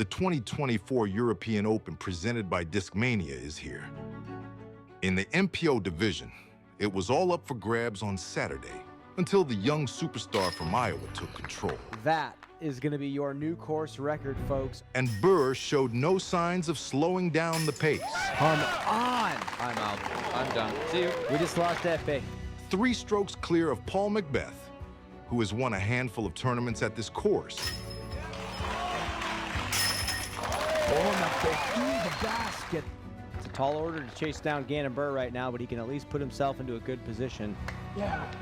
2024 European Open presented by Discmania is here. In the MPO division, it was all up for grabs on Saturday until the young superstar from Iowa took control. That is going to be your new course record, folks. And Burr showed no signs of slowing down the pace. Come on! I'm out. I'm done. See you. We just lost Epe. 3 strokes clear of Paul Macbeth, who has won a handful of tournaments at this course. Paul Macbeth through the basket. It's a tall order to chase down Gannon Burr right now, but he can at least put himself into a good position. That's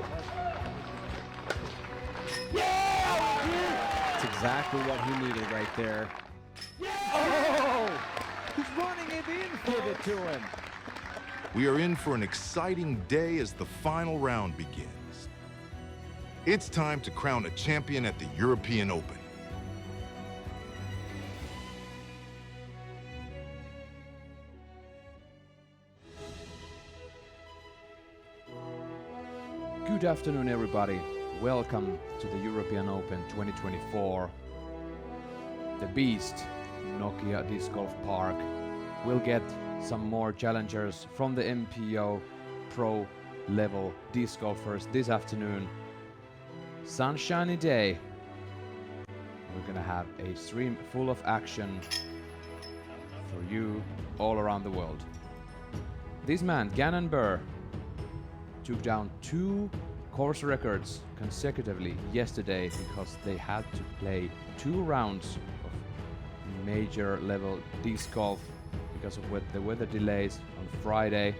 exactly what he needed right there. Oh! He's running it in, give it to him. We are in for an exciting day as the final round begins. It's time to crown a champion at the European Open. Good afternoon, everybody. Welcome to the European Open 2024. The Beast, Nokia Disc Golf Park, will get some more challengers from the MPO Pro level disc golfers this afternoon. Sunshiny day. We're gonna have a stream full of action for you all around the world. This man, Gannon Burr, took down 2 course records consecutively yesterday because they had to play 2 rounds of major level disc golf because of the weather delays on Friday.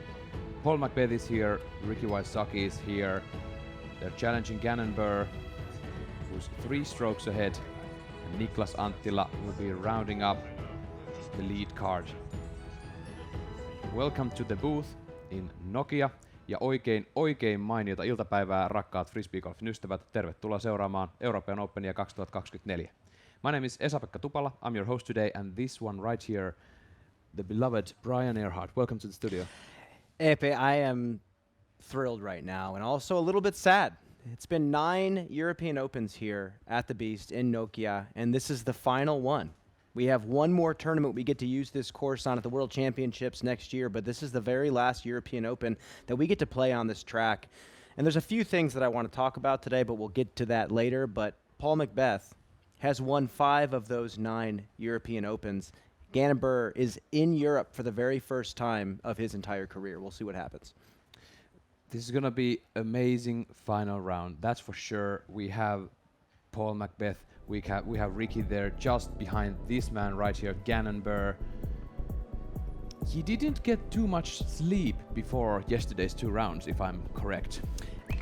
Paul Macbeth is here, Ricky Wysocki is here. They're challenging Gannon Burr, who's 3 strokes ahead, and Niklas Anttila will be rounding up the lead card. Welcome to the booth in Nokia. Ja oikein mainiota iltapäivää, rakkaat frisbeegolfin ystävät. Tervetuloa seuraamaan European Openia 2024. My name is Esa-Pekka Tupala. I'm your host today, and this one right here, the beloved Brian Earhart. Welcome to the studio. Epe, I am thrilled right now and also a little bit sad. It's been 9 European Opens here at the Beast in Nokia, and this is the final one. We have one more tournament we get to use this course on at the World Championships next year, but this is the very last European Open that we get to play on this track. And there's a few things that I want to talk about today, but we'll get to that later. But Paul Macbeth has won 5 of those 9 European Opens. Gannon Burr is in Europe for the very first time of his entire career. We'll see what happens. This is gonna be amazing final round, that's for sure. We have Paul Macbeth, we have Ricky there just behind this man right here, Gannon Burr. He didn't get too much sleep before yesterday's 2 rounds, if I'm correct.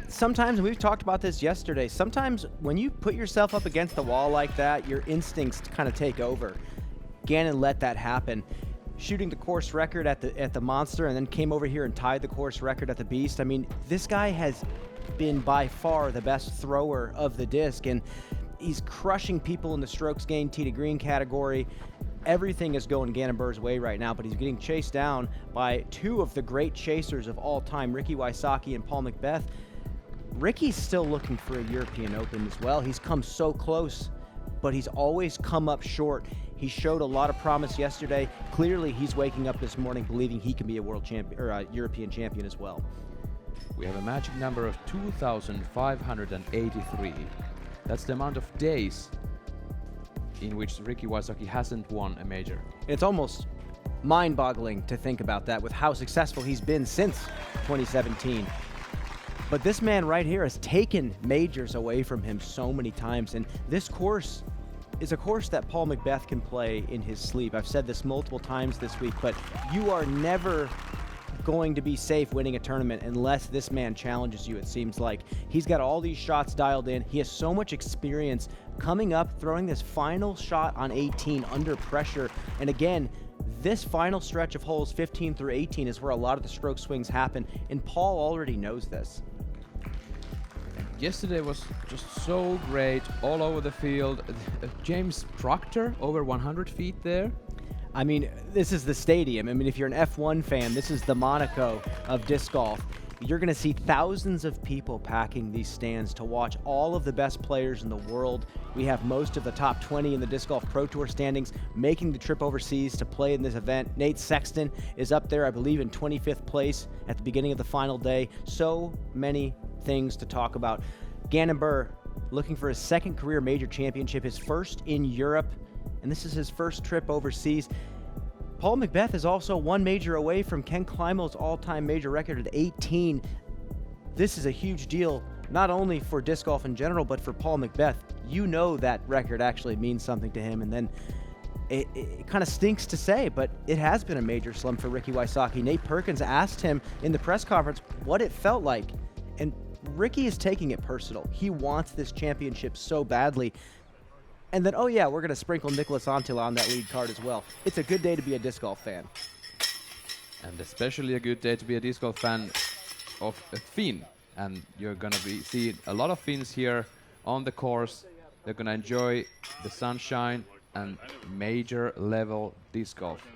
Sometimes, and we've talked about this yesterday, sometimes when you put yourself up against the wall like that, your instincts kind of take over. Gannon let that happen, shooting the course record at the Monster, and then came over here and tied the course record at the Beast. I mean, this guy has been by far the best thrower of the disc, and he's crushing people in the strokes gained tee to green category. Everything is going Gannon Burr's way right now, but he's getting chased down by 2 of the great chasers of all time, Ricky Wysocki and Paul Macbeth. Ricky's still looking for a European Open as well. He's come so close, but he's always come up short. He showed a lot of promise yesterday. Clearly, he's waking up this morning believing he can be a world champion or a European champion as well. We have a magic number of 2,583. That's the amount of days in which Ricky Wysocki hasn't won a major. It's almost mind-boggling to think about that with how successful he's been since 2017. But this man right here has taken majors away from him so many times, and this course is a course that Paul Macbeth can play in his sleep. I've said this multiple times this week, but you are never going to be safe winning a tournament unless this man challenges you, it seems like. He's got all these shots dialed in. He has so much experience coming up, throwing this final shot on 18 under pressure. And again, this final stretch of holes 15 through 18 is where a lot of the stroke swings happen, and Paul already knows this. Yesterday was just so great all over the field. James Proctor over 100 feet there. I mean, this is the stadium. I mean, if you're an F1 fan, this is the Monaco of disc golf. You're going to see thousands of people packing these stands to watch all of the best players in the world. We have most of the top 20 in the Disc Golf Pro Tour standings making the trip overseas to play in this event. Nate Sexton is up there, I believe, in 25th place at the beginning of the final day. So many things to talk about. Gannon Buhr looking for his second career major championship, his first in Europe, and this is his first trip overseas. Paul McBeth is also one major away from Ken Klimel's all-time major record at 18. This is a huge deal, not only for disc golf in general, but for Paul McBeth. You know that record actually means something to him, and then it kind of stinks to say, but it has been a major slump for Ricky Wysocki. Nate Perkins asked him in the press conference what it felt like, and Ricky is taking it personal. He wants this championship so badly. And then, oh yeah, we're going to sprinkle Nicholas Antila on that lead card as well. It's a good day to be a disc golf fan. And especially a good day to be a disc golf fan of a Finn. And you're going to see a lot of Finns here on the course. They're going to enjoy the sunshine and major level disc golf.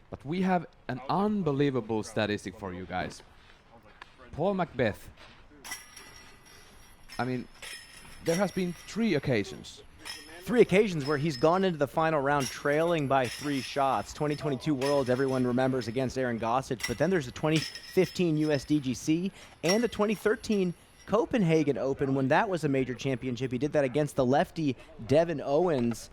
But we have an unbelievable statistic for you guys. Paul McBeth. I mean, there has been 3 occasions. 3 occasions where he's gone into the final round trailing by 3 shots. 2022 Worlds, everyone remembers, against Aaron Gossage. But then there's the 2015 USDGC and the 2013 Copenhagen Open when that was a major championship. He did that against the lefty Devin Owens.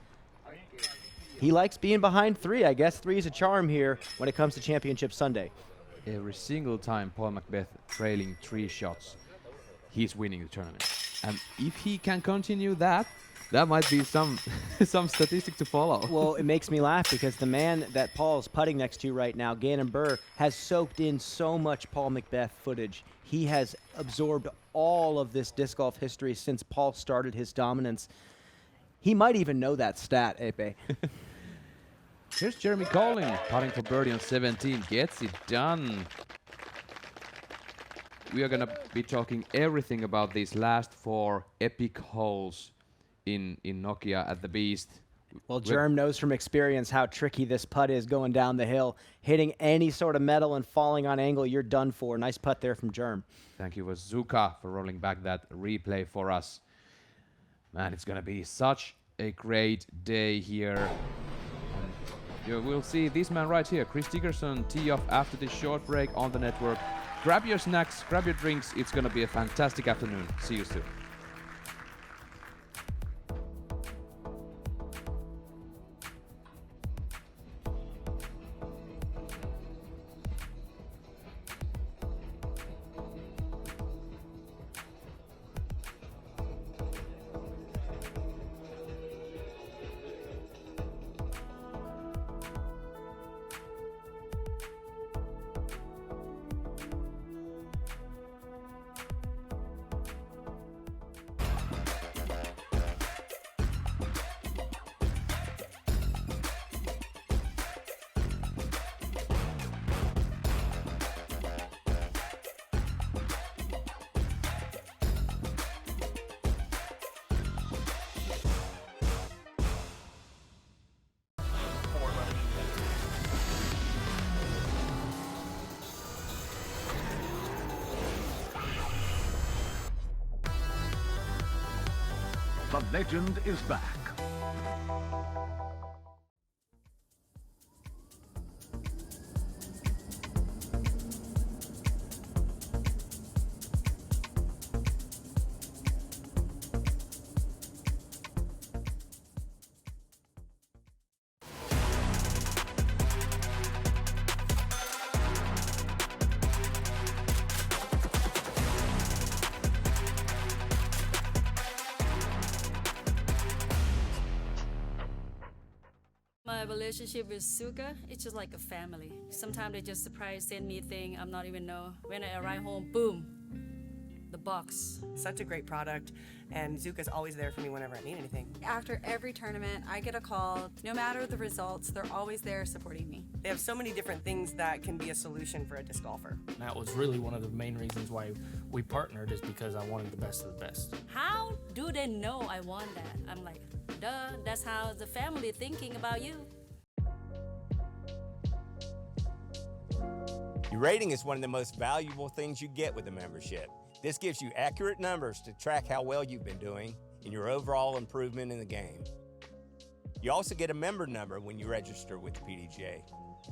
He likes being behind 3. I guess 3 is a charm here when it comes to Championship Sunday. Every single time Paul McBeth trailing 3 shots, he's winning the tournament. And if he can continue that, that might be some statistic to follow. Well, it makes me laugh because the man that Paul's putting next to right now, Gannon Buhr, has soaked in so much Paul McBeth footage. He has absorbed all of this disc golf history since Paul started his dominance. He might even know that stat, Epe. Here's Jeremy Colling, putting for birdie on 17, gets it done. We are going to be talking everything about these last 4 epic holes in Nokia at the Beast. Well, Germ knows from experience how tricky this putt is going down the hill. Hitting any sort of metal and falling on angle, you're done for. Nice putt there from Germ. Thank you, Zuka, for rolling back that replay for us. Man, it's going to be such a great day here. And we'll see this man right here, Chris Dickerson, tee off after this short break on the network. Grab your snacks, grab your drinks. It's going to be a fantastic afternoon. See you soon. The legend is back. My relationship with Suga, it's just like a family. Sometimes they just surprise send me a thing I'm not even know. When I arrive home, boom, the box. Such a great product, and Zuka's always there for me whenever I need anything. After every tournament, I get a call. No matter the results, they're always there supporting me. They have so many different things that can be a solution for a disc golfer. That was really one of the main reasons why we partnered, is because I wanted the best of the best. How do they know I want that? I'm like, duh, that's how the family thinking about you. Your rating is one of the most valuable things you get with a membership. This gives you accurate numbers to track how well you've been doing and your overall improvement in the game. You also get a member number when you register with the PDGA.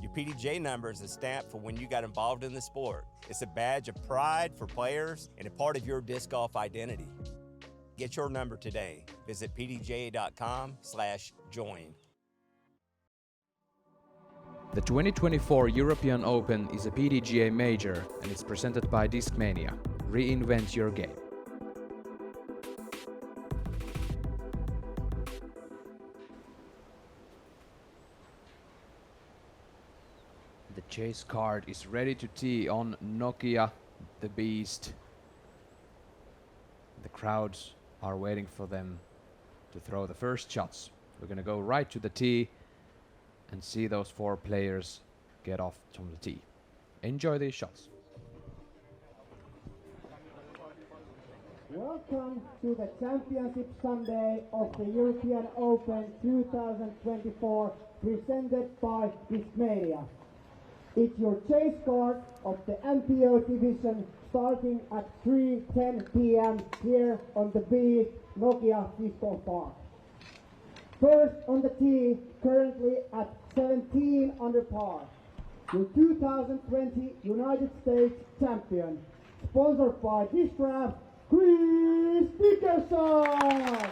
Your PDGA number is a stamp for when you got involved in the sport. It's a badge of pride for players and a part of your disc golf identity. Get your number today. Visit pdga.com/join. The 2024 European Open is a PDGA major and it's presented by Discmania. Reinvent your game. The chase card is ready to tee on Nokia, the Beast. The crowds are waiting for them to throw the first shots. We're gonna go right to the tee and see those four players get off from the tee. Enjoy these shots. Welcome to the Championship Sunday of the European Open 2024, presented by Discmania. It's your chase card of the MPO division, starting at 3:10 p.m. here on the Beast Nokia Disc Golf Park. First on the tee, currently at 17 under par, your 2020 United States champion, sponsored by Discraft, Chris Dickerson!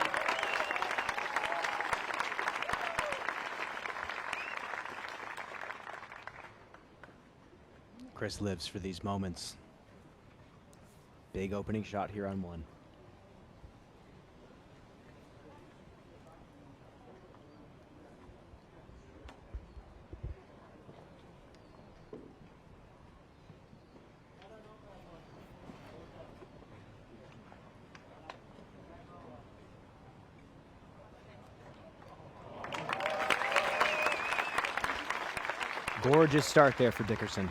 Chris lives for these moments. Big opening shot here on one. Gorgeous start there for Dickerson.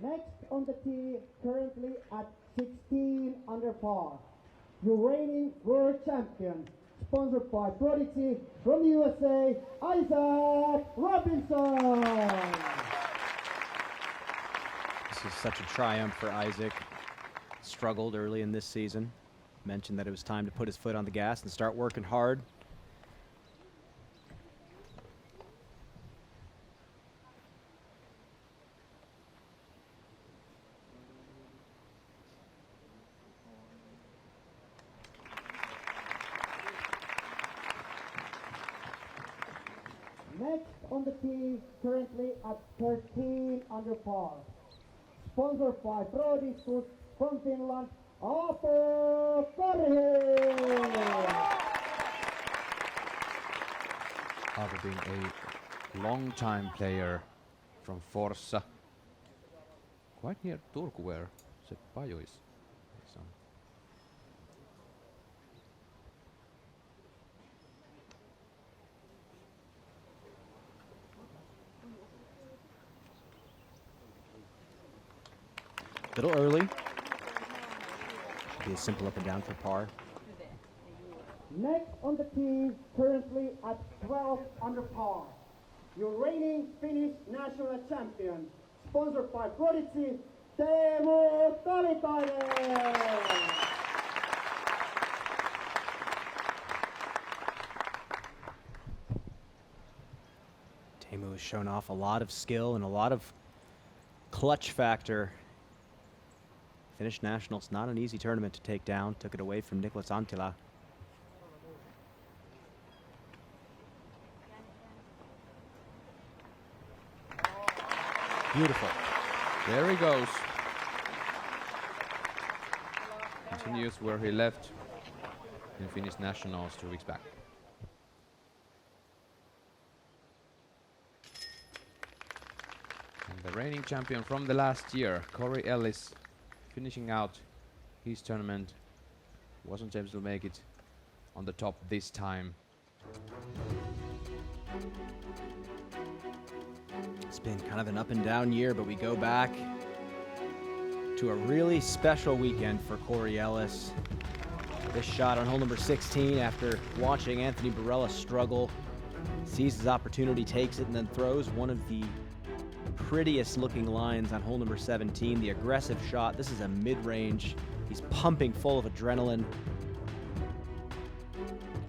Next on the tee, currently at 16 under par, your reigning world champion, sponsored by Prodigy from USA, Isaac Robinson. This is such a triumph for Isaac. Struggled early in this season. Mentioned that it was time to put his foot on the gas and start working hard. Next on the tee, currently at 13 under par, sponsored by Prodigy from Finland, Aapo Karhi. Aapo being a long-time player from Forssa, quite near Turku where se Pajo is. Little early. Should be a simple up and down for par. Next on the tee, currently at 12 under par, your reigning Finnish national champion, sponsored by Prodigy, Teemu Talitainen. Teemu has shown off a lot of skill and a lot of clutch factor. Finnish Nationals, not an easy tournament to take down. Took it away from Niklas Anttila. Beautiful. There he goes. Continues where he left in Finnish Nationals 2 weeks back. And the reigning champion from the last year, Corey Ellis, finishing out his tournament. Wasn't able to make it on the top this time. It's been kind of an up and down year, but we go back to a really special weekend for Corey Ellis. This shot on hole number 16 after watching Anthony Barella struggle. Sees his opportunity, takes it, and then throws one of the prettiest looking lines on hole number 17. The aggressive shot. This is a mid-range. He's pumping full of adrenaline.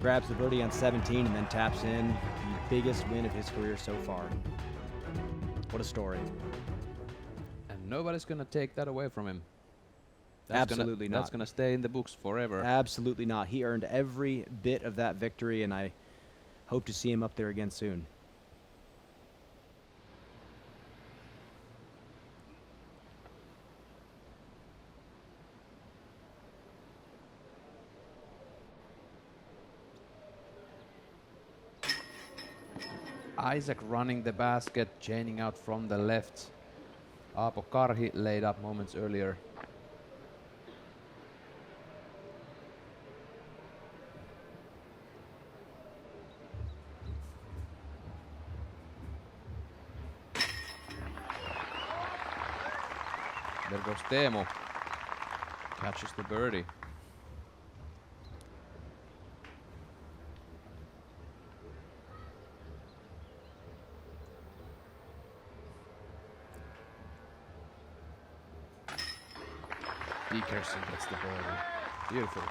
Grabs the birdie on 17 and then taps in. The biggest win of his career so far. What a story. And nobody's gonna take that away from him. Absolutely not. That's gonna stay in the books forever. Absolutely not. He earned every bit of that victory, and I hope to see him up there again soon. Isaac running the basket, chaining out from the left. Aapo Karhi laid up moments earlier. There goes Teemu. Catches the birdie. Dickerson gets the birdie. Beautiful.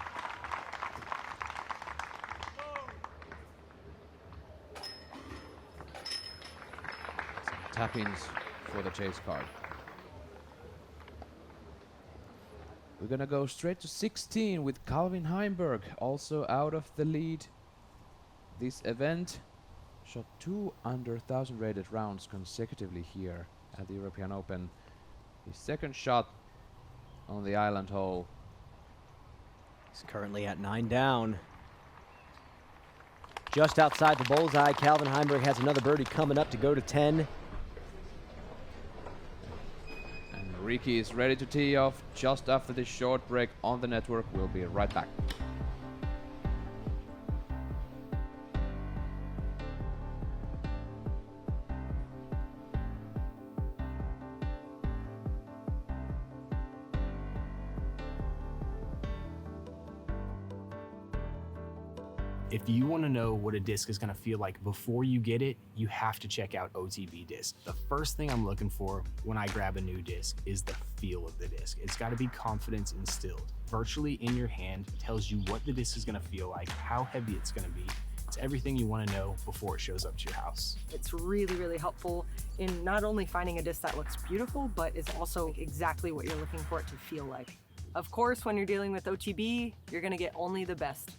Some tap-ins for the chase card. We're gonna go straight to 16 with Calvin Heimberg, also out of the lead. This event shot 2 under 1,000 rated rounds consecutively here at the European Open. His second shot on the island hole. He's currently at 9 down. Just outside the bullseye, Calvin Heimberg has another birdie coming up to go to 10. And Ricky is ready to tee off just after this short break on the network. We'll be right back. If you want to know what a disc is going to feel like before you get it, you have to check out OTB disc. The first thing I'm looking for when I grab a new disc is the feel of the disc. It's got to be confidence instilled. Virtually in your hand tells you what the disc is going to feel like, how heavy it's going to be. It's everything you want to know before it shows up to your house. It's really, really helpful in not only finding a disc that looks beautiful, but is also exactly what you're looking for it to feel like. Of course, when you're dealing with OTB, you're going to get only the best.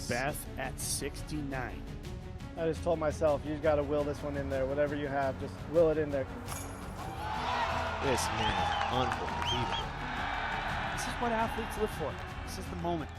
Beth at 69. I just told myself, you got to will this one in there. Whatever you have, just will it in there. This man is unbelievable. This is what athletes live for. This is the moment.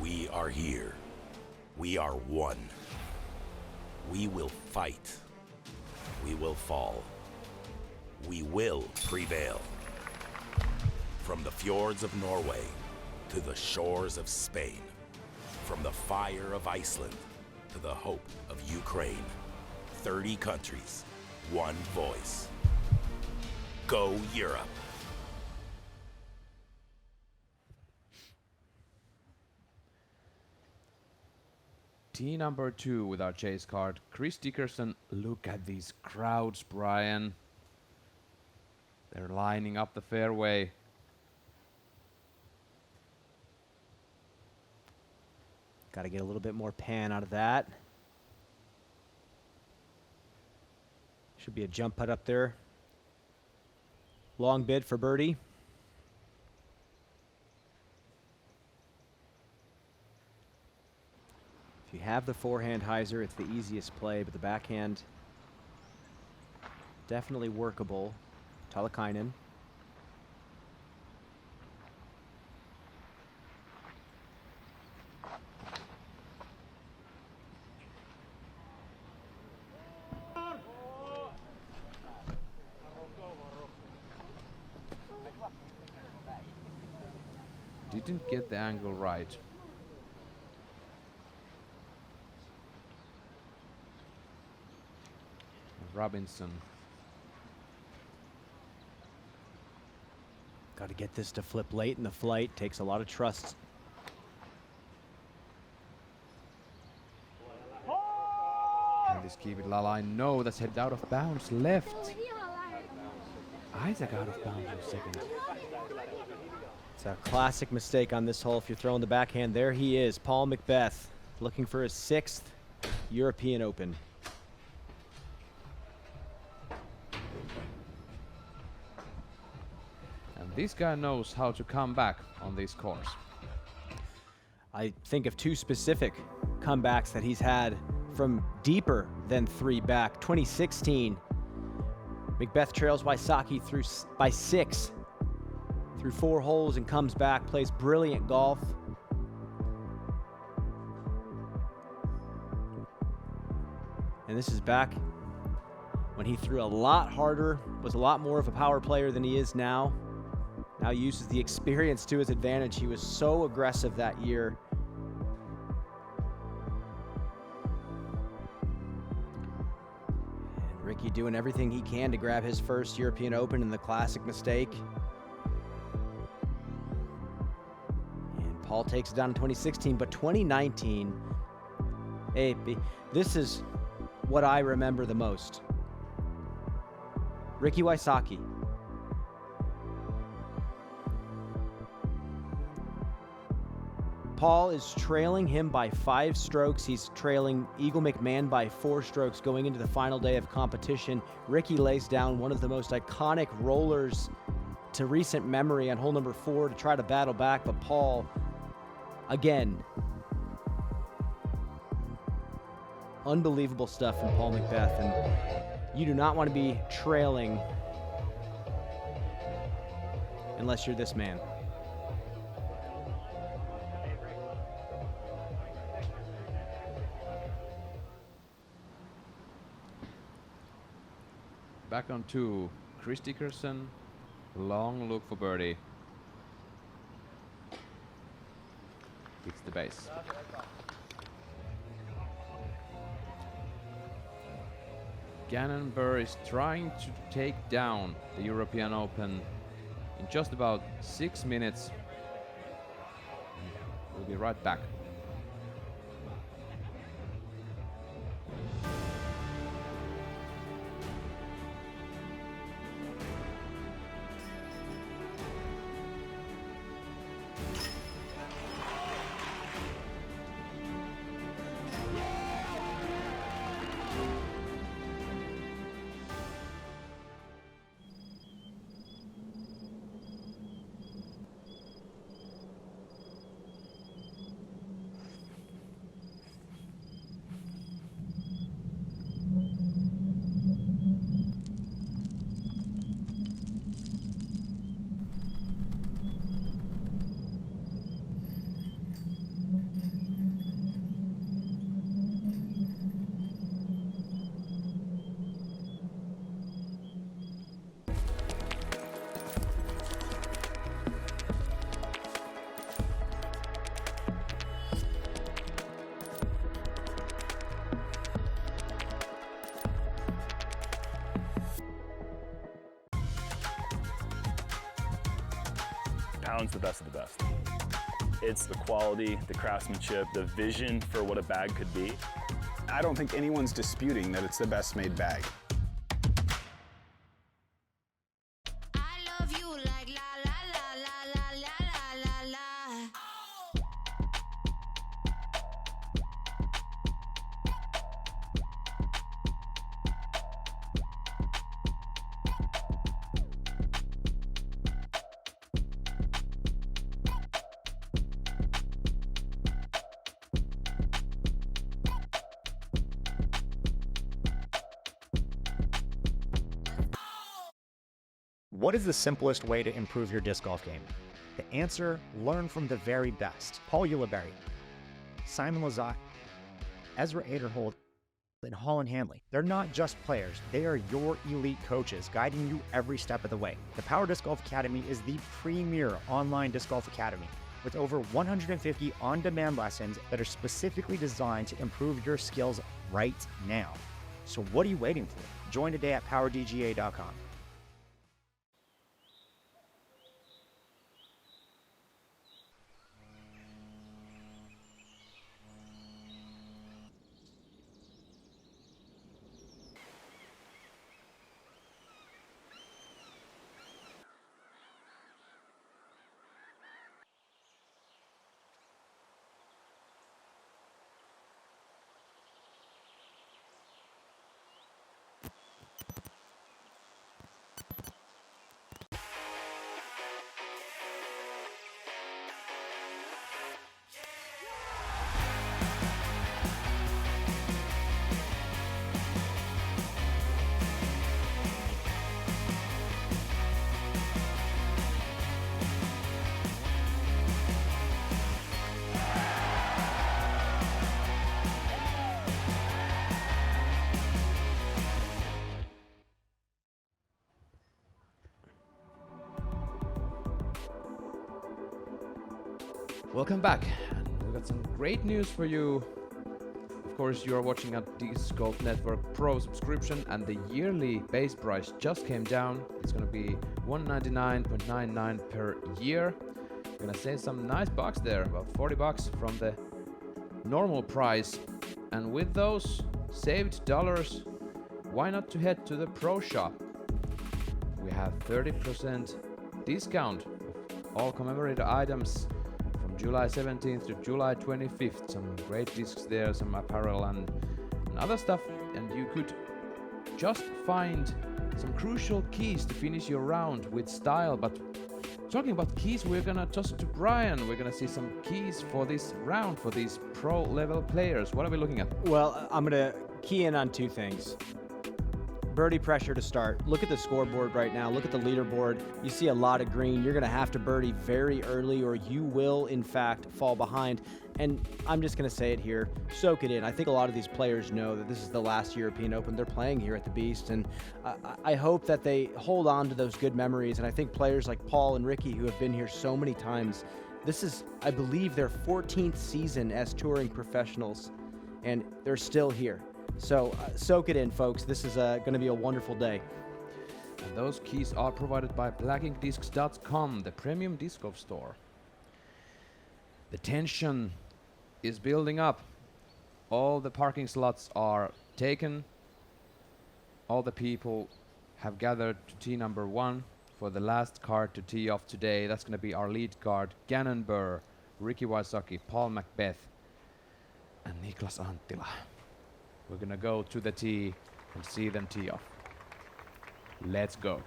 We are here. We are one. We will fight. We will fall. We will prevail. From the fjords of Norway to the shores of Spain, from the fire of Iceland to the hope of Ukraine, 30 countries, one voice. Go Europe. Tee number 2 with our chase card. Chris Dickerson. Look at these crowds, Brian. They're lining up the fairway. Got to get a little bit more pan out of that. Should be a jump putt up there. Long bid for birdie. If you have the forehand hyzer, it's the easiest play, but the backhand Definitely workable. Talakainen. Didn't get the angle right. Robinson. Got to get this to flip late in the flight. Takes a lot of trust. Can this keep it, Lala? No, that's headed out of bounds. Left. Isaac out of bounds in a second. It's a classic mistake on this hole if you're throwing the backhand. There he is, Paul McBeth, looking for his 6th European Open. And this guy knows how to come back on this course. I think of 2 specific comebacks that he's had from deeper than 3 back. 2016, McBeth trails Wysocki by 6 through 4 holes and comes back, plays brilliant golf. And this is back when he threw a lot harder, was a lot more of a power player than he is now. Now uses the experience to his advantage. He was so aggressive that year. And Ricky doing everything he can to grab his first European Open in the classic mistake. And Paul takes it down in 2016, but 2019, this is what I remember the most. Ricky Wysocki. Paul is trailing him by 5 strokes. He's trailing Eagle McMahon by 4 strokes going into the final day of competition. Ricky lays down one of the most iconic rollers to recent memory on hole number 4 to try to battle back, but Paul, again, unbelievable stuff from Paul McBeth, and you do not want to be trailing unless you're this man. Back on 2, Chris Dickerson, long look for birdie. Hits the base. Gannon Burr is trying to take down the European Open in just about 6 minutes. We'll be right back. Pound's the best of the best. It's the quality, the craftsmanship, the vision for what a bag could be. I don't think anyone's disputing that it's the best made bag. What is the simplest way to improve your disc golf game? The answer, learn from the very best. Paul Ulibarri, Simon Lizotte, Ezra Aderhold, and Holland Hanley. They're not just players, they are your elite coaches guiding you every step of the way. The Power Disc Golf Academy is the premier online disc golf academy with over 150 on-demand lessons that are specifically designed to improve your skills right now. So what are you waiting for? Join today at powerdga.com. Welcome back. And we've got some great news for you. Of course, you are watching a Disc Golf Network Pro subscription, and the yearly base price just came down. It's going to be $199.99 per year. You're going to save some nice bucks there, about $40 from the normal price. And with those saved dollars, why not to head to the Pro Shop? We have 30% discount of all commemorated items from July 17th to July 25th. Some great discs there, some apparel and other stuff, and you could just find some crucial keys to finish your round with style. But talking about keys, we're gonna toss it to Brian. We're gonna see some keys for this round for these pro level players. What are we looking at? Well, I'm gonna key in on two things. Birdie pressure to start. Look at the scoreboard right now. Look at the leaderboard. You see a lot of green. You're going to have to birdie very early or you will, in fact, fall behind. And I'm just going to say it here. Soak it in. I think a lot of these players know that this is the last European Open they're playing here at the Beast. And I hope that they hold on to those good memories. And I think players like Paul and Ricky, who have been here so many times, this is, I believe, their 14th season as touring professionals. And they're still here. So soak it in, folks. This is going to be a wonderful day. And those keys are provided by blackinkdiscs.com, the premium disc golf store. The tension is building up. All the parking slots are taken. All the people have gathered to tee number 1 for the last card to tee off today. That's going to be our lead card, Gannon Burr, Ricky Wysocki, Paul Macbeth, and Niklas Anttila. We're gonna go to the tee and see them tee off. Let's go.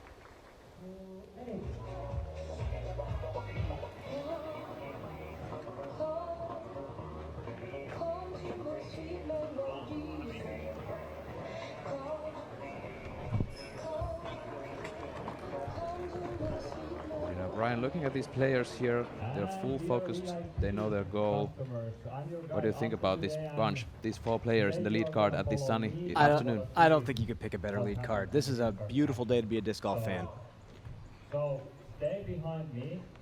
Brian, looking at these players here, they're full focused, they know their goal. What do you think about this bunch, these 4 players in the lead card at this sunny afternoon? I don't think you could pick a better lead card. This is a beautiful day to be a disc golf fan.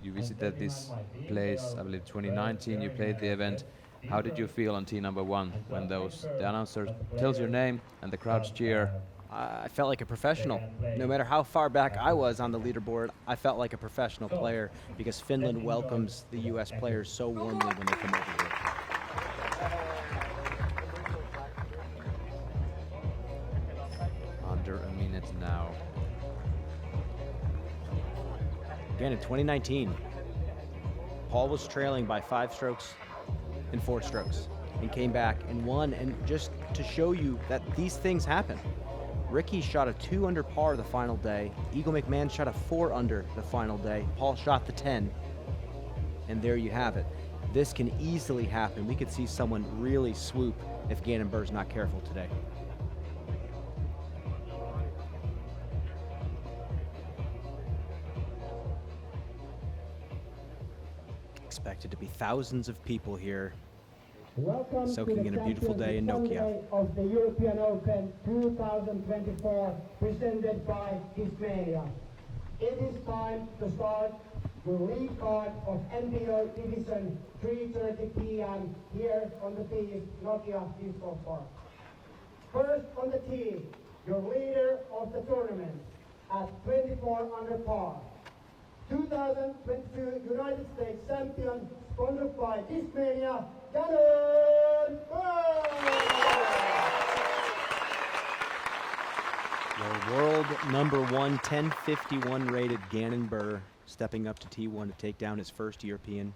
You visited this place, I believe 2019, you played the event. How did you feel on tee number 1 when the announcer tells your name and the crowds cheer? I felt like a professional. No matter how far back I was on the leaderboard, I felt like a professional player because Finland welcomes the U.S. players so warmly when they come over here. Under a minute now. Again, in 2019, Paul was trailing by 5 strokes and 4 strokes and came back and won. And just to show you that these things happen, Ricky shot a 2 under par the final day. Eagle McMahon shot a 4 under the final day. Paul shot the 10. And there you have it. This can easily happen. We could see someone really swoop if Gannon Burr's not careful today. expected to be thousands of people here Welcome soaking to the in a beautiful day in Nokia. Sunday of the European Open 2024, presented by Discmania. It is time to start the lead card of MPO Division 3:30 p.m. here on the Beast Nokia Disc Golf Park. First on the tee, your leader of the tournament at 24 under par. 2022 United States champion, sponsored by Discmania, Gannon The world number 1, 1051 rated Gannon Buhr stepping up to T1 to take down his first European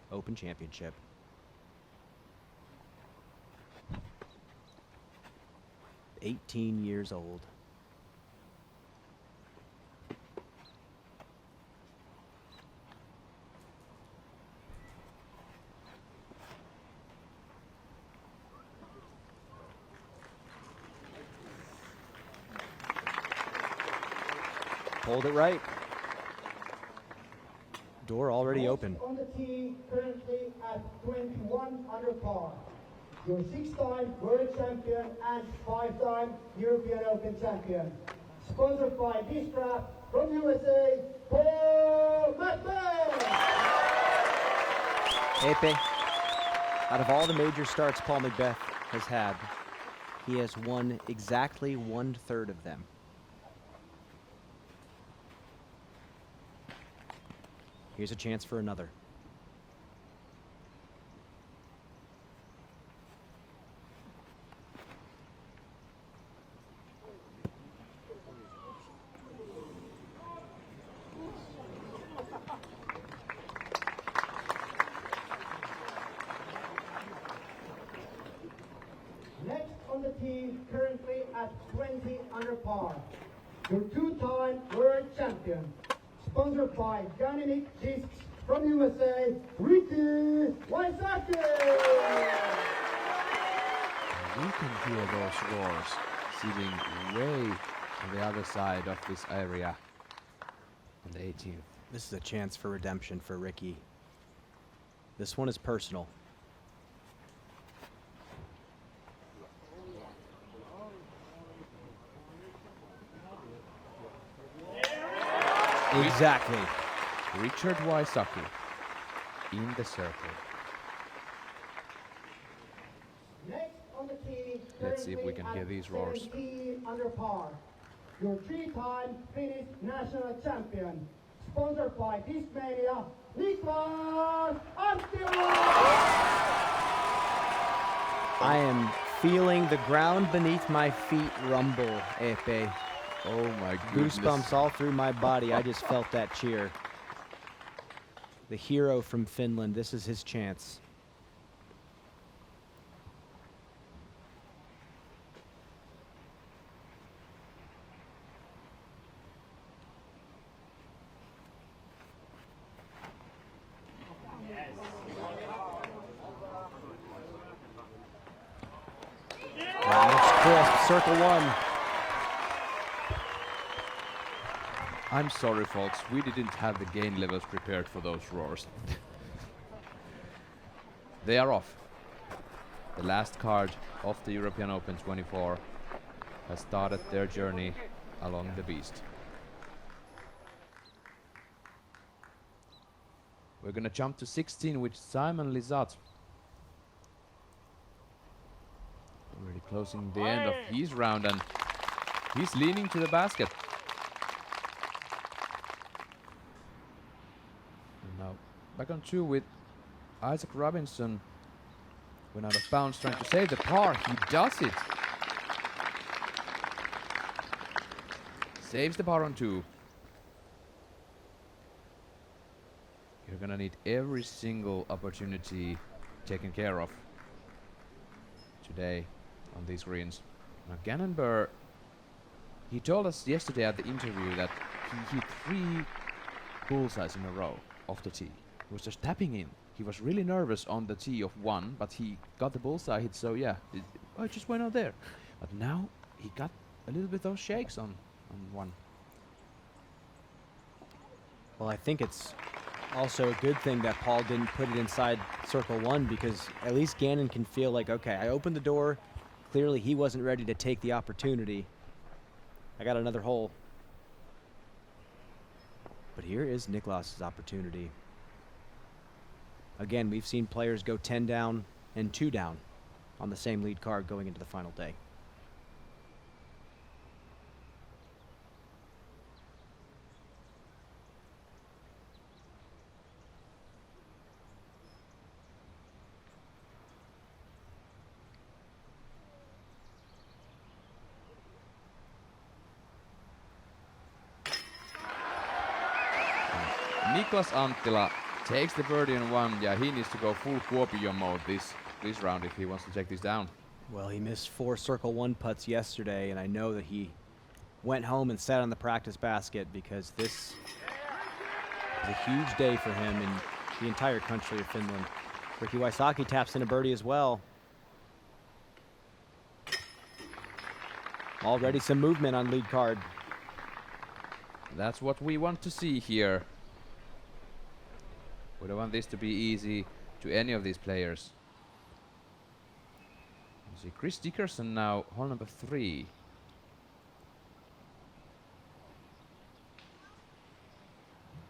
Open Championship. "18 years old. Hold it right. Door already open. on the tee, currently at 21 under par. Your 6-time world champion and 5-time European Open champion. Sponsored by Discraft from USA, Paul McMahon! Epe, out of all the major starts Paul Macbeth has had, he has won exactly 1/3 of them. Here's a chance for another. Next on the tee, currently at 20 under par. Your 2-time world champion. Sponsored by Gannon Discs from USA, Ricky Wysocki! We can hear those roars sitting way on the other side of this area on the 18th. This is a chance for redemption for Ricky. This one is personal. Exactly. Richard Wysocki in the circle. Next on the tee, Let's see if we can hear these roars. 17 under par. Your 3-time Finnish national champion. Sponsored by Discmania, Niklas Anttila! I am feeling the ground beneath my feet rumble, Epe. Oh my goodness. Goosebumps all through my body. I just felt that cheer. The hero from Finland, this is his chance. That's crisp, circle one. I'm sorry, folks. We didn't have the gain levels prepared for those roars. They are off. The last card of the European Open 24 has started their journey along the beast. We're gonna jump to 16 with Simon Lizotte. Already closing the end of his round, and he's leaning to the basket. Now back on 2 with Isaac Robinson. Went out of bounds trying to save the par. He does it. Saves the par on 2. You're gonna need every single opportunity taken care of today on these greens. Now Gannon Buhr, he told us yesterday at the interview that he hit 3 bullseyes in a row off the tee. He was just tapping in. He was really nervous on the tee of 1, but he got the bullseye hit, so yeah, it just went out there. But now he got a little bit of shakes on 1. Well, I think it's Also a good thing that Paul didn't put it inside circle one, because at least Gannon can feel like, okay, I opened the door. Clearly he wasn't ready to take the opportunity. I got another hole. But here is Niklas's opportunity. Again, we've seen players go 10 down and 2 down on the same lead card going into the final day. Niklas Anttila takes the birdie in one. Yeah, he needs to go full Kuopio mode this round if he wants to take this down. Well, he missed 4 circle one putts yesterday, and I know that he went home and sat on the practice basket, because this is a huge day for him and the entire country of Finland. Ricky Wysocki taps in a birdie as well. Already some movement on lead card. That's what we want to see here. We don't want this to be easy to any of these players. You see Chris Dickerson now, hole number 3.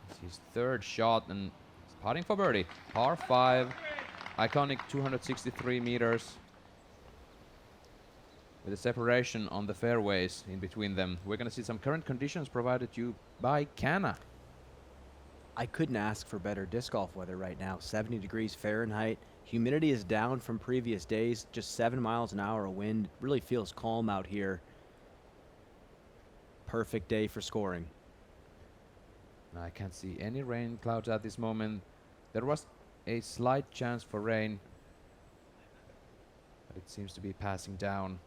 It's his 3rd shot and he's putting for birdie. Par 5, iconic 263 meters. With a separation on the fairways in between them. We're going to see some current conditions provided to you by Canna. I couldn't ask for better disc golf weather right now. 70 degrees Fahrenheit. Humidity is down from previous days. Just 7 miles an hour of wind. Really feels calm out here. Perfect day for scoring. I can't see any rain clouds at this moment. There was a slight chance for rain, but it seems to be passing down.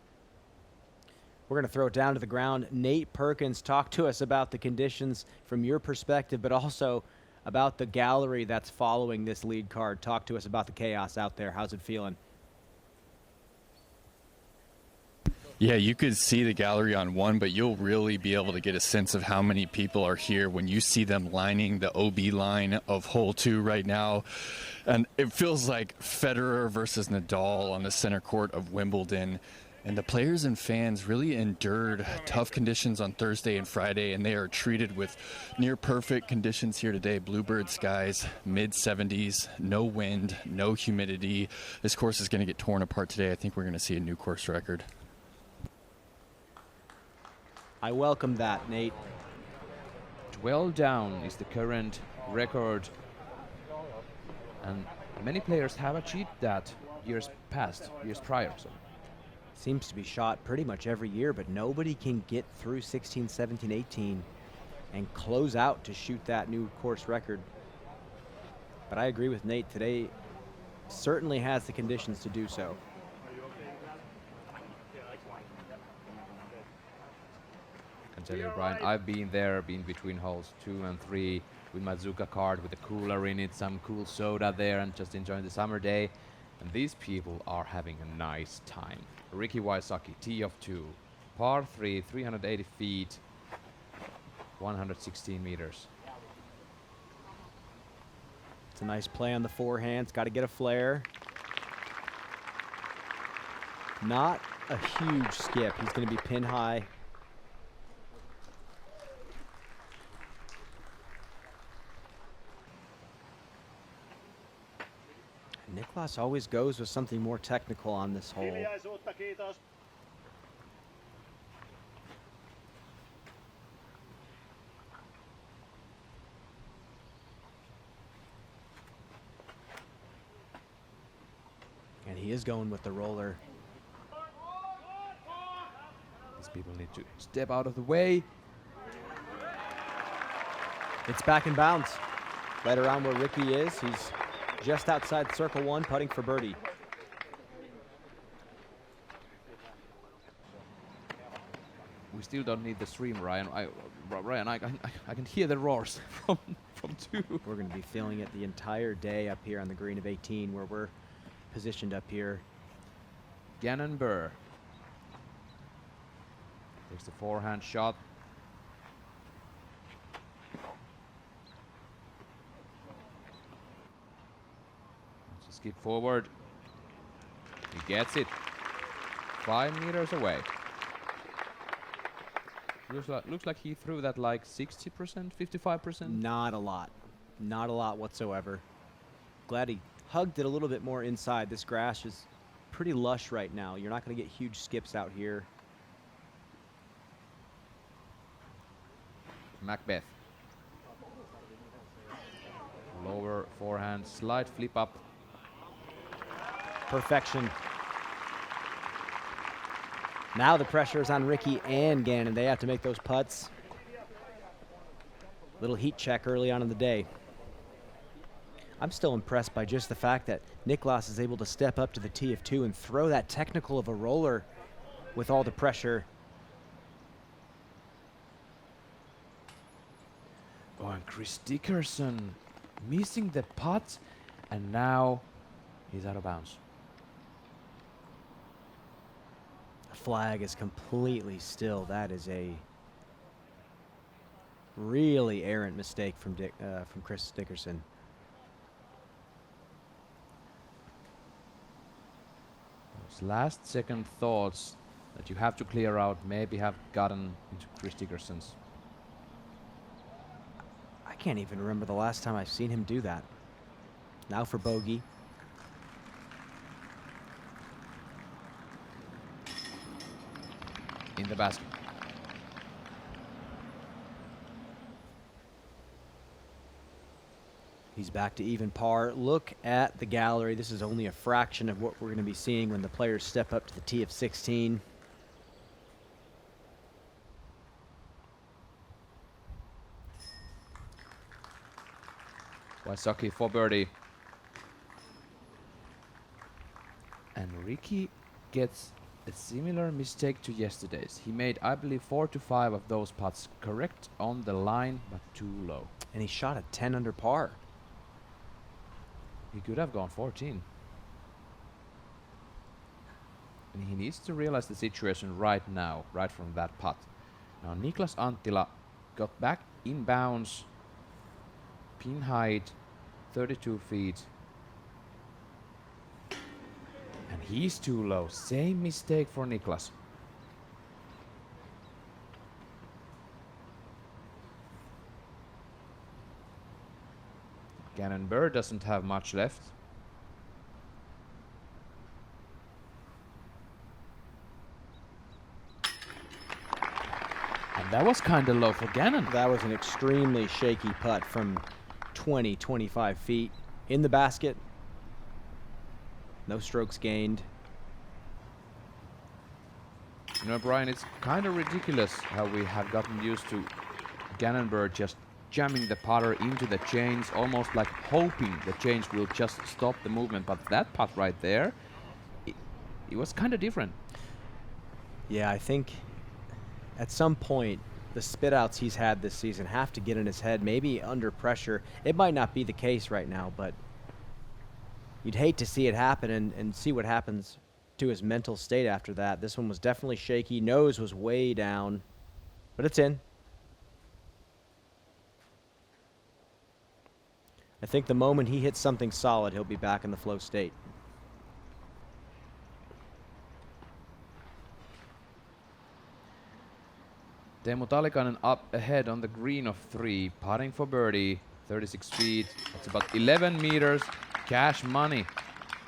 We're going to throw it down to the ground. Nate Perkins, talk to us about the conditions from your perspective, but also about the gallery that's following this lead card. Talk to us about the chaos out there. How's it feeling? Yeah, you could see the gallery on one, but you'll really be able to get a sense of how many people are here when you see them lining the OB line of hole 2 right now. And it feels like Federer versus Nadal on the center court of Wimbledon. And the players and fans really endured tough conditions on Thursday and Friday, and they are treated with near perfect conditions here today. Bluebird skies, mid-70s, no wind, no humidity. This course is going to get torn apart today. I think we're going to see a new course record. I welcome that, Nate. 12 down is the current record, and many players have achieved that years prior. So. Seems to be shot pretty much every year, but nobody can get through 16, 17, 18 and close out to shoot that new course record. But I agree with Nate. Today certainly has the conditions to do so. I can tell you, Brian, I've been there, been between holes 2 and 3 with my Zuka card with a cooler in it, some cool soda there, and just enjoying the summer day. And these people are having a nice time. Ricky Wysocki, tee of 2, par 3, 380 feet, 116 meters. It's a nice play on the forehands. Got to get a flare. Not a huge skip. He's going to be pin high. Niklas always goes with something more technical on this hole. And he is going with the roller. These people need to step out of the way. It's back in bounds. Right around where Ricky is. He's just outside circle 1, putting for birdie. We still don't need the stream, Ryan. Ryan, I can hear the roars from 2. We're going to be feeling it the entire day up here on the green of 18, where we're positioned up here. Gannon Burr. There's the forehand shot. Skip forward. He gets it. 5 meters away. Looks like he threw that like 60%, 55%. Not a lot. Not a lot whatsoever. Glad he hugged it a little bit more inside. This grass is pretty lush right now. You're not going to get huge skips out here. Macbeth. Lower forehand, slight flip up. Perfection. Now the pressure is on Ricky and Gannon. They have to make those putts. Little heat check early on in the day. I'm still impressed by just the fact that Niklas is able to step up to the tee of 2 and throw that technical of a roller with all the pressure. Oh, and Chris Dickerson missing the putt, and now he's out of bounds. The flag is completely still. That is a really errant mistake from Chris Dickerson. Those last second thoughts that you have to clear out maybe have gotten into Chris Dickerson's. I can't even remember the last time I've seen him do that. Now for bogey. In the basket. He's back to even par. Look at the gallery. This is only a fraction of what we're going to be seeing when the players step up to the tee of 16. Wysocki for birdie. And Ricky gets a similar mistake to yesterday's. He made, I believe, 4 to 5 of those putts correct on the line, but too low. And he shot a 10 under par. He could have gone 14. And he needs to realize the situation right now, right from that putt. Now Niklas Anttila got back in bounds. Pin height, 32 feet. And he's too low. Same mistake for Niklas. Gannon Bird doesn't have much left. And that was kind of low for Gannon. That was an extremely shaky putt from 20, 25 feet in the basket. No strokes gained. You know, Brian, it's kind of ridiculous how we have gotten used to Gannon Bird just jamming the putter into the chains, almost like hoping the chains will just stop the movement. But that putt right there, it was kind of different. Yeah, I think at some point the spit outs he's had this season have to get in his head, maybe under pressure. It might not be the case right now, but you'd hate to see it happen and see what happens to his mental state after that. This one was definitely shaky. Nose was way down, but it's in. I think the moment he hits something solid, he'll be back in the flow state. Teemu Talikainen up ahead on the green of 3, putting for birdie, 36 feet. It's about 11 meters, cash money.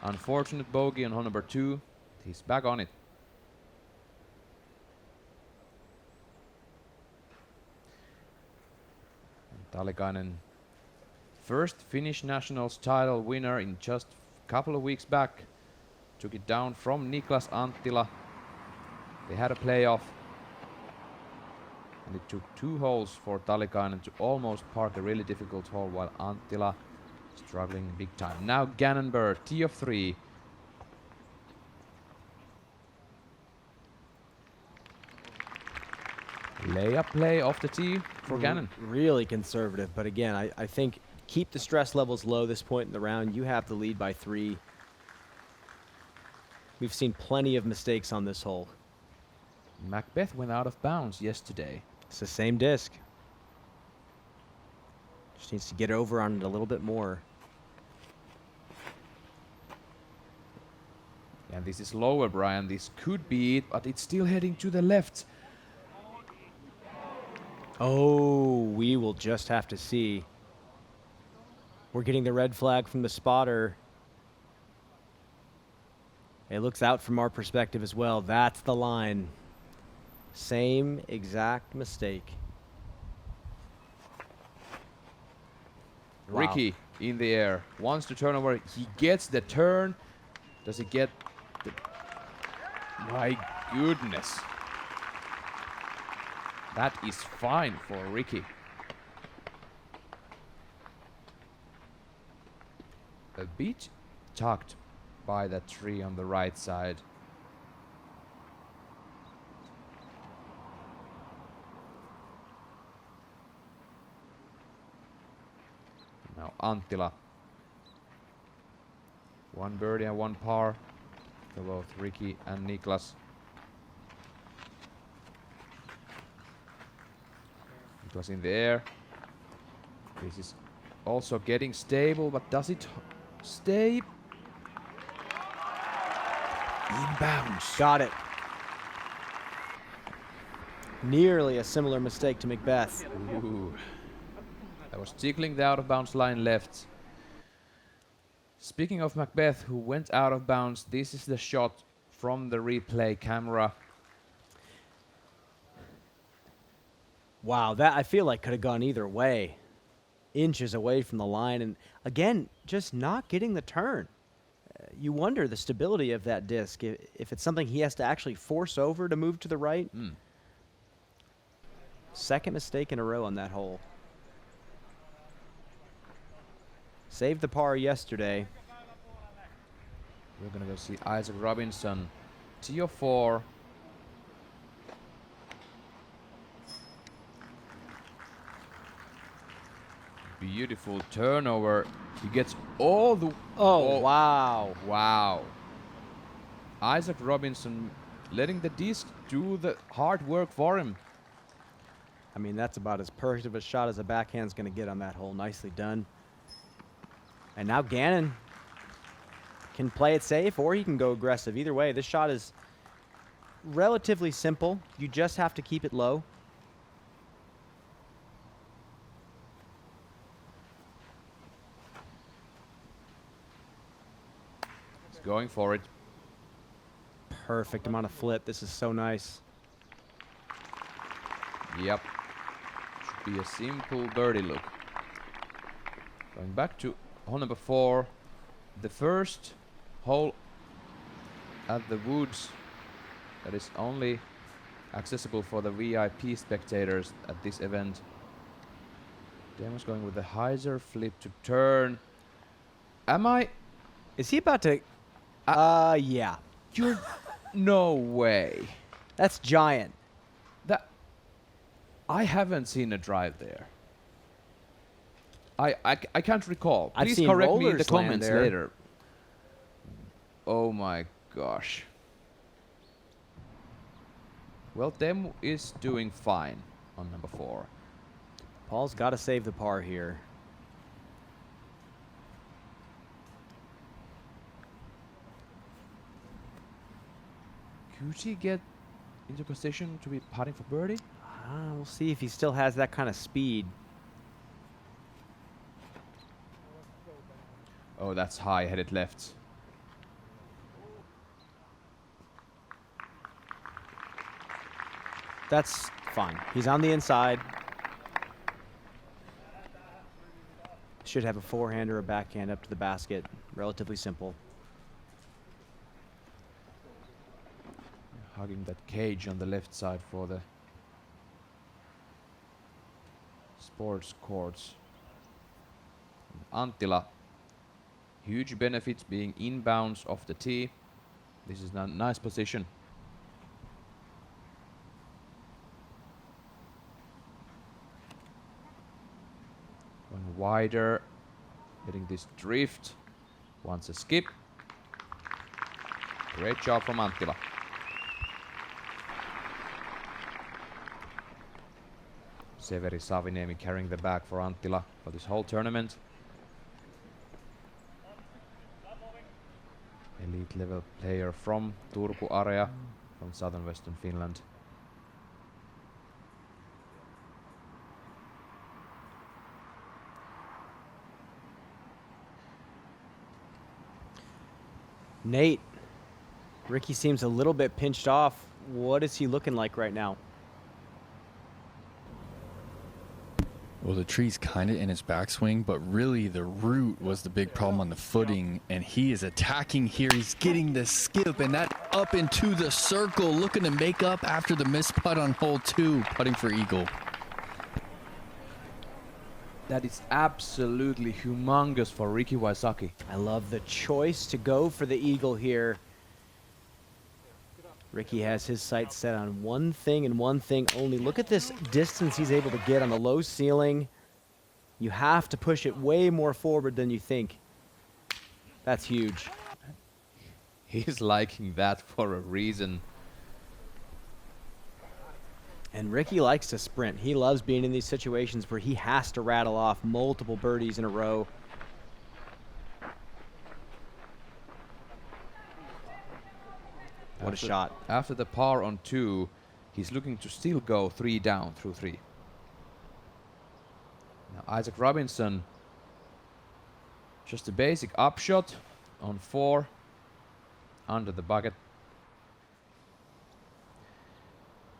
Unfortunate bogey on hole number 2. He's back on it. And Talikainen, first Finnish Nationals title winner in just a couple of weeks back. Took it down from Niklas Anttila. They had a playoff. And it took 2 holes for Talikainen to almost park a really difficult hole, while Anttila struggling big time. Now Gannon Bird, tee of 3. Layup play off the tee for Gannon. Really conservative, but again, I think keep the stress levels low this point in the round. You have to lead by 3. We've seen plenty of mistakes on this hole. Macbeth went out of bounds yesterday. It's the same disc. Just needs to get over on it a little bit more. And this is lower, Brian. This could be it, but it's still heading to the left. Oh, we will just have to see. We're getting the red flag from the spotter. It looks out from our perspective as well. That's the line. Same exact mistake. Wow. Ricky in the air. Wants to turn over. He gets the turn. Does he get the... My goodness. That is fine for Ricky. A bit tucked by that tree on the right side. Now Anttila. One birdie and one par for both Ricky and Niklas. Niklas in the air. This is also getting stable, but does it stay? Inbounds. Got it. Nearly a similar mistake to Macbeth. Ooh. That was tickling the out of bounds line left. Speaking of Macbeth, who went out of bounds, this is the shot from the replay camera. Wow, that I feel like could have gone either way. Inches away from the line, and again, just not getting the turn. You wonder the stability of that disc, if it's something he has to actually force over to move to the right. Second mistake in a row on that hole. Saved the par yesterday. We're gonna go see Isaac Robinson. Tee of 4. Beautiful turnover. He gets all the... Oh, wow. Wow. Isaac Robinson letting the disc do the hard work for him. I mean, that's about as perfect of a shot as a backhand's going to get on that hole. Nicely done. And now Gannon can play it safe, or he can go aggressive. Either way, this shot is relatively simple. You just have to keep it low. He's going for it. Perfect amount of flip. This is so nice. Yep. Should be a simple birdie look. Going back to hole number 4. The first hole at the woods that is only accessible for the VIP spectators at this event. Demon's going with the hyzer flip to turn. Is he about to... yeah. You're... No way. That's giant. I haven't seen a drive there. I can't recall. Please seen correct me in the rollers land comments there. later. Oh my gosh. Well, Dem is doing fine on number 4. Paul's got to save the par here. Could he get into position to be putting for birdie? We'll see if he still has that kind of speed. Oh, that's high, headed left. That's fine. He's on the inside. Should have a forehand or a backhand up to the basket. Relatively simple. Hugging that cage on the left side for the sports courts. Anttila. Huge benefits being inbounds off the tee. This is a nice position. Going wider, getting this drift. Wants a skip. Great job from Anttila. Severi Saviniemi carrying the bag for Anttila for this whole tournament. Elite mid-level player from Turku area, from southern western Finland. Nate, Ricky seems a little bit pinched off. What is he looking like right now? Well, the tree's kind of in his backswing, but really the root was the big problem on the footing, and he is attacking here. He's getting the skip, and that up into the circle, looking to make up after the missed putt on hole 2, putting for eagle. That is absolutely humongous for Ricky Wysocki. I love the choice to go for the eagle here. Ricky has his sights set on one thing and one thing only. Look at this distance he's able to get on the low ceiling. You have to push it way more forward than you think. That's huge. He's liking that for a reason. And Ricky likes to sprint. He loves being in these situations where he has to rattle off multiple birdies in a row. What a shot. After the par on 2, he's looking to still go 3 down through 3. Now Isaac Robinson, just a basic upshot on 4, under the bucket.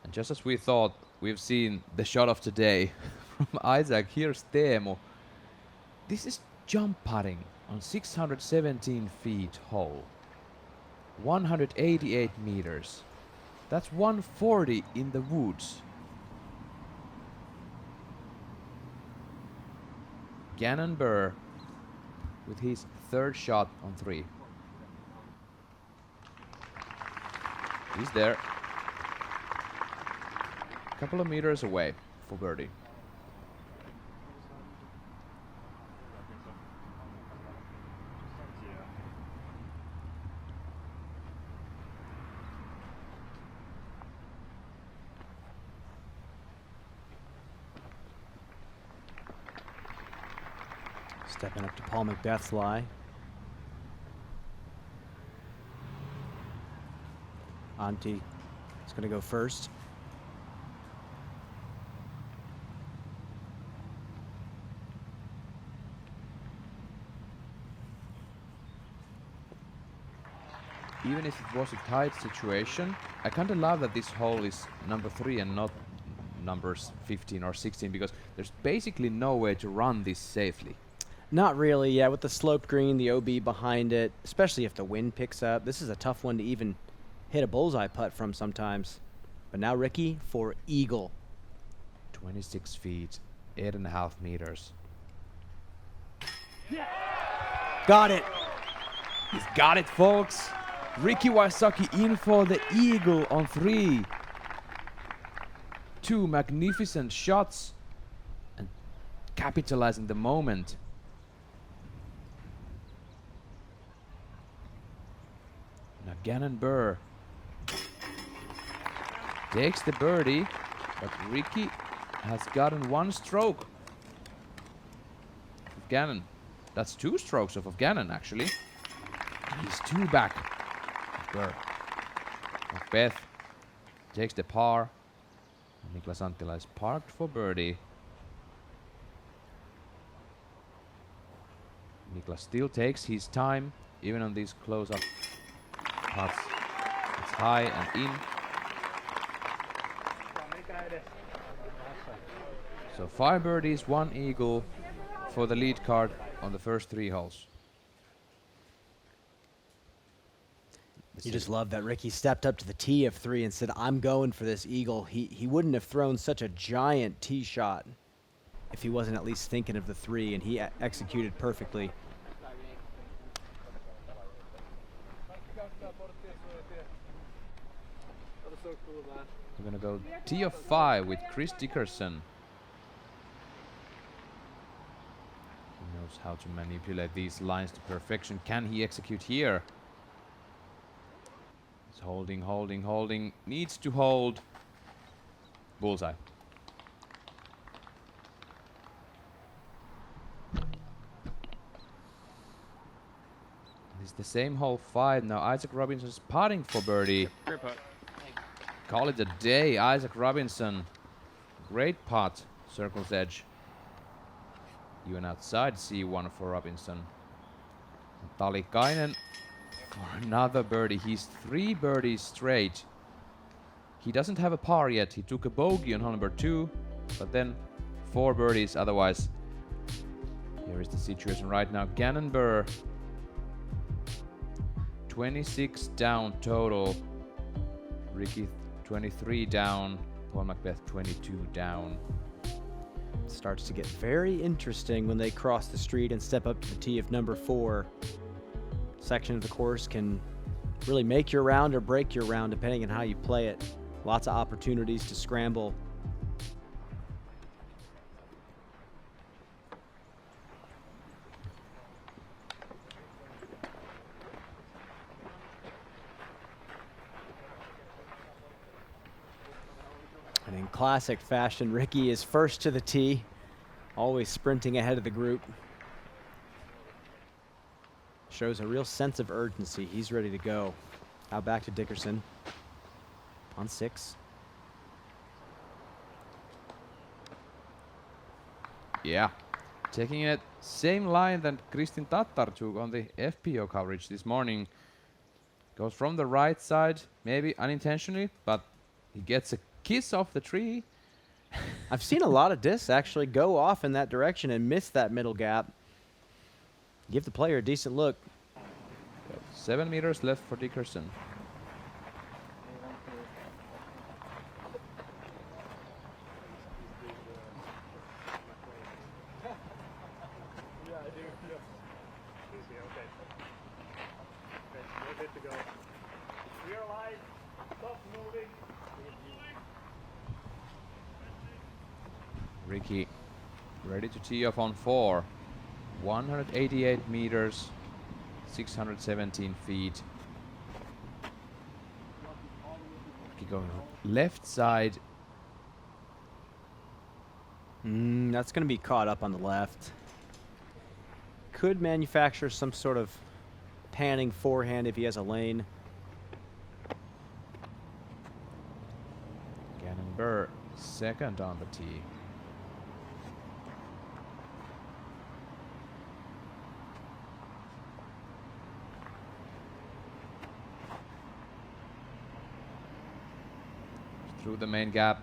And just as we thought, we've seen the shot of today from Isaac. Here's Teemu. This is jump putting on 617 feet hole. 188 meters. That's 140 in the woods. Gannon Buhr with his 3rd shot on 3. He's there. Couple of meters away for birdie. Stepping up to Paul Macbeth's lie. Antti is going to go first. Even if it was a tight situation, I kind of love that this hole is number 3 and not numbers 15 or 16, because there's basically no way to run this safely. Not really, yeah, with the sloped green, the OB behind it, especially if the wind picks up. This is a tough one to even hit a bullseye putt from sometimes. But now Ricky for eagle. 26 feet, 8.5 meters. Got it. He's got it, folks. Ricky Wysocki in for the eagle on 3. 2 magnificent shots and capitalizing the moment. Now Gannon Buhr takes the birdie, but Ricky has gotten 1 stroke of Gannon. That's 2 strokes of Gannon, actually. He's 2 back. Buhr. Macbeth takes the par. Niklas Anttila is parked for birdie. Niklas still takes his time, even on these close-up putts. It's high and in. So 5 birdies, 1 eagle for the lead card on the first 3 holes. You just love that Ricky stepped up to the tee of 3 and said, I'm going for this eagle. He wouldn't have thrown such a giant tee shot if he wasn't at least thinking of the 3, and he executed perfectly. We're gonna go tee of 5 with Chris Dickerson. He knows how to manipulate these lines to perfection. Can he execute here? He's holding, holding, holding. Needs to hold. Bullseye. This It's the same hole 5 now. Isaac Robinson's putting for birdie. Great putt. Call it a day, Isaac Robinson. Great putt, circle's edge. Even outside C1 for Robinson. Talikainen for another birdie. He's 3 birdies straight. He doesn't have a par yet. He took a bogey on hole number 2, but then 4 birdies otherwise. Here is the situation right now. Gannon Burr, 26 down total. Ricky 23 down. Paul Macbeth 22 down. Starts to get very interesting when they cross the street and step up to the tee of number 4. Section of the course can really make your round or break your round depending on how you play it. Lots of opportunities to scramble. And in classic fashion, Ricky is first to the tee, always sprinting ahead of the group. Shows a real sense of urgency. He's ready to go. Out back to Dickerson on 6. Yeah, taking it same line than Kristin Tattar took on the FPO coverage this morning. Goes from the right side, maybe unintentionally, but he gets a kiss off the tree. I've seen a lot of discs actually go off in that direction and miss that middle gap. Give the player a decent look. 7 meters left for Dickerson. Ricky ready to tee off on 4. 188 meters, 617 feet. Ricky going left side. That's going to be caught up on the left. Could manufacture some sort of panning forehand if he has a lane. Gannon Burr second on the tee. Through the main gap.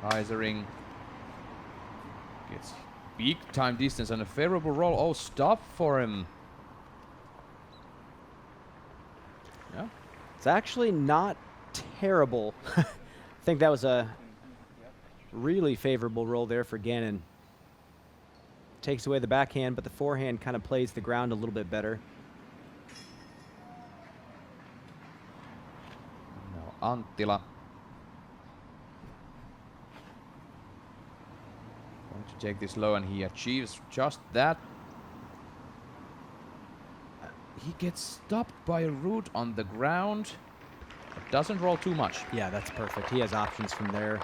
Isering gets big time distance and a favorable roll. Oh, stop for him. Yeah. It's actually not terrible. I think that was a really favorable roll there for Gannon. Takes away the backhand, but the forehand kind of plays the ground a little bit better. Now Anttila. Going to take this low, and he achieves just that. He gets stopped by a root on the ground, but doesn't roll too much. Yeah, that's perfect. He has options from there.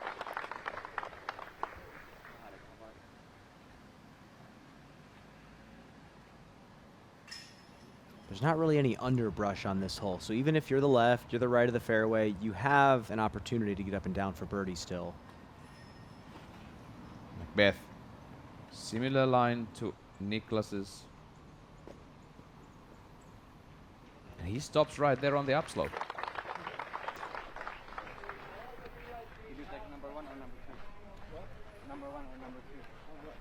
There's not really any underbrush on this hole, so even if you're the left, you're the right of the fairway, you have an opportunity to get up and down for birdie still. Macbeth. Similar line to Niklas's. And he stops right there on the upslope.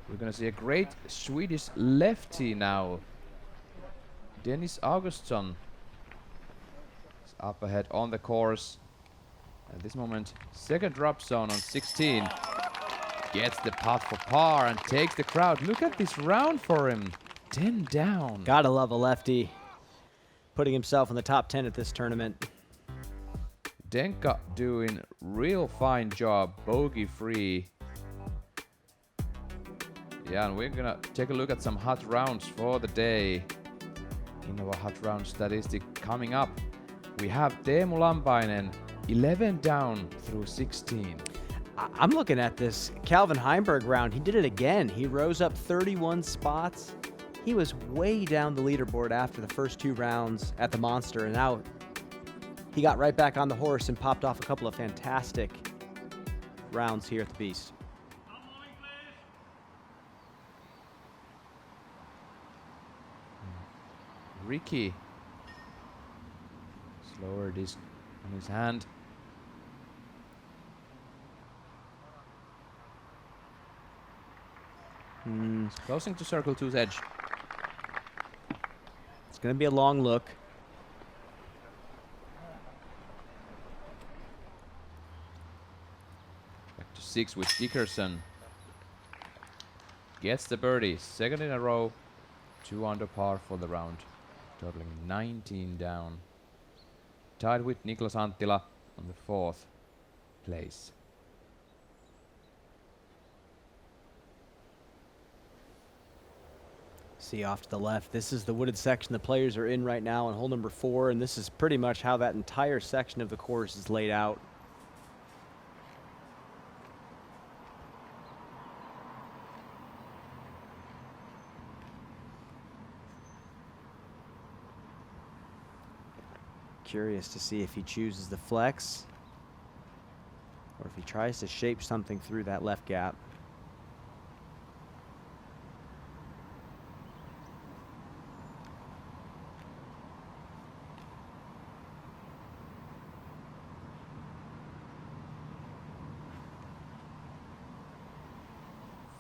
We're going to see a great Swedish lefty now. Dennis Augustsson is up ahead on the course. At this moment, second drop zone on 16. Gets the putt for par and takes the crowd. Look at this round for him. 10 down. Gotta love a lefty. Putting himself in the top 10 at this tournament. Denka doing real fine job, bogey free. Yeah, and we're gonna take a look at some hot rounds for the day. In our hot round statistic coming up, we have Teemu Lampainen, 11 down through 16. I'm looking at this Calvin Heimberg round. He did it again. He rose up 31 spots. He was way down the leaderboard after the first 2 rounds at the Monster, and now he got right back on the horse and popped off a couple of fantastic rounds here at the Beast. Ricky. Slower disc on his hand. It's closing to circle 2's edge. It's going to be a long look. Back to 6 with Dickerson. Gets the birdie. Second in a row. 2 under par for the round. Totaling 19 down. Tied with Niklas Anttila on the 4th place. See off to the left, this is the wooded section the players are in right now on hole number 4, and this is pretty much how that entire section of the course is laid out. Curious to see if he chooses the flex or if he tries to shape something through that left gap.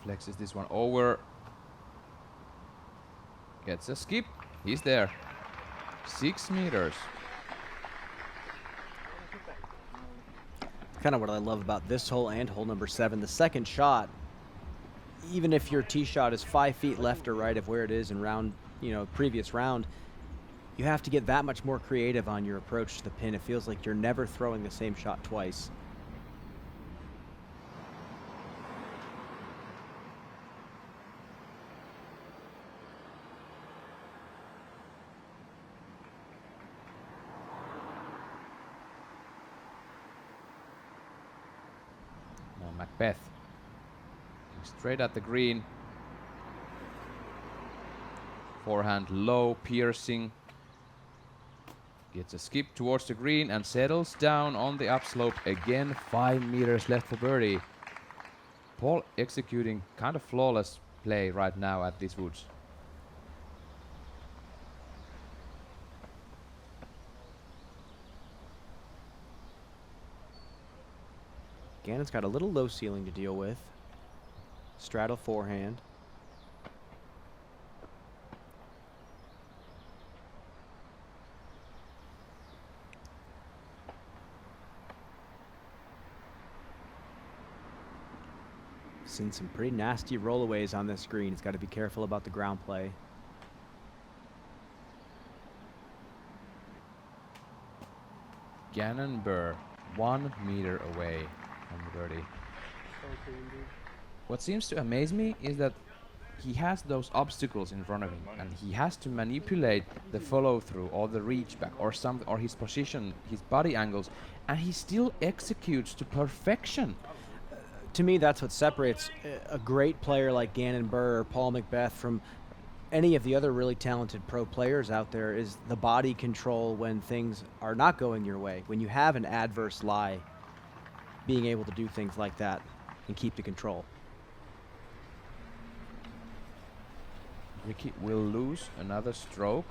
Flexes this one over. Gets a skip. He's there. 6 meters. Kind of what I love about this hole and hole number 7. The second shot, even if your tee shot is 5 feet left or right of where it is in round, previous round, you have to get that much more creative on your approach to the pin. It feels like you're never throwing the same shot twice. Macbeth. Straight at the green. Forehand low, piercing. Gets a skip towards the green and settles down on the upslope again. 5 meters left for birdie. Paul executing kind of flawless play right now at these woods. Gannon's got a little low ceiling to deal with. Straddle forehand. Seen some pretty nasty rollaways on this green. He's got to be careful about the ground play. Gannon Burr, 1 meter away from the birdie. What seems to amaze me is that he has those obstacles in front of him, and he has to manipulate the follow-through or the reach back or something, or his position, his body angles, and he still executes to perfection. To me, that's what separates a great player like Gannon Burr or Paul Macbeth from any of the other really talented pro players out there, is the body control when things are not going your way. When you have an adverse lie, being able to do things like that and keep the control. Ricky will lose another stroke.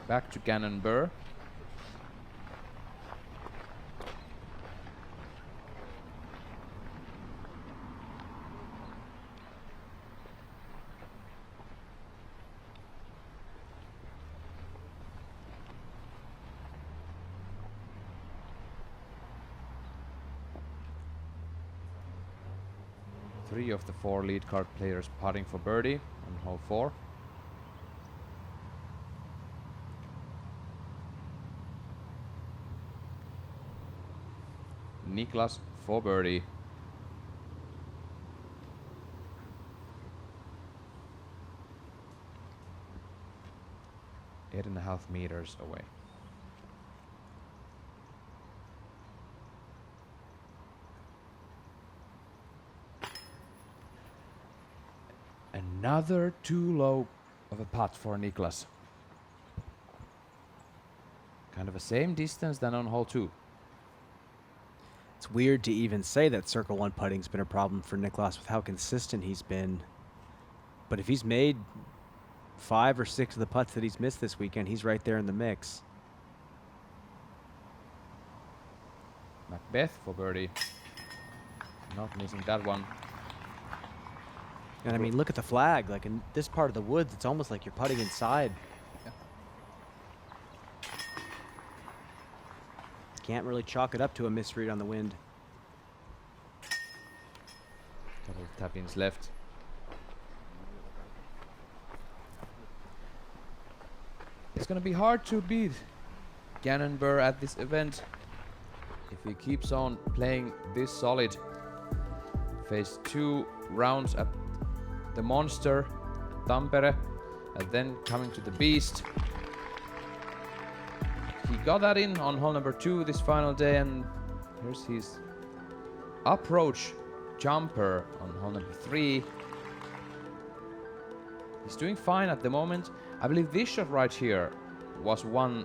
Back to Gannon Burr. Three of the 4 lead card players putting for birdie on hole 4. Niklas for birdie. Eight and a half meters away. Another too low of a putt for Niklas. Kind of the same distance than on hole 2. It's weird to even say that circle 1 putting's been a problem for Niklas with how consistent he's been. But if he's made 5 or 6 of the putts that he's missed this weekend, he's right there in the mix. Macbeth for birdie. Not missing that one. And I mean, look at the flag. Like in this part of the woods, it's almost like you're putting inside. Yeah. Can't really chalk it up to a misread on the wind. Couple of tap-ins left. It's gonna be hard to beat Gannon Burr at this event if he keeps on playing this solid. Faced 2 rounds at the Monster, Tampere, and then coming to the Beast. He got that in on hole number 2 this final day, and here's his approach jumper on hole number 3. He's doing fine at the moment. I believe this shot right here was one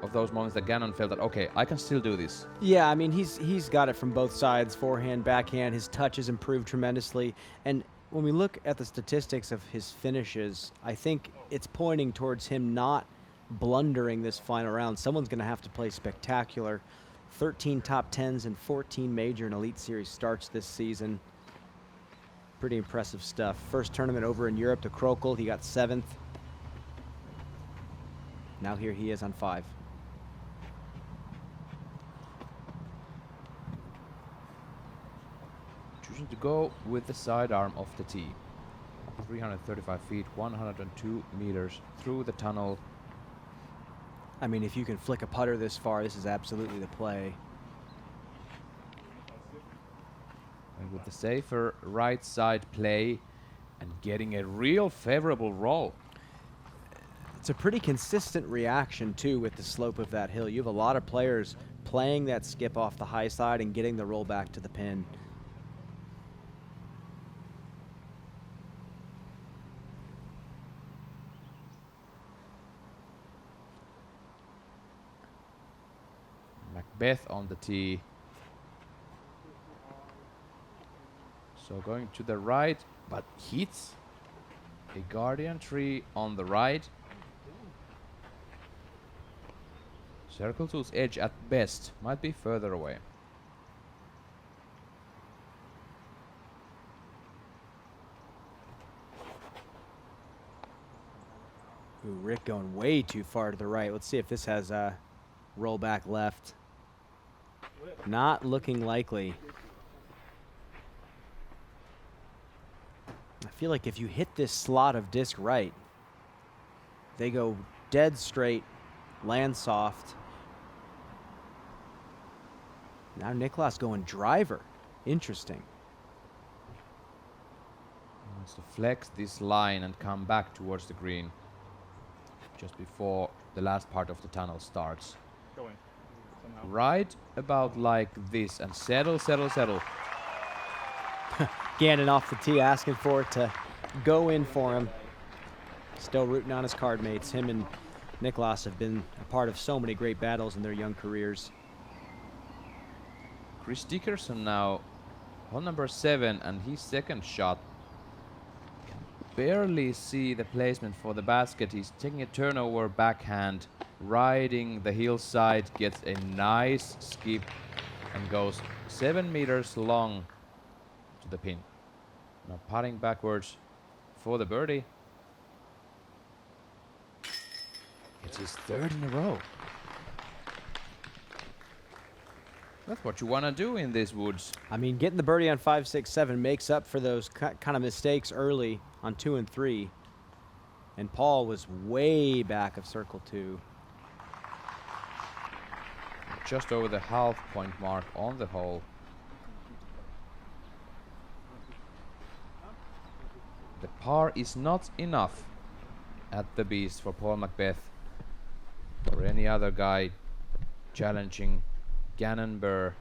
of those moments that Gannon felt that, okay, I can still do this. Yeah, I mean, he's got it from both sides, forehand, backhand. His touch has improved tremendously. And when we look at the statistics of his finishes, I think it's pointing towards him not blundering this final round. Someone's going to have to play spectacular. 13 top 10s and 14 major and elite series starts this season. Pretty impressive stuff. First tournament over in Europe to Krokel. He got 7th. Now here he is on 5. Choosing to go with the sidearm of the tee. 335 feet, 102 meters through the tunnel. I mean, if you can flick a putter this far, this is absolutely the play. And with the safer right side play and getting a real favorable roll. It's a pretty consistent reaction, too, with the slope of that hill. You have a lot of players playing that skip off the high side and getting the roll back to the pin. Macbeth on the tee. So going to the right, but hits a guardian tree on the right. Circle 2's edge at best might be further away. Ooh, Rick going way too far to the right. Let's see if this has a roll back left. Not looking likely. I feel like if you hit this slot of disc right, they go dead straight, land soft. Now Niklas going driver. Interesting. He wants to flex this line and come back towards the green just before the last part of the tunnel starts. Going. Somehow. Right about like this and settle, settle, settle. Gannon off the tee asking for it to go in for him. Still rooting on his card mates. Him and Niklas have been a part of so many great battles in their young careers. Chris Dickerson now on number 7, and his second shot. Can barely see the placement for the basket. He's taking a turnover backhand, riding the hillside, gets a nice skip and goes 7 meters long to the pin. Now putting backwards for the birdie. It's his 3rd in a row. That's what you want to do in these woods. I mean, getting the birdie on 5, 6, 7 makes up for those kind of mistakes early on 2 and 3. And Paul was way back of circle 2. Just over the half point mark on the hole. The par is not enough at the Beast for Paul Macbeth or any other guy challenging Gannon Burr.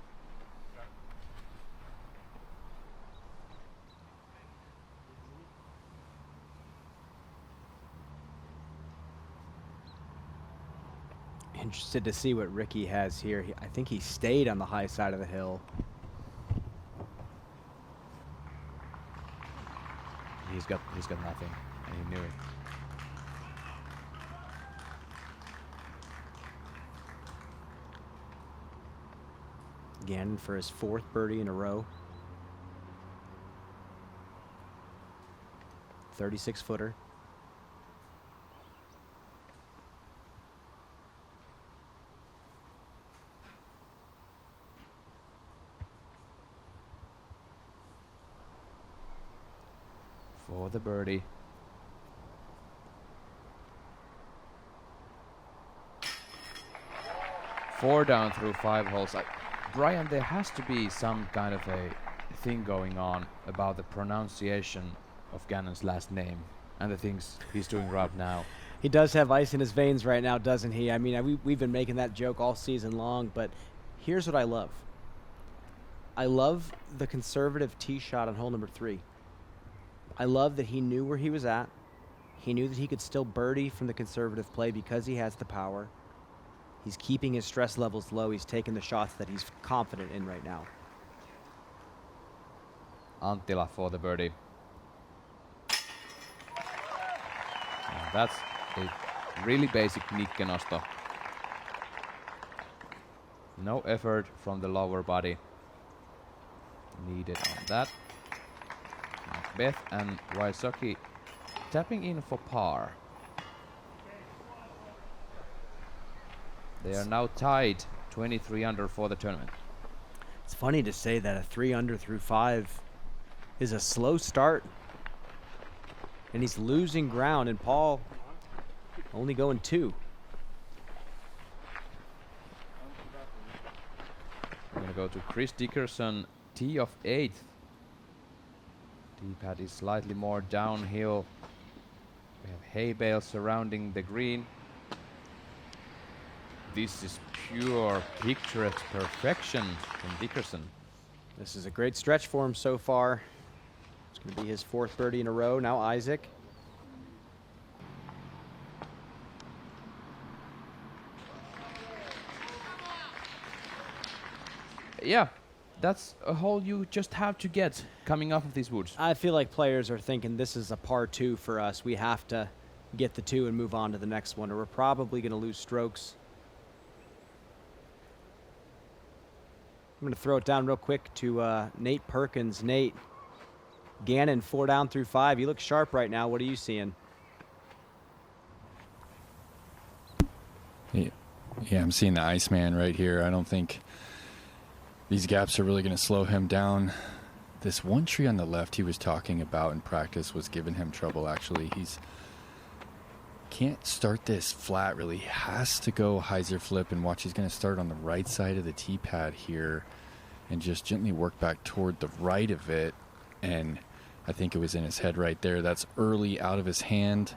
Interested to see what Ricky has here. I think he stayed on the high side of the hill. He's got nothing, and he knew it. Gannon for his 4th birdie in a row. 36-footer. For the birdie. Four down through 5 holes. Brian, there has to be some kind of a thing going on about the pronunciation of Gannon's last name and the things he's doing right now. He does have ice in his veins right now, doesn't he? I mean, we've been making that joke all season long, but here's what I love. I love the conservative tee shot on hole number 3. I love that he knew where he was at. He knew that he could still birdie from the conservative play because he has the power. He's keeping his stress levels low. He's taking the shots that he's confident in right now. Anttila for the birdie. And that's a really basic nikkenosto. No effort from the lower body needed on that. Macbeth and Wysocki tapping in for par. They are now tied 23 under for the tournament. It's funny to say that a 3 under through 5 is a slow start. And he's losing ground, and Paul only going 2. We're going to go to Chris Dickerson, tee of 8th. Tee pad is slightly more downhill. We have hay bales surrounding the green. This is pure picturesque perfection from Dickerson. This is a great stretch for him so far. It's going to be his 4th birdie in a row. Now Isaac. Yeah, that's a hole you just have to get coming off of these woods. I feel like players are thinking this is a par 2 for us. We have to get the 2 and move on to the next one, or we're probably going to lose strokes. I'm going to throw it down real quick to Nate Perkins. Nate, Gannon 4 down through 5. You look sharp right now. What are you seeing? Yeah, I'm seeing the Iceman right here. I don't think these gaps are really going to slow him down. This one tree on the left he was talking about in practice was giving him trouble, actually. He's can't start this flat, really. He has to go hyzer flip, and watch, he's going to start on the right side of the tee pad here and just gently work back toward the right of it. And I think it was in his head right there. That's early out of his hand,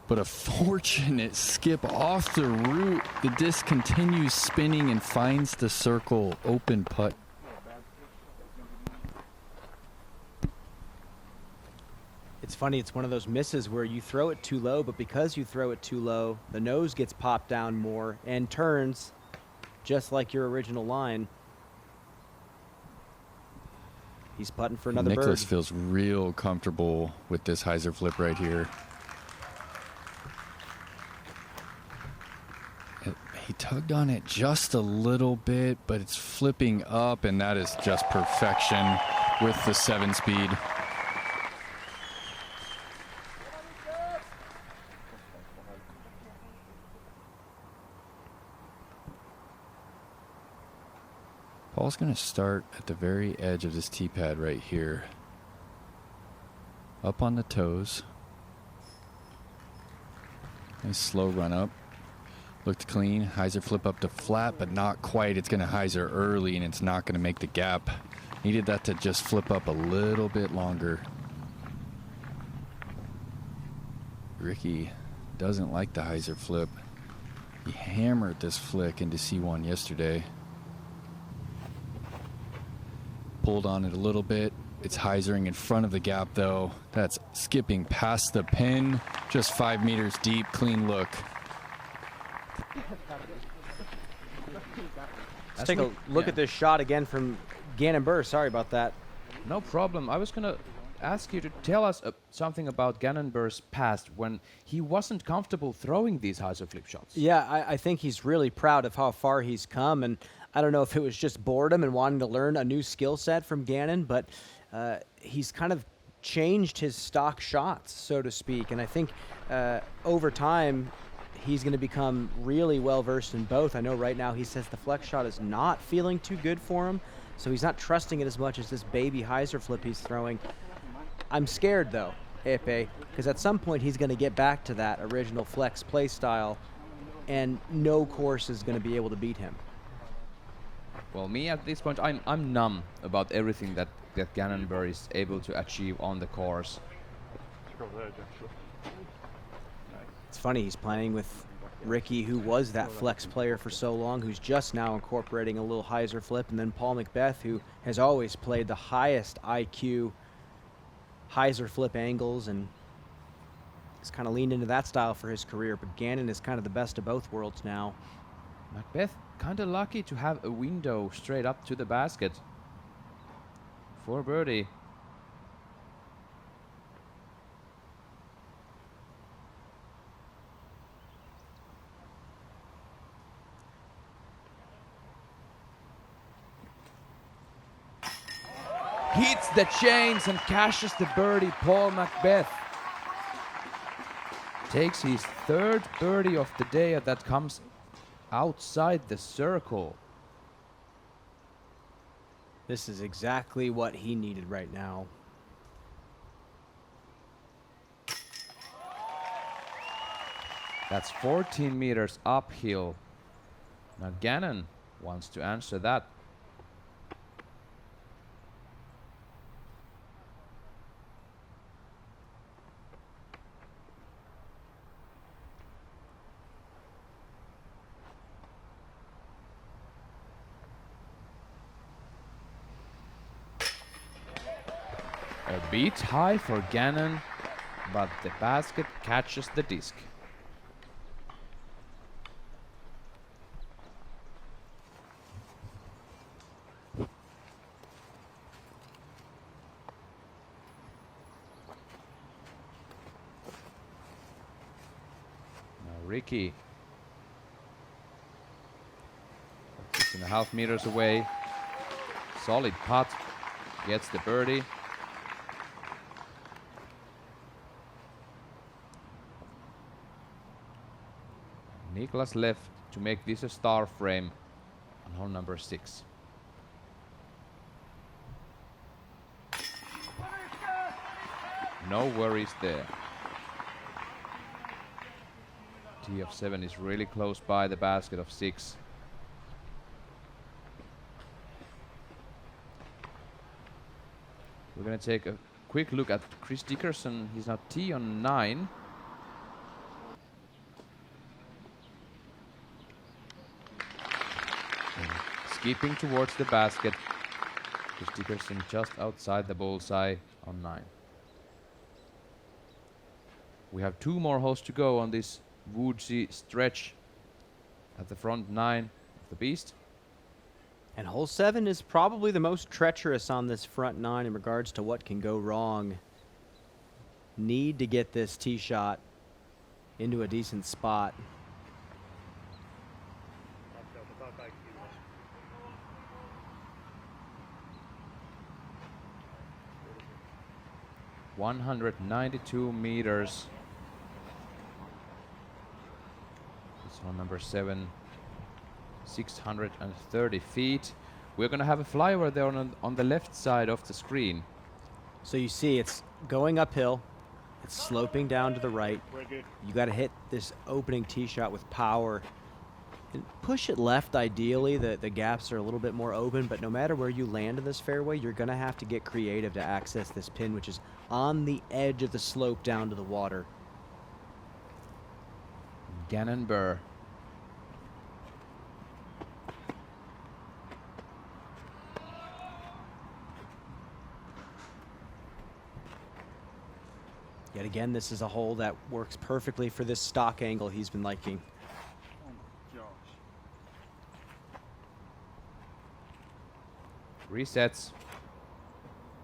but a fortunate skip off the root. The disc continues spinning and finds the circle. Open putt. It's funny, it's one of those misses where you throw it too low, but because you throw it too low, the nose gets popped down more and turns just like your original line. He's putting for another Nicholas bird. feels real comfortable with this hyzer flip right here. He tugged on it just a little bit, but it's flipping up, and that is just perfection with the 7-speed. Paul's going to start at the very edge of this tee pad right here. Up on the toes. Nice slow run up. Looked clean. Hyzer flip up to flat, but not quite. It's going to hyzer early, and it's not going to make the gap. Needed that to just flip up a little bit longer. Ricky doesn't like the hyzer flip. He hammered this flick into C1 yesterday. Pulled on it a little bit. It's hyzering in front of the gap, though. That's skipping past the pin. Just 5 meters deep. Clean look. Let's take a look at this shot again from Gannon Burr. Sorry about that. No problem. I was going to ask you to tell us something about Gannon Burr's past when he wasn't comfortable throwing these hyzer flip shots. Yeah, I think he's really proud of how far he's come, and I don't know if it was just boredom and wanting to learn a new skill set from Gannon, but he's kind of changed his stock shots, so to speak, and I think over time he's going to become really well versed in both. I know right now he says the flex shot is not feeling too good for him, so he's not trusting it as much as this baby hyzer flip he's throwing. I'm scared though, Epe, because at some point he's going to get back to that original flex play style, and no course is going to be able to beat him. Well, me at this point, I'm numb about everything that Gannon Burr is able to achieve on the course. It's funny, he's playing with Ricky, who was that flex player for so long, who's just now incorporating a little hyzer flip, and then Paul Macbeth, who has always played the highest IQ hyzer flip angles, and he's kind of leaned into that style for his career, but Gannon is kind of the best of both worlds now. Macbeth kind of lucky to have a window straight up to the basket for birdie. Hits the chains and cashes the birdie. Paul Macbeth takes his third birdie of the day that comes outside the circle. This is exactly what he needed right now. That's 14 meters uphill. Now Gannon wants to answer that. A bit high for Gannon, but the basket catches the disc. Now Ricky, 6.5 meters away, solid putt, gets the birdie. Niklas left to make this a star frame on hole number 6. No worries there. Tee of 7 is really close by the basket of 6. We're going to take a quick look at Chris Dickerson. He's now tee on 9. Skipping towards the basket. Chris Dickerson just outside the bullseye on 9. We have 2 more holes to go on this woodsy stretch at the front 9 of the Beast. And hole 7 is probably the most treacherous on this front 9 in regards to what can go wrong. Need to get this tee shot into a decent spot. .192 meters. This one number 7, 630 feet. We're gonna have a flyover there on the left side of the screen. So you see it's going uphill, it's sloping down to the right. You gotta hit this opening tee shot with power. And push it left ideally, the gaps are a little bit more open, but no matter where you land in this fairway, you're gonna have to get creative to access this pin, which is on the edge of the slope down to the water. Gannon Burr. Yet again, this is a hole that works perfectly for this stock angle he's been liking. Resets.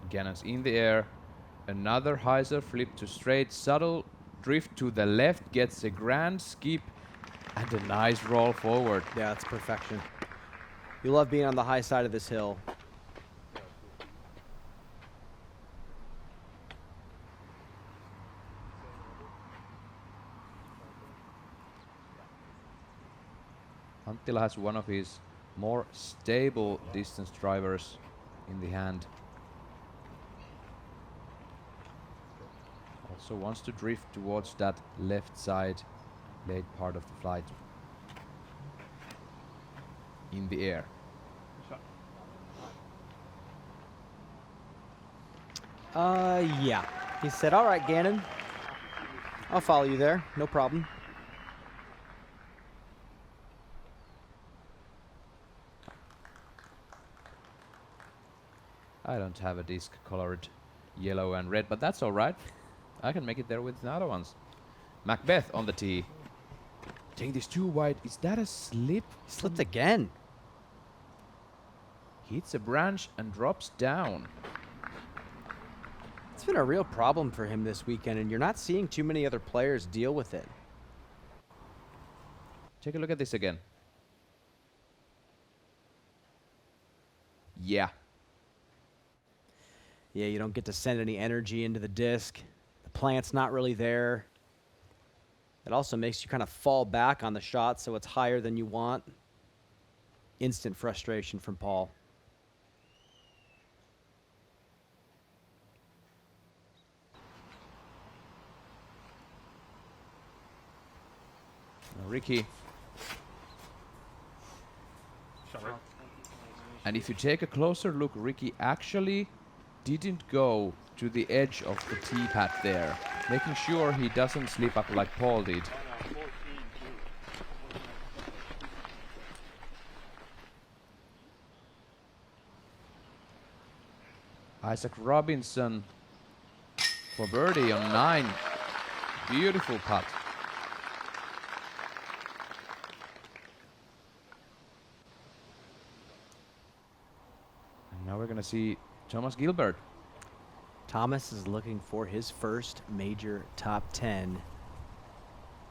Gannon's in the air. Another hyzer flip to straight. Subtle drift to the left. Gets a grand skip. And a nice roll forward. Yeah, it's perfection. You love being on the high side of this hill. Anttila has one of his more stable distance drivers in the hand. Also wants to drift towards that left side late part of the flight. In the air. Yeah. He said, all right, Gannon. I'll follow you there. No problem. I don't have a disc colored yellow and red, but that's all right. I can make it there with the other ones. Macbeth on the tee. Taking this too wide. Is that a slip? Slipped again. Hits a branch and drops down. It's been a real problem for him this weekend, and you're not seeing too many other players deal with it. Take a look at this again. Yeah. Yeah, you don't get to send any energy into the disc. The plant's not really there. It also makes you kind of fall back on the shot so it's higher than you want. Instant frustration from Paul. Now Ricky. And if you take a closer look, Ricky actually didn't go to the edge of the tee pad there, making sure he doesn't slip up like Paul did. Isaac Robinson for birdie on 9. Beautiful putt. And now we're going to see Thomas Gilbert. Thomas is looking for his first major top 10.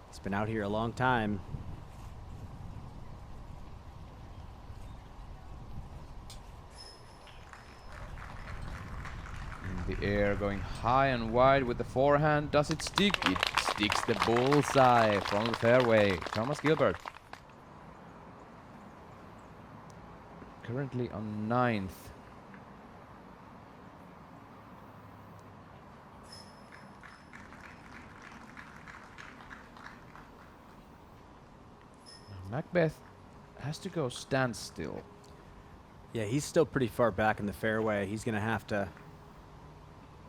He's been out here a long time. In the air, going high and wide with the forehand. Does it stick? It sticks the bullseye from the fairway. Thomas Gilbert. Currently on 9th. Macbeth has to go standstill. Yeah, he's still pretty far back in the fairway. He's going to have to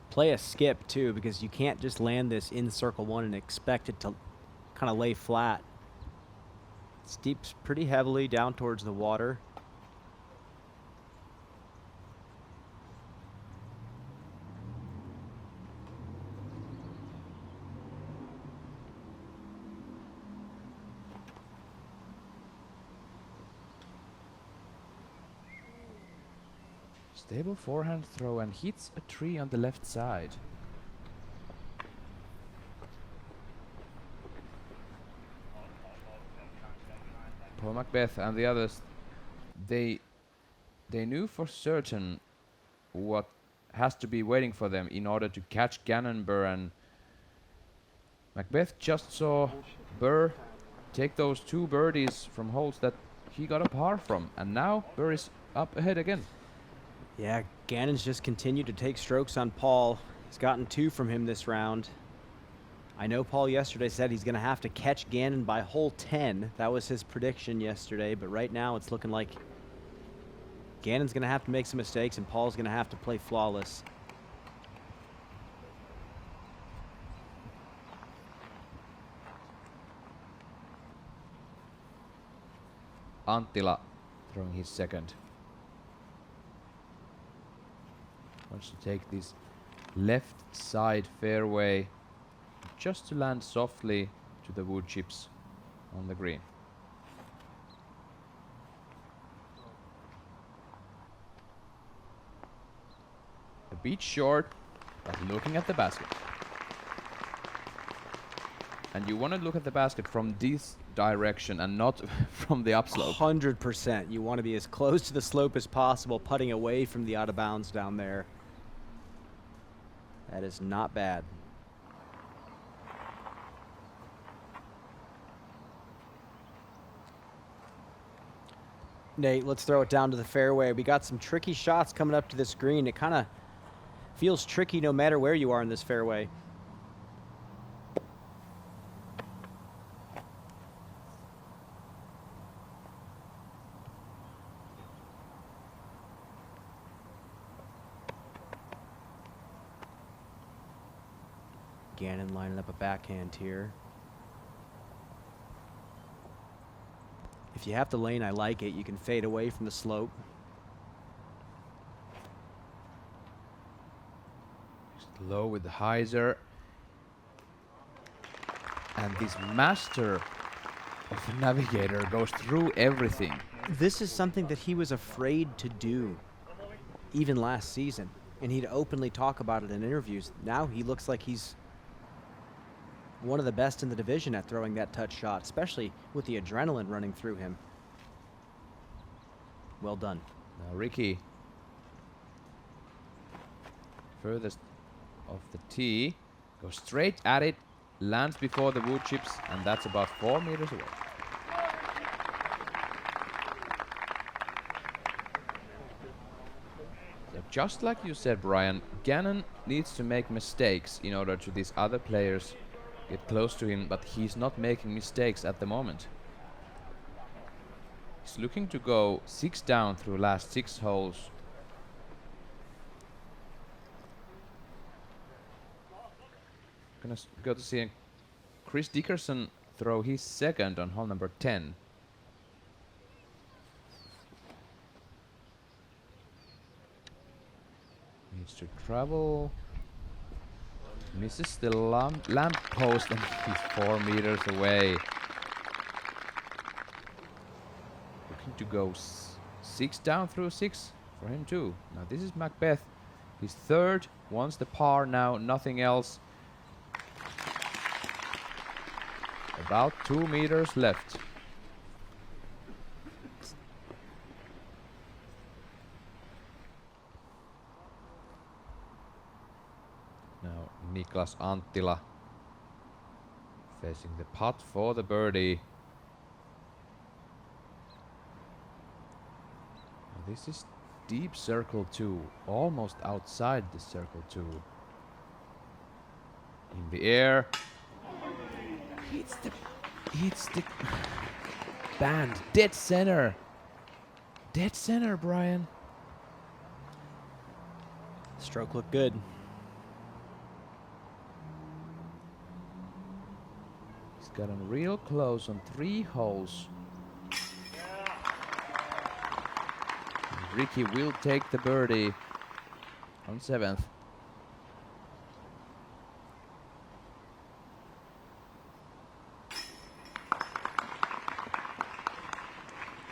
play a skip, too, because you can't just land this in circle 1 and expect it to kind of lay flat. It steeps pretty heavily down towards the water. Stable forehand throw and hits a tree on the left side. Paul Macbeth and the others, they knew for certain what has to be waiting for them in order to catch Gannon, Burr, and Macbeth just saw Burr take those 2 birdies from holes that he got a par from, and now Burr is up ahead again. Yeah, Gannon's just continued to take strokes on Paul. He's gotten 2 from him this round. I know Paul yesterday said he's going to have to catch Gannon by hole 10. That was his prediction yesterday, but right now it's looking like Gannon's going to have to make some mistakes and Paul's going to have to play flawless. Anttila throwing his second. Wants to take this left side fairway just to land softly to the wood chips on the green. bit short, but looking at the basket. And you want to look at the basket from this direction and not from the upslope. 100%. You want to be as close to the slope as possible, putting away from the out of bounds down there. That is not bad. Nate, let's throw it down to the fairway. We got some tricky shots coming up to this green. It kind of feels tricky no matter where you are in this fairway. Gannon lining up a backhand here. If you have the lane, I like it. You can fade away from the slope. Just low with the hyzer. And this master of a navigator goes through everything. This is something that he was afraid to do even last season. And he'd openly talk about it in interviews. Now he looks like he's one of the best in the division at throwing that touch shot, especially with the adrenaline running through him. Well done. Now Ricky, furthest of the tee, goes straight at it, lands before the wood chips, and that's about 4 meters away. So just like you said, Brian, Gannon needs to make mistakes in order to these other players get close to him, but he's not making mistakes at the moment. He's looking to go 6 down through last 6 holes. Gonna go to see Chris Dickerson throw his second on hole number 10. Needs to travel. Misses the lamp post and he's 4 meters away. Looking to go 6 down through 6 for him too. Now this is Macbeth. He's third, wants the par now, nothing else. About 2 meters left. Now Niklas Anttila facing the putt for the birdie. Now this is deep circle 2, almost outside the circle 2. In the air. Hits the band. Dead center. Dead center, Brian. Stroke looked good. He's gotten real close on 3 holes. And Ricky will take the birdie on 7th.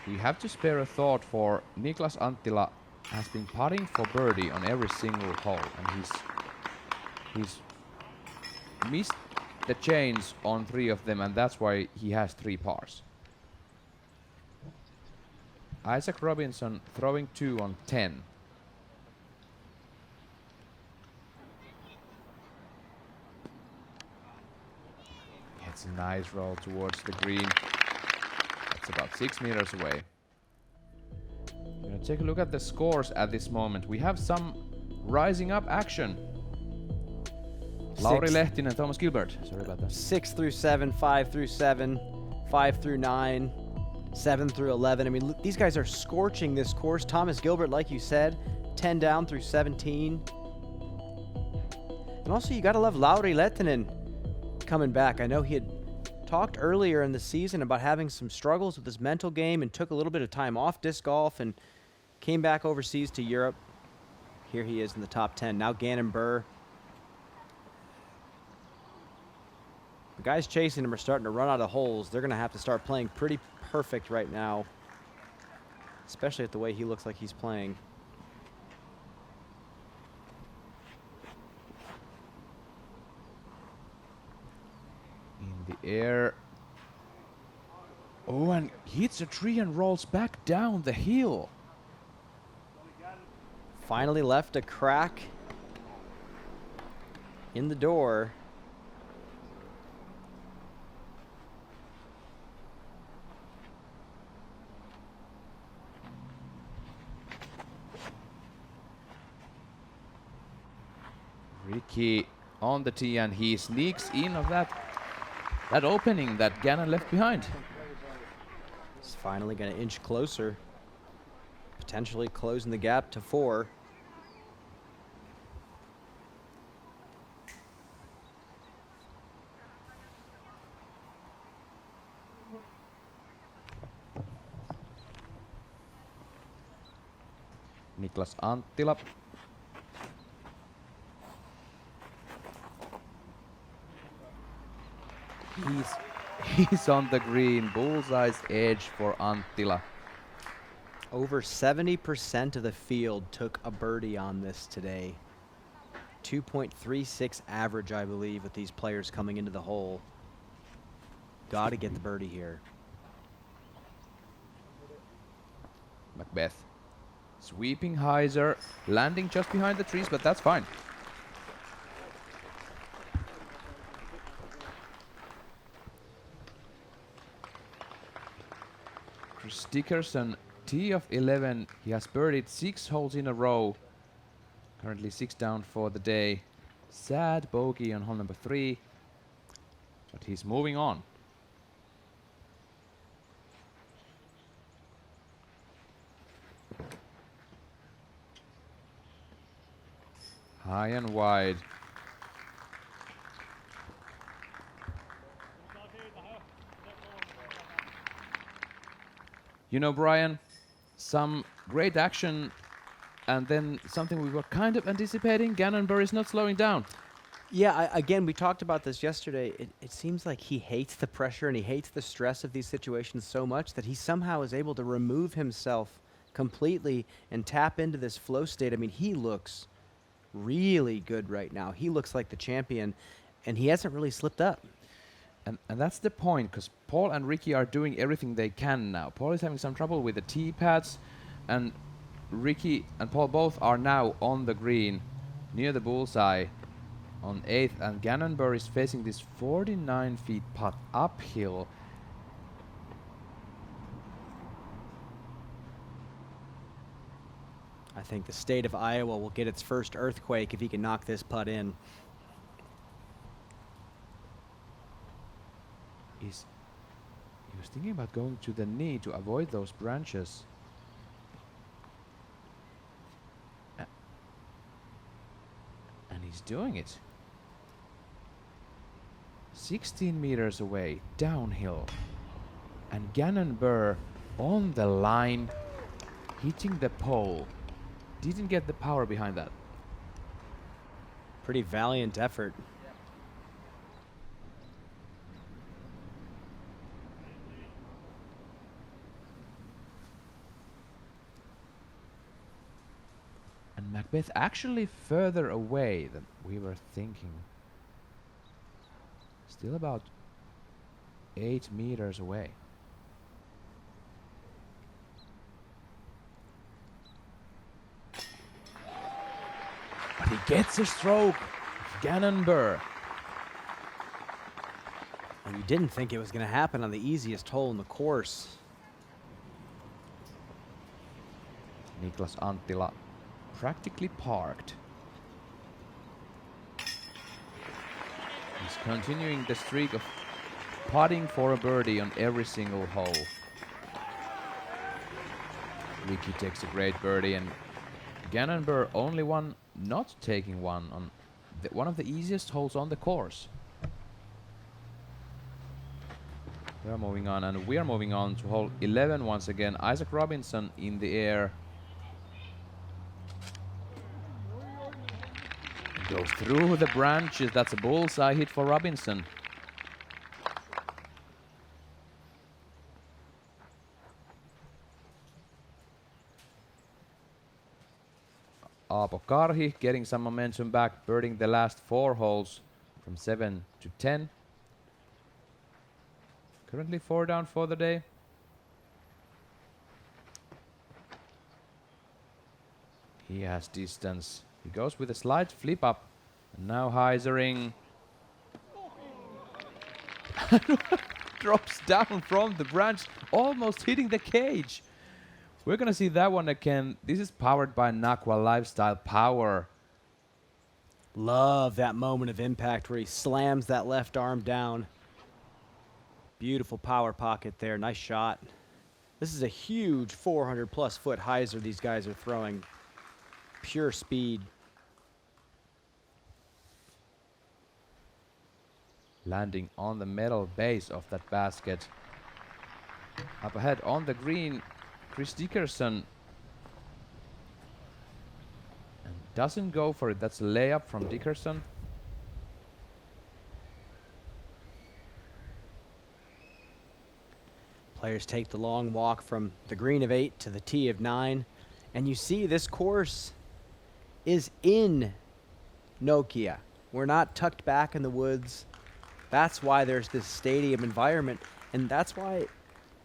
We have to spare a thought for Niklas Anttila has been putting for birdie on every single hole, and he's missed the chains on 3 of them, and that's why he has 3 pars. Isaac Robinson throwing 2 on 10. It's a nice roll towards the green. It's about 6 meters away. We're gonna take a look at the scores at this moment. We have some rising up action. Lauri Lehtinen, Thomas Gilbert. Sorry about that. 6 through 7, 5 through 7, 5 through 9, 7 through 11. I mean, look, these guys are scorching this course. Thomas Gilbert, like you said, 10 down through 17. And also, you gotta love Lauri Lehtinen coming back. I know he had talked earlier in the season about having some struggles with his mental game and took a little bit of time off disc golf and came back overseas to Europe. Here he is in the top 10. Now Gannon Burr. The guys chasing him are starting to run out of holes. They're going to have to start playing pretty perfect right now, especially at the way he looks like he's playing. air. Oh, and hits a tree and rolls back down the hill. Finally left a crack in the door. Ricky on the tee, and he sneaks in of that opening that Gannon left behind. He's finally going to inch closer, potentially closing the gap to 4. Niklas Anttila. He's on the green. Bullseye's edge for Anttila. Over 70% of the field took a birdie on this today. 2.36 average, I believe, with these players coming into the hole. Got to get the birdie here. Macbeth sweeping hyzer, landing just behind the trees, but that's fine. Chris Dickerson, tee of 11. He has birdied 6 holes in a row. Currently 6 down for the day. Sad bogey on hole number 3, but he's moving on. High and wide. You know, Brian, some great action, and then something we were kind of anticipating. Gannon Bury is not slowing down. Yeah, again, we talked about this yesterday. It seems like he hates the pressure and he hates the stress of these situations so much that he somehow is able to remove himself completely and tap into this flow state. I mean, he looks really good right now. He looks like the champion, and he hasn't really slipped up. And that's the point, because Paul and Ricky are doing everything they can now. Paul is having some trouble with the tee pads, and Ricky and Paul both are now on the green near the bullseye on 8th, and Gannon Bury is facing this 49 feet putt uphill. I think the state of Iowa will get its first earthquake if he can knock this putt in. He was thinking about going to the knee to avoid those branches. And he's doing it. 16 meters away, downhill. And Gannon Bury on the line, hitting the pole. Didn't get the power behind that. Pretty valiant effort. And Macbeth actually further away than we were thinking. Still about 8 meters away. But he gets a stroke. Gannon Bury. And you didn't think it was going to happen on the easiest hole in the course. Niklas Anttila practically parked. He's continuing the streak of putting for a birdie on every single hole. Ricky takes a great birdie, and Gannon Bury only one not taking one on one of the easiest holes on the course. We are moving on, and we are moving on to hole 11 once again. Isaac Robinson in the air. Goes through the branches. That's a bullseye hit for Robinson. Aapo Karhi getting some momentum back, birding the last 4 holes from 7 to 10. Currently 4 down for the day. He has distance. He goes with a slight flip up. And now Heisering drops down from the branch, almost hitting the cage. We're gonna see that one again. This is powered by Nakwa Lifestyle Power. Love that moment of impact where he slams that left arm down. Beautiful power pocket there. Nice shot. This is a huge 400-plus foot hyzer these guys are throwing. Pure speed. Landing on the metal base of that basket. Up ahead on the green, Chris Dickerson. And doesn't go for it. That's a layup from Dickerson. Players take the long walk from the green of 8 to the tee of 9. And you see this course is in Nokia. We're not tucked back in the woods. That's why there's this stadium environment. And that's why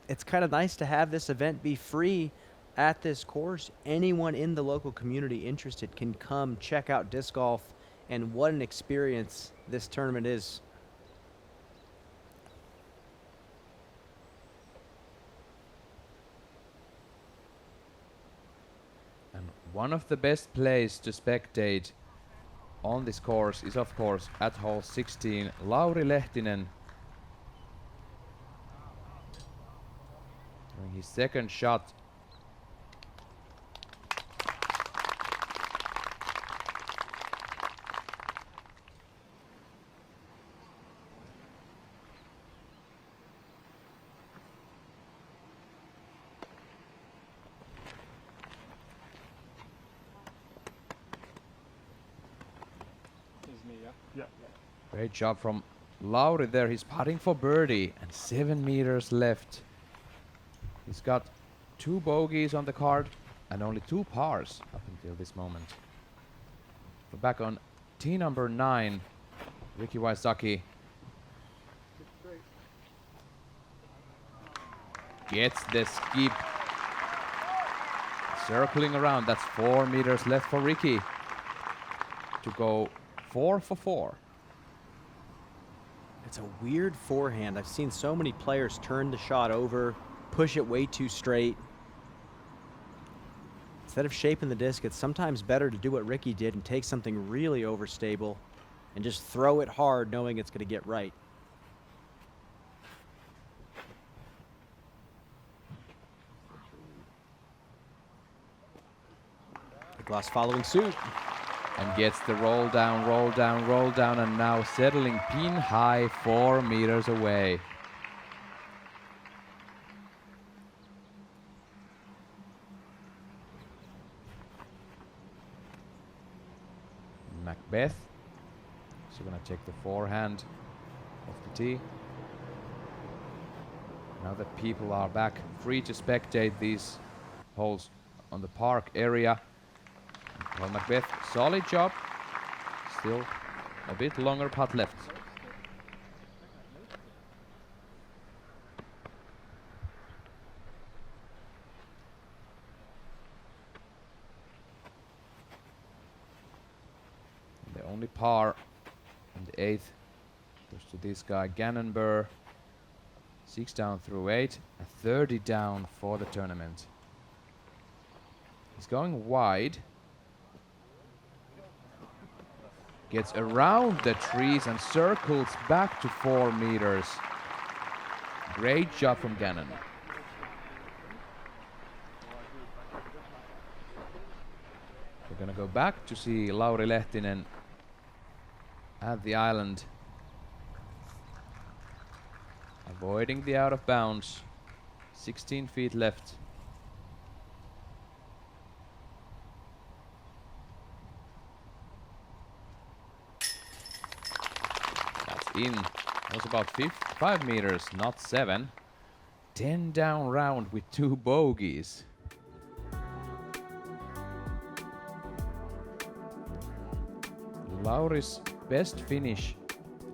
it's kind of nice to have this event be free at this course. Anyone in the local community interested can come check out disc golf. And what an experience this tournament is. One of the best places to spectate on this course is of course at hole 16, Lauri Lehtinen doing his second shot. Great job from Lauri there. He's putting for birdie and 7 meters left. He's got 2 bogeys on the card and only 2 pars up until this moment. We're back on tee number 9, Ricky Wysocki. Gets the skip. Circling around. That's 4 meters left for Ricky to go 4 for 4. It's a weird forehand. I've seen so many players turn the shot over, push it way too straight. Instead of shaping the disc, it's sometimes better to do what Ricky did and take something really overstable and just throw it hard knowing it's going to get right. Gloss following suit. And gets the roll down, roll down, roll down, and now settling pin high 4 meters away. Macbeth. So gonna take the forehand of the tee. Now that people are back free to spectate these holes on the park area. Well, Macbeth, solid job. Still a bit longer putt left. And the only par in the 8th goes to this guy, Gannonburr. 6 down through 8, a 30 down for the tournament. He's going wide. Gets around the trees and circles back to 4 meters. Great job from Gannon. We're gonna go back to see Lauri Lehtinen at the island. Avoiding the out of bounds. 16 feet left. In. That was about 5 meters, not 7. 10 down round with 2 bogeys. Lauri's best finish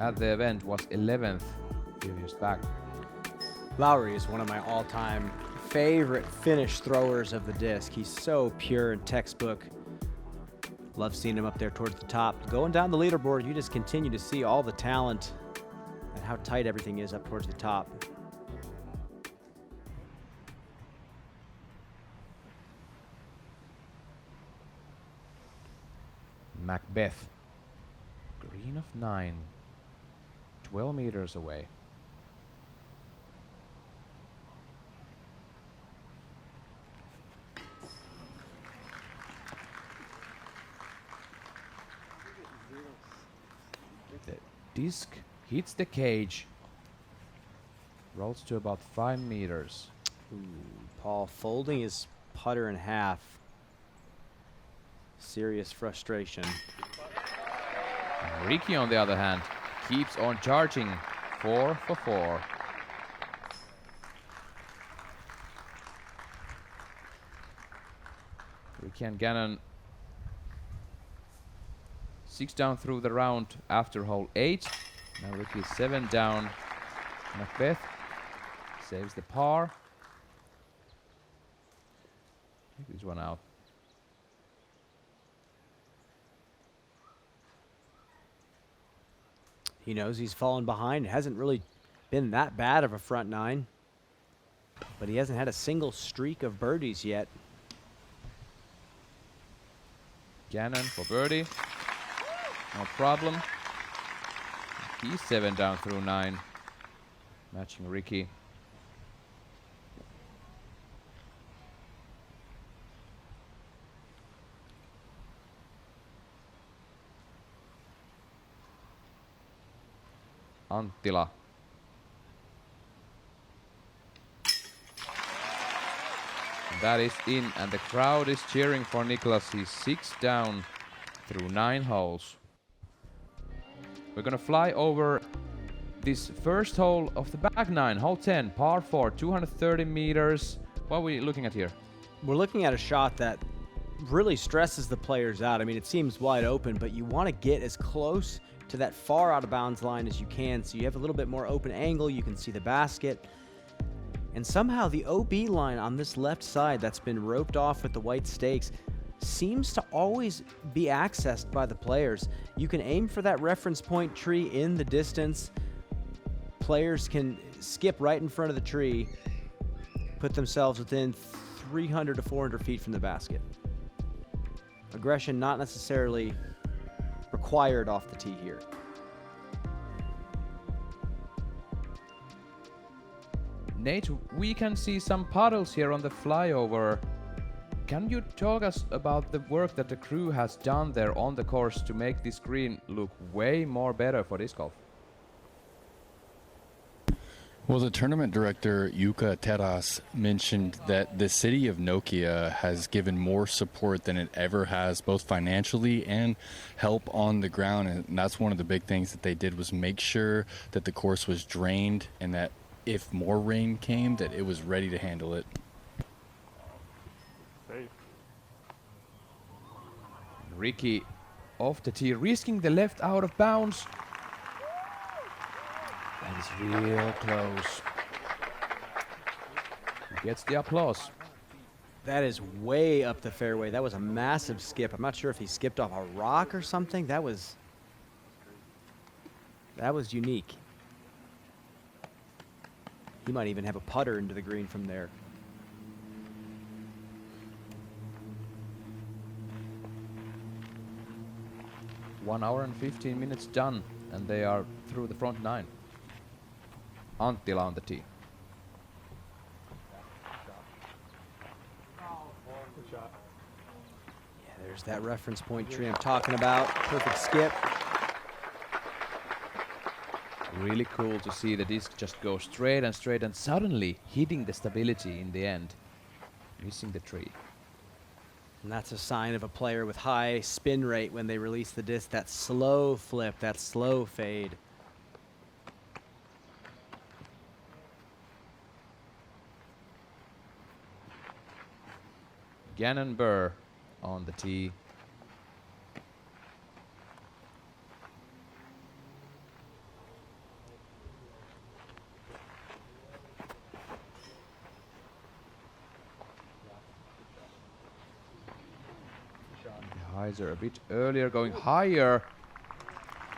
at the event was 11th a few years back. Lowry is one of my all-time favorite Finnish throwers of the disc. He's so pure and textbook. Love seeing him up there towards the top. Going down the leaderboard, you just continue to see all the talent and how tight everything is up towards the top. Macbeth. Green of 9. 12 meters away. The disc hits the cage. Rolls to about 5 meters. Ooh, Paul folding his putter in half. Serious frustration. Ricky, on the other hand, keeps on charging. 4 for 4. Ricky and Gannon 6 down through the round after hole 8. Now Ricky is 7 down. Macbeth saves the par. Take this one out. He knows he's fallen behind. It hasn't really been that bad of a front 9. But he hasn't had a single streak of birdies yet. Gannon for birdie. No problem. He's 7 down through 9. Matching Ricky. Anttila. That is in, and the crowd is cheering for Niklas. He's 6 down through 9 holes. We're gonna fly over this first hole of the back 9, hole 10, par 4, 230 meters. What are we looking at here? We're looking at a shot that really stresses the players out. I mean, it seems wide open, but you want to get as close to that far out of bounds line as you can, so you have a little bit more open angle, you can see the basket. And somehow the OB line on this left side that's been roped off with the white stakes seems to always be accessed by the players. You can aim for that reference point tree in the distance. Players can skip right in front of the tree, put themselves within 300 to 400 feet from the basket. Aggression not necessarily required off the tee here. Nate, we can see some puddles here on the flyover. Can you talk us about the work that the crew has done there on the course to make this green look way more better for disc golf? Well, the tournament director, Jukka Teras, mentioned that the city of Nokia has given more support than it ever has, both financially and help on the ground. And that's one of the big things that they did, was make sure that the course was drained and that if more rain came, that it was ready to handle it. Safe. Ricky off the tee, risking the left out of bounds. That is real close. He gets the applause. That is way up the fairway. That was a massive skip. I'm not sure if he skipped off a rock or something. That was unique. He might even have a putter into the green from there. One hour and 15 minutes done, and they are through the front 9. Anttila on the tee. Yeah, there's that reference point tree I'm talking about. Perfect skip. Really cool to see the disc just go straight and suddenly hitting the stability in the end. Missing the tree. And that's a sign of a player with high spin rate when they release the disc. That slow flip, that slow fade. Gannon Burr on the tee. Heiser a bit earlier, going higher.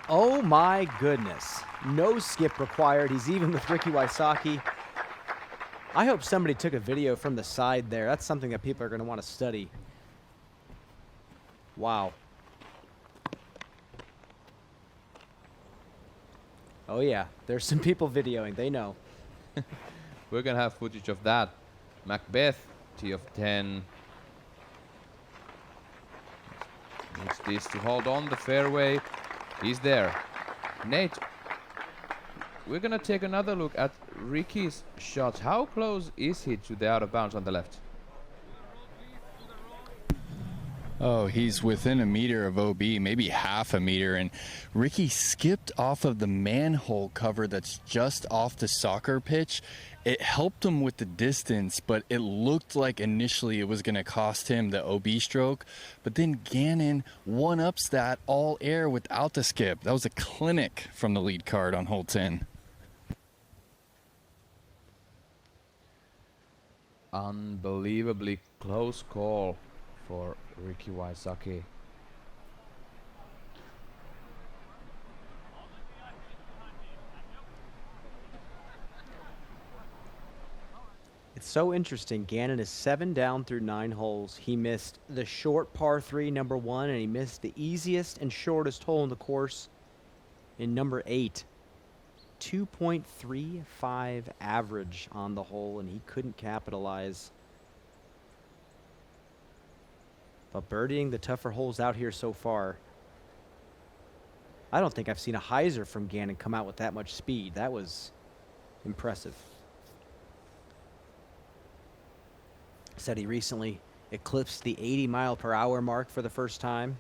Oh my goodness. No skip required. He's even with Ricky Wysocki. I hope somebody took a video from the side there. That's something that people are going to want to study. Wow. Oh yeah, there's some people videoing. They know. We're going to have footage of that. Macbeth, T of 10. Needs this to hold on the fairway. He's there. Nate, we're going to take another look at Ricky's shot. How close is he to the out of bounds on the left? Oh, he's within a meter of OB, maybe half a meter, and Ricky skipped off of the manhole cover that's just off the soccer pitch. It helped him with the distance, but it looked like initially it was going to cost him the OB stroke. But then Gannon one-ups that all air without the skip. That was a clinic from the lead card on hole 10. Unbelievably close call for Ricky Wysocki. It's so interesting. Gannon is 7 down through 9 holes. He missed the short par 3, number 1, and he missed the easiest and shortest hole in the course in number 8. 2.35 average on the hole, and he couldn't capitalize. But birdieing the tougher holes out here so far. I don't think I've seen a Heiser from Gannon come out with that much speed. That was impressive. Said he recently eclipsed the 80-mile-per-hour mark for the first time.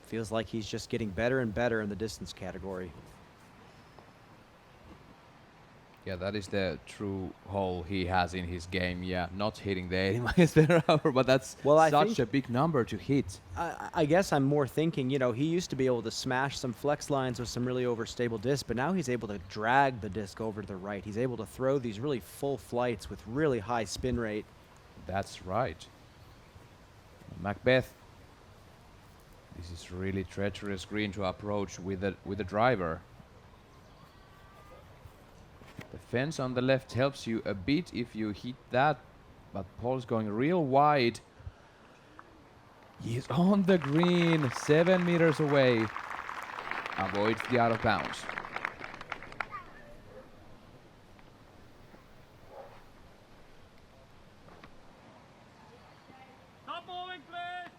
Feels like he's just getting better and better in the distance category. Yeah, that is the true hole he has in his game. Yeah, not hitting the 80 miles per hour, but that's such a big number to hit. I guess I'm more thinking, you know, he used to be able to smash some flex lines with some really overstable discs, but now he's able to drag the disc over to the right. He's able to throw these really full flights with really high spin rate. That's right. Macbeth. This is really treacherous green to approach with a driver. The fence on the left helps you a bit if you hit that, but Paul's going real wide. He's on the green, 7 meters away. Avoids the out of bounds. Stop moving, please.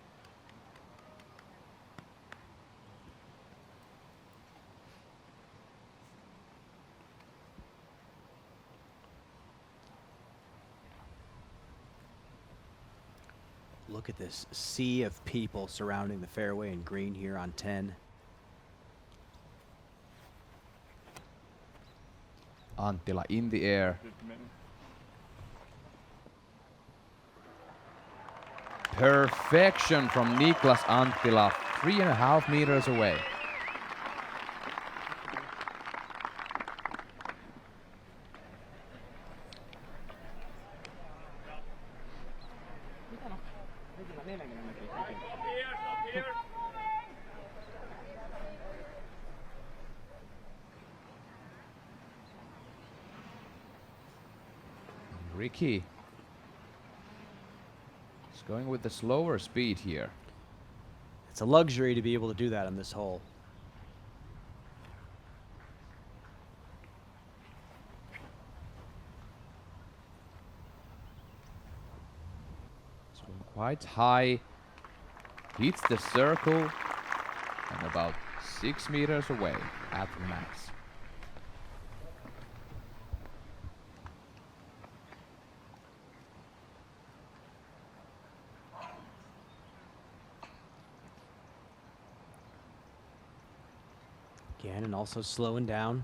Look at this sea of people surrounding the fairway and green here on 10. Anttila in the air. Perfection from Niklas Anttila, 3.5 meters away. Ricky is going with the slower speed here. It's a luxury to be able to do that on this hole. It's going quite high. Hits the circle and about 6 meters away at the max. Gannon also slowing down.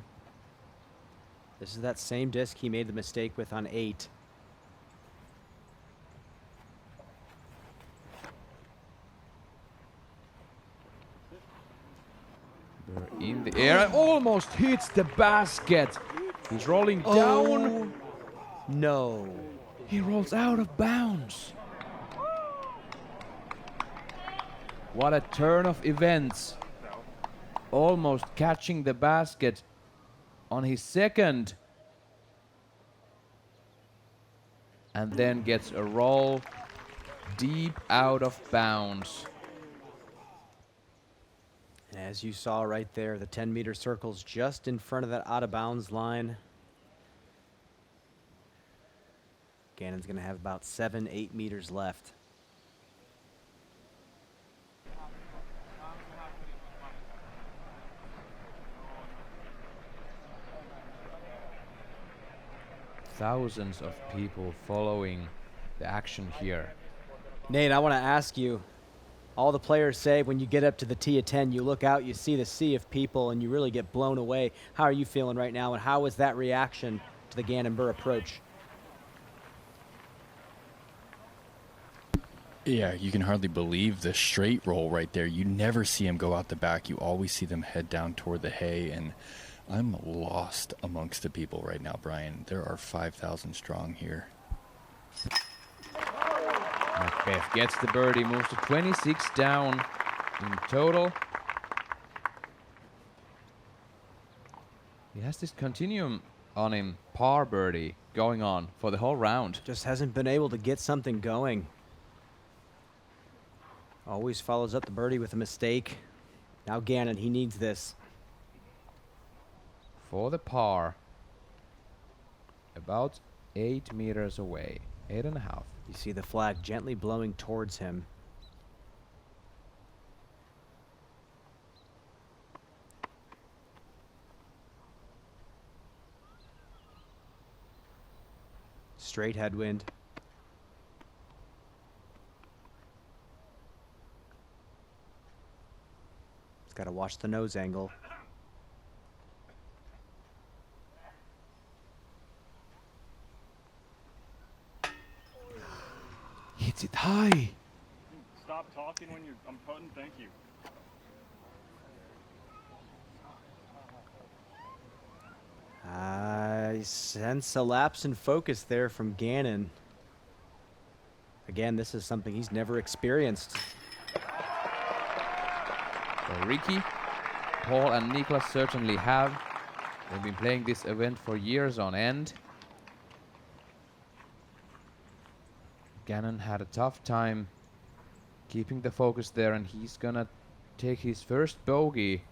This is that same disc he made the mistake with on 8. They're in the air and almost hits the basket. He's rolling down. No. He rolls out of bounds. What a turn of events. Almost catching the basket on his second. And then gets a roll deep out of bounds. And as you saw right there, the 10-meter circle's just in front of that out-of-bounds line. Gannon's going to have about 7-8 meters left. Thousands of people following the action here. Nate, I want to ask you, all the players say when you get up to the tee of 10, you look out, you see the sea of people, and you really get blown away. How are you feeling right now, and how was that reaction to the Gannon Burr approach? Yeah, you can hardly believe the straight roll right there. You never see him go out the back. You always see them head down toward the hay, and I'm lost amongst the people right now, Brian. There are 5,000 strong here. Macbeth gets the birdie, moves to 26 down in total. He has this continuum on him, par birdie, going on for the whole round. Just hasn't been able to get something going. Always follows up the birdie with a mistake. Now Gannon, he needs this. For the par, about 8 meters away, 8.5. You see the flag gently blowing towards him. Straight headwind. He's got to watch the nose angle. Hits it high. Stop talking when I'm putting. Thank you. I sense a lapse in focus there from Gannon. Again, this is something he's never experienced. So Ricky, Paul and Niklas certainly have. They've been playing this event for years on end. Gannon had a tough time keeping the focus there, and he's gonna take his first bogey.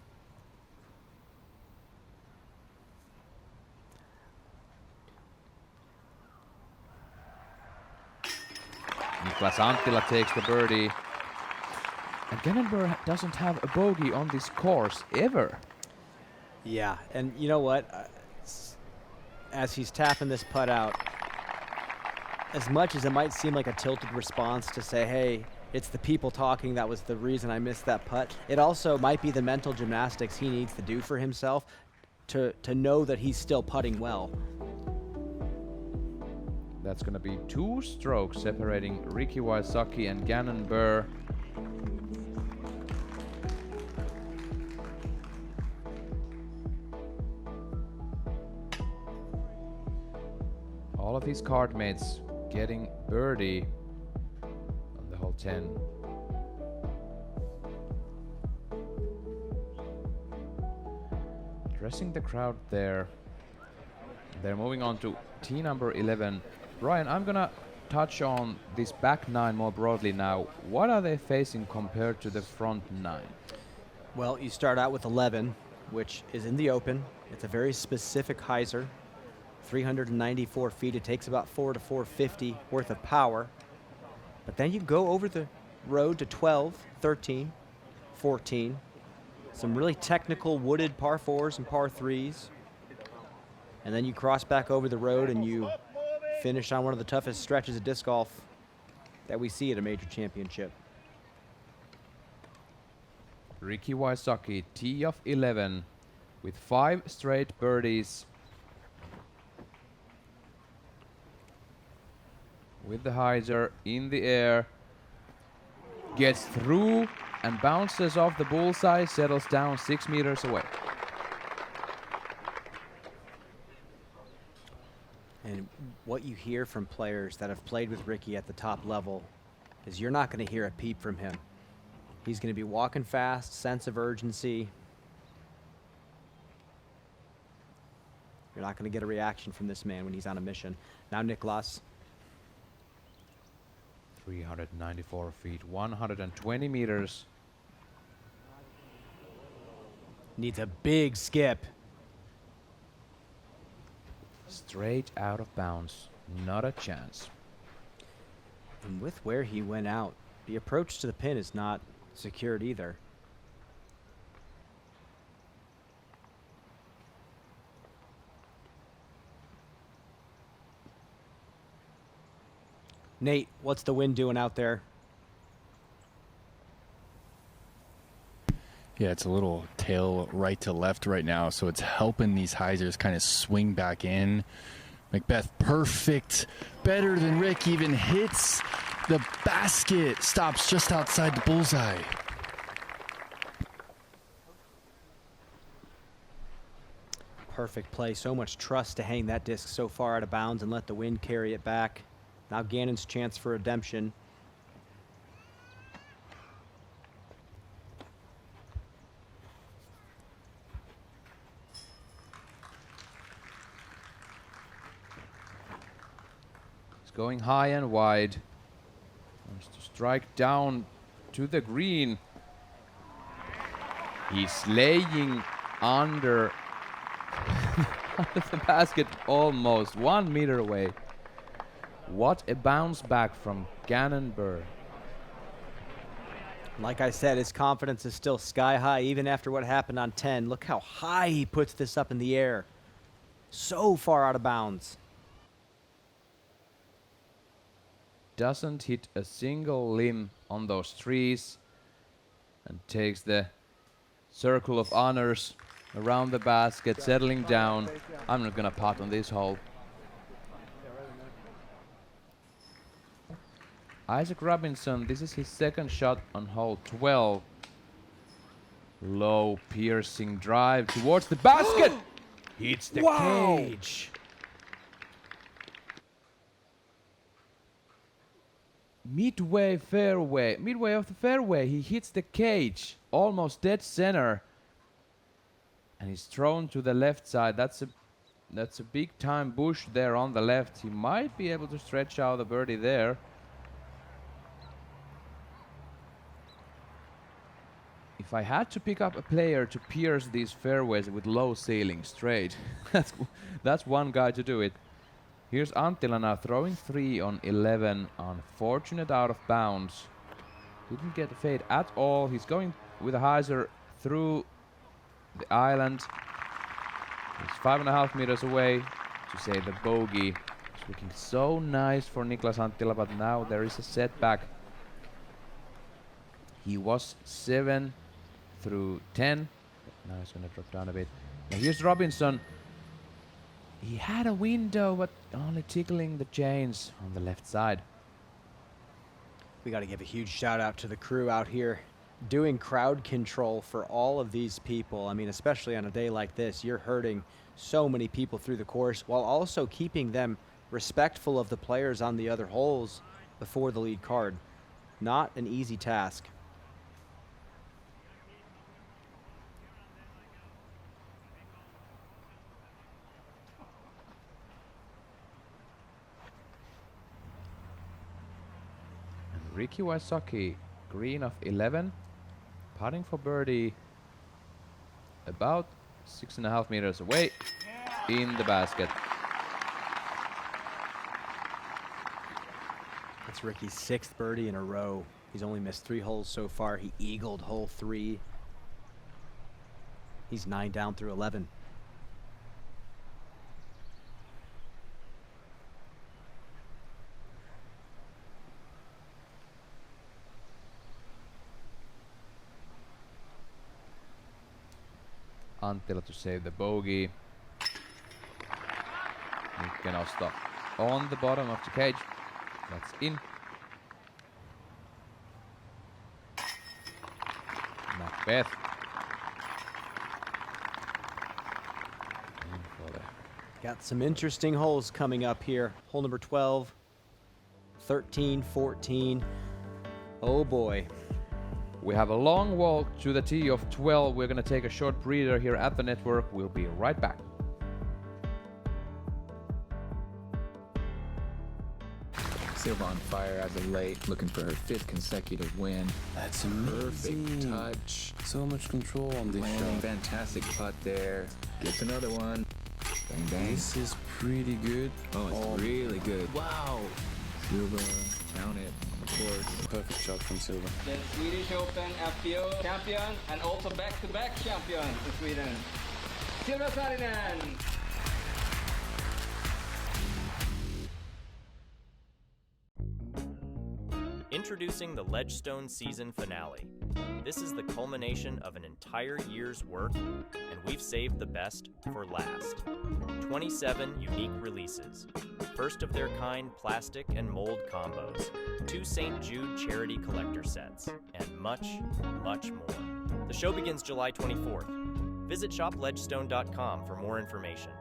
Niklas Anttila takes the birdie. And Gannon Burr doesn't have a bogey on this course ever. Yeah, and you know what? As he's tapping this putt out, as much as it might seem like a tilted response to say, hey, it's the people talking, that was the reason I missed that putt, it also might be the mental gymnastics he needs to do for himself to know that he's still putting well. That's going to be 2 strokes separating Ricky Wysocki and Gannon Burr. All of his card mates getting birdie on the hole 10. Addressing the crowd there. They're moving on to tee number 11. Ryan, I'm gonna touch on this back 9 more broadly now. What are they facing compared to the front 9? Well, you start out with 11, which is in the open. It's a very specific hyzer. 394 feet. It takes about 4 to 450 worth of power. But then you go over the road to 12, 13, 14. Some really technical wooded par 4s and par 3s. And then you cross back over the road and you finish on one of the toughest stretches of disc golf that we see at a major championship. Ricky Wysocki, tee of 11 with 5 straight birdies. With the hyzer in the air, gets through and bounces off the bullseye, settles down 6 meters away. And what you hear from players that have played with Ricky at the top level is you're not going to hear a peep from him. He's going to be walking fast, sense of urgency. You're not going to get a reaction from this man when he's on a mission. Now Niklas. 394 feet, 120 meters. Needs a big skip. Straight out of bounds. Not a chance. And with where he went out, the approach to the pin is not secured either. Nate, what's the wind doing out there? Yeah, it's a little tail right to left right now, so it's helping these hyzers kind of swing back in. Macbeth, perfect. Better than Rick, even hits the basket. Stops just outside the bullseye. Perfect play. So much trust to hang that disc so far out of bounds and let the wind carry it back. Now Gannon's chance for redemption. He's going high and wide. Wants to strike down to the green. He's laying under the basket almost 1 meter away. What a bounce back from Gannon Burr. Like I said, his confidence is still sky high even after what happened on 10. Look how high he puts this up in the air. So far out of bounds. Doesn't hit a single limb on those trees and takes the circle of honors around the basket, settling down. I'm not gonna putt on this hole. Isaac Robinson, this is his second shot on hole 12. Low piercing drive towards the basket. Hits the cage. Midway of the fairway, he hits the cage, almost dead center. And he's thrown to the left side. That's a big time bush there on the left. He might be able to stretch out the birdie there. If I had to pick up a player to pierce these fairways with low ceiling straight, that's one guy to do it. Here's Anttila now throwing 3 on 11, unfortunate out of bounds. Didn't get the fade at all. He's going with a hyzer through the island. He's 5.5 meters away to say the bogey. It's looking so nice for Niklas Anttila, but now there is a setback. He was 7 through 10. Now he's going to drop down a bit. Now here's Robinson. He had a window, but only tickling the chains on the left side. We got to give a huge shout out to the crew out here doing crowd control for all of these people. I mean, especially on a day like this, you're hurting so many people through the course while also keeping them respectful of the players on the other holes before the lead card. Not an easy task. Ricky Wysocki, green of 11, putting for birdie about 6.5 meters away in the basket. That's Ricky's 6th birdie in a row. He's only missed 3 holes so far. He eagled hole 3. He's 9 down through 11. Anttila to save the bogey. He now stop on the bottom of the cage. That's in. Macbeth. Got some interesting holes coming up here. Hole number 12, 13, 14. Oh boy. We have a long walk to the tee of 12. We're gonna take a short breather here at the network. We'll be right back. Silva on fire as of late, looking for her 5th consecutive win. That's amazing. Perfect touch. So much control on this shot. Fantastic putt there. Gets another one. Bang, bang. This is pretty good. Oh, it's really good. Wow. Silva, count it, of course. Perfect shot from Silva. The Swedish Open MPO champion and also back-to-back champion in Sweden. Silva Saarinen. Introducing the Ledgestone season finale. This is the culmination of an entire year's work, and we've saved the best for last. 27 unique releases, first of their kind plastic and mold combos, 2 St. Jude charity collector sets, and much, much more. The show begins July 24th. Visit shopledgestone.com for more information.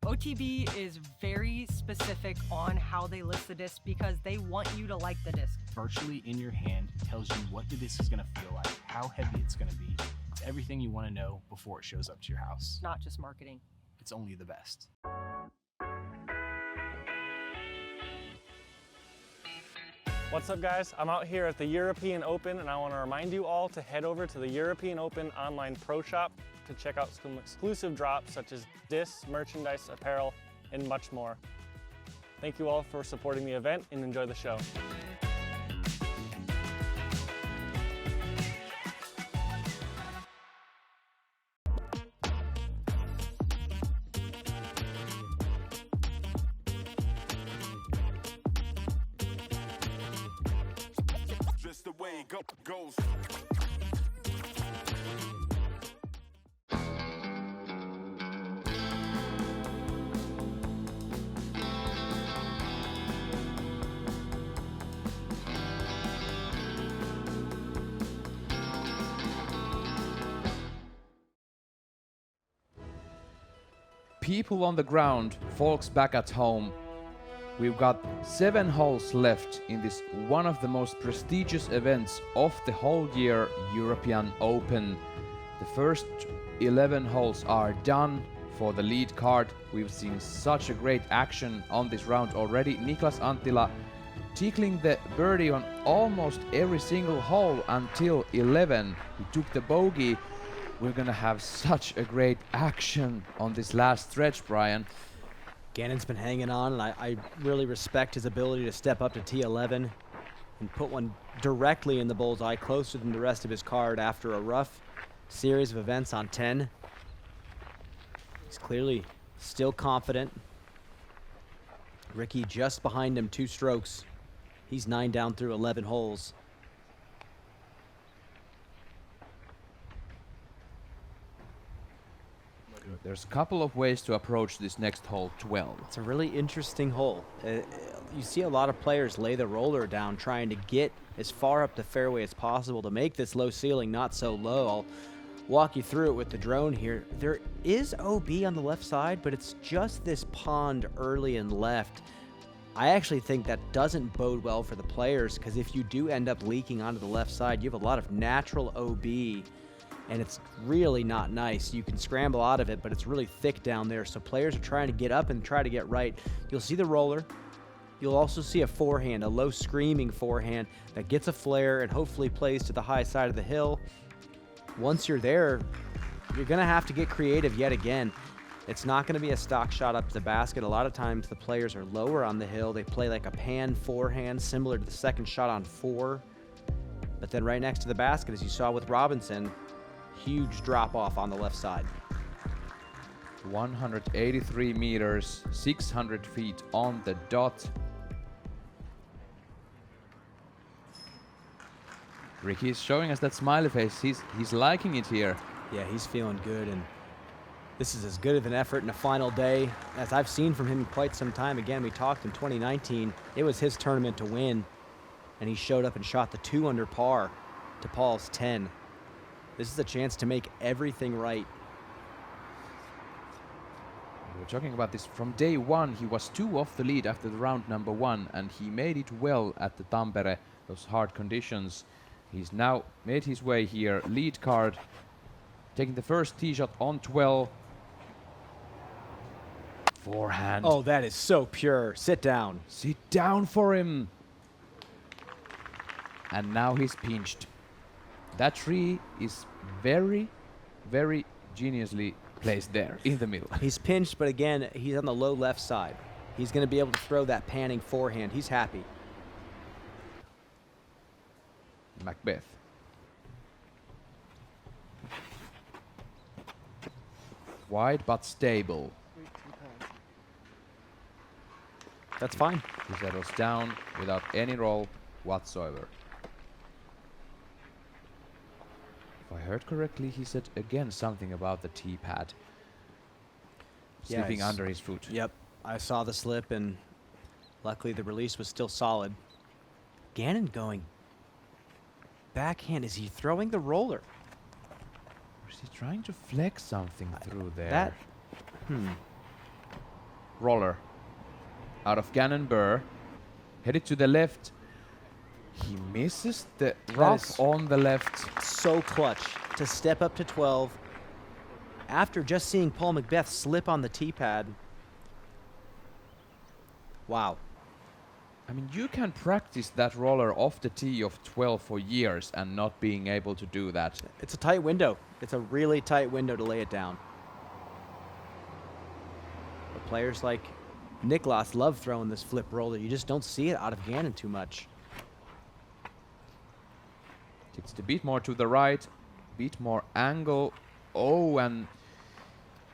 OTB is very specific on how they list the disc because they want you to like the disc. Virtually in your hand tells you what the disc is going to feel like, how heavy it's going to be. It's everything you want to know before it shows up to your house. Not just marketing. It's only the best. What's up, guys? I'm out here at the European Open, and I want to remind you all to head over to the European Open online pro shop to check out some exclusive drops such as discs, merchandise, apparel, and much more. Thank you all for supporting the event, and enjoy the show. Just the way it goes. People on the ground, folks back at home. We've got 7 holes left in this one of the most prestigious events of the whole year, European Open. The first 11 holes are done for the lead card. We've seen such a great action on this round already. Niklas Anttila tickling the birdie on almost every single hole until 11. He took the bogey. We're gonna have such a great action on this last stretch, Brian. Gannon's been hanging on, and I really respect his ability to step up to T11 and put one directly in the bullseye, closer than the rest of his card after a rough series of events on 10. He's clearly still confident. Ricky just behind him, 2 strokes. He's 9 down through 11 holes. There's a couple of ways to approach this next hole, 12. It's a really interesting hole. You see a lot of players lay the roller down trying to get as far up the fairway as possible to make this low ceiling not so low. I'll walk you through it with the drone here. There is OB on the left side, but it's just this pond early and left. I actually think that doesn't bode well for the players, because if you do end up leaking onto the left side, you have a lot of natural OB, and it's really not nice. You can scramble out of it, but it's really thick down there, so players are trying to get up and try to get right. You'll see the roller. You'll also see a forehand, a low screaming forehand that gets a flare and hopefully plays to the high side of the hill. Once you're there, you're gonna have to get creative yet again. It's not going to be a stock shot up to the basket. A lot of times the players are lower on the hill. They play like a pan forehand, similar to the second shot on 4. But then right next to the basket, as you saw with Robinson, huge drop off on the left side. 183 meters, 600 feet on the dot. Ricky's showing us that smiley face. He's liking it here. Yeah, he's feeling good, and this is as good of an effort in a final day as I've seen from him in quite some time. Again, we talked in 2019. It was his tournament to win, and he showed up and shot the 2 under par to Paul's 10. This is a chance to make everything right. We were talking about this from day one. He was 2 off the lead after the round number 1, and he made it well at the Tampere, those hard conditions. He's now made his way here, lead card, taking the first tee shot on 12. Forehand. Oh, that is so pure. Sit down. Sit down for him. And now he's pinched. That tree is very, very geniusly placed there in the middle. He's pinched, but again, he's on the low left side. He's going to be able to throw that panning forehand. He's happy. Macbeth. Wide but stable. That's fine. He settles down without any roll whatsoever. If I heard correctly, he said again something about the tee pad slipping under his foot. Yep, I saw the slip, and luckily the release was still solid. Gannon going backhand. Is he throwing the roller? Or is he trying to flex something through there? That, Roller. Out of Gannon Burr. Headed to the left. He misses the rough on the left. So clutch to step up to 12 after just seeing Paul Macbeth slip on the tee pad. Wow. I mean, you can practice that roller off the tee of 12 for years and not being able to do that. It's a tight window. It's a really tight window to lay it down. But players like Niklas love throwing this flip roller. You just don't see it out of Gannon too much. Takes a bit more to the right, bit more angle. Oh, and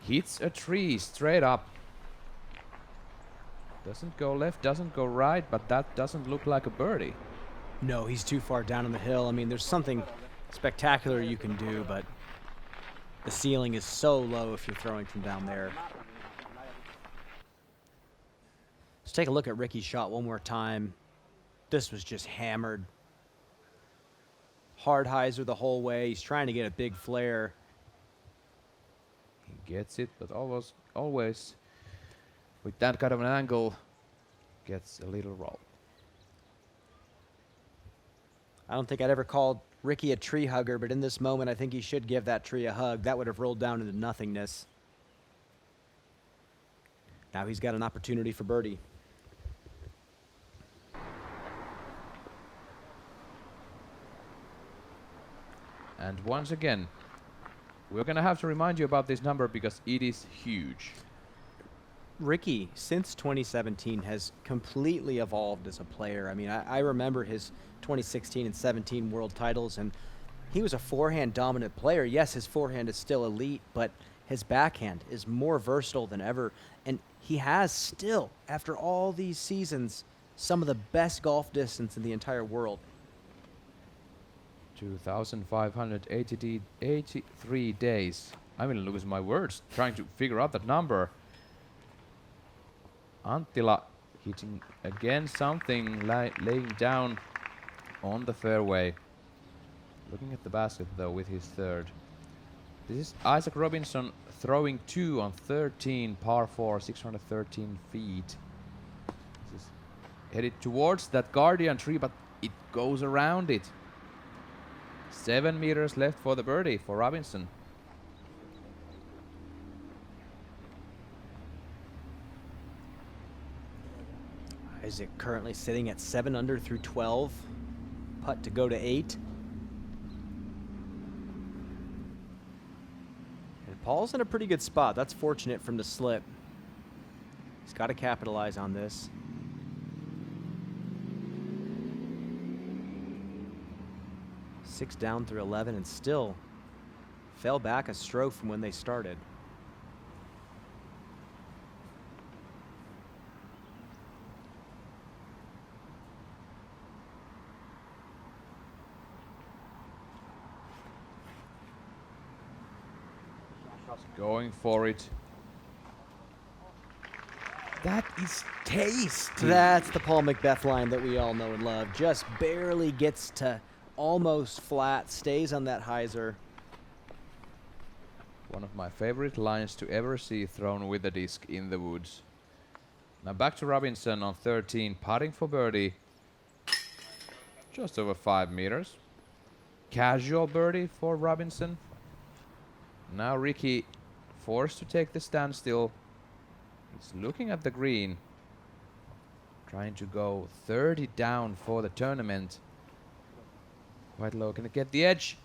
hits a tree straight up. Doesn't go left, doesn't go right, but that doesn't look like a birdie. No, he's too far down on the hill. I mean, there's something spectacular you can do, but the ceiling is so low if you're throwing from down there. Let's take a look at Ricky's shot one more time. This was just hammered. Hard hyzer the whole way. He's trying to get a big flare. He gets it, but always with that kind of an angle, gets a little roll. I don't think I'd ever called Ricky a tree hugger, but in this moment, I think he should give that tree a hug. That would have rolled down into nothingness. Now he's got an opportunity for birdie. And once again, we're going to have to remind you about this number because it is huge. Ricky, since 2017, has completely evolved as a player. I mean, I remember his 2016 and 17 world titles, and he was a forehand dominant player. Yes, his forehand is still elite, but his backhand is more versatile than ever. And he has still, after all these seasons, some of the best golf distance in the entire world. 2,583 days. I'm going to lose my words trying to figure out that number. Anttila hitting again something, laying down on the fairway. Looking at the basket though with his third. This is Isaac Robinson throwing 2 on 13, par 4, 613 feet. This is headed towards that guardian tree, but it goes around it. 7 meters left for the birdie for Robinson. Isaac currently sitting at 7 under through 12. Putt to go to 8. And Paul's in a pretty good spot. That's fortunate from the slip. He's got to capitalize on this. Six down through 11 and still fell back a stroke from when they started. Going for it. That is tasty. That's the Paul Macbeth line that we all know and love. Just barely gets to almost flat, stays on that hyzer. One of my favorite lines to ever see thrown with a disc in the woods. Now back to Robinson on 13, putting for birdie. Just over 5 meters. Casual birdie for Robinson. Now Ricky forced to take the standstill. He's looking at the green. Trying to go 30 down for the tournament. Quite low, can it get the edge?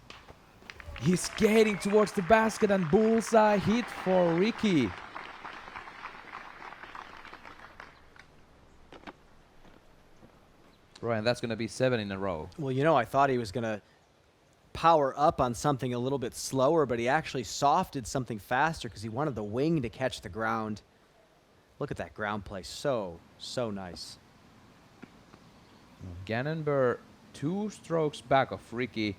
He's skating towards the basket and bullseye hit for Ricky. Ryan, that's going to be 7 in a row. Well, you know, I thought he was going to power up on something a little bit slower, but he actually softed something faster because he wanted the wing to catch the ground. Look at that ground play. So nice. Gannon Burr 2 strokes back of Ricky.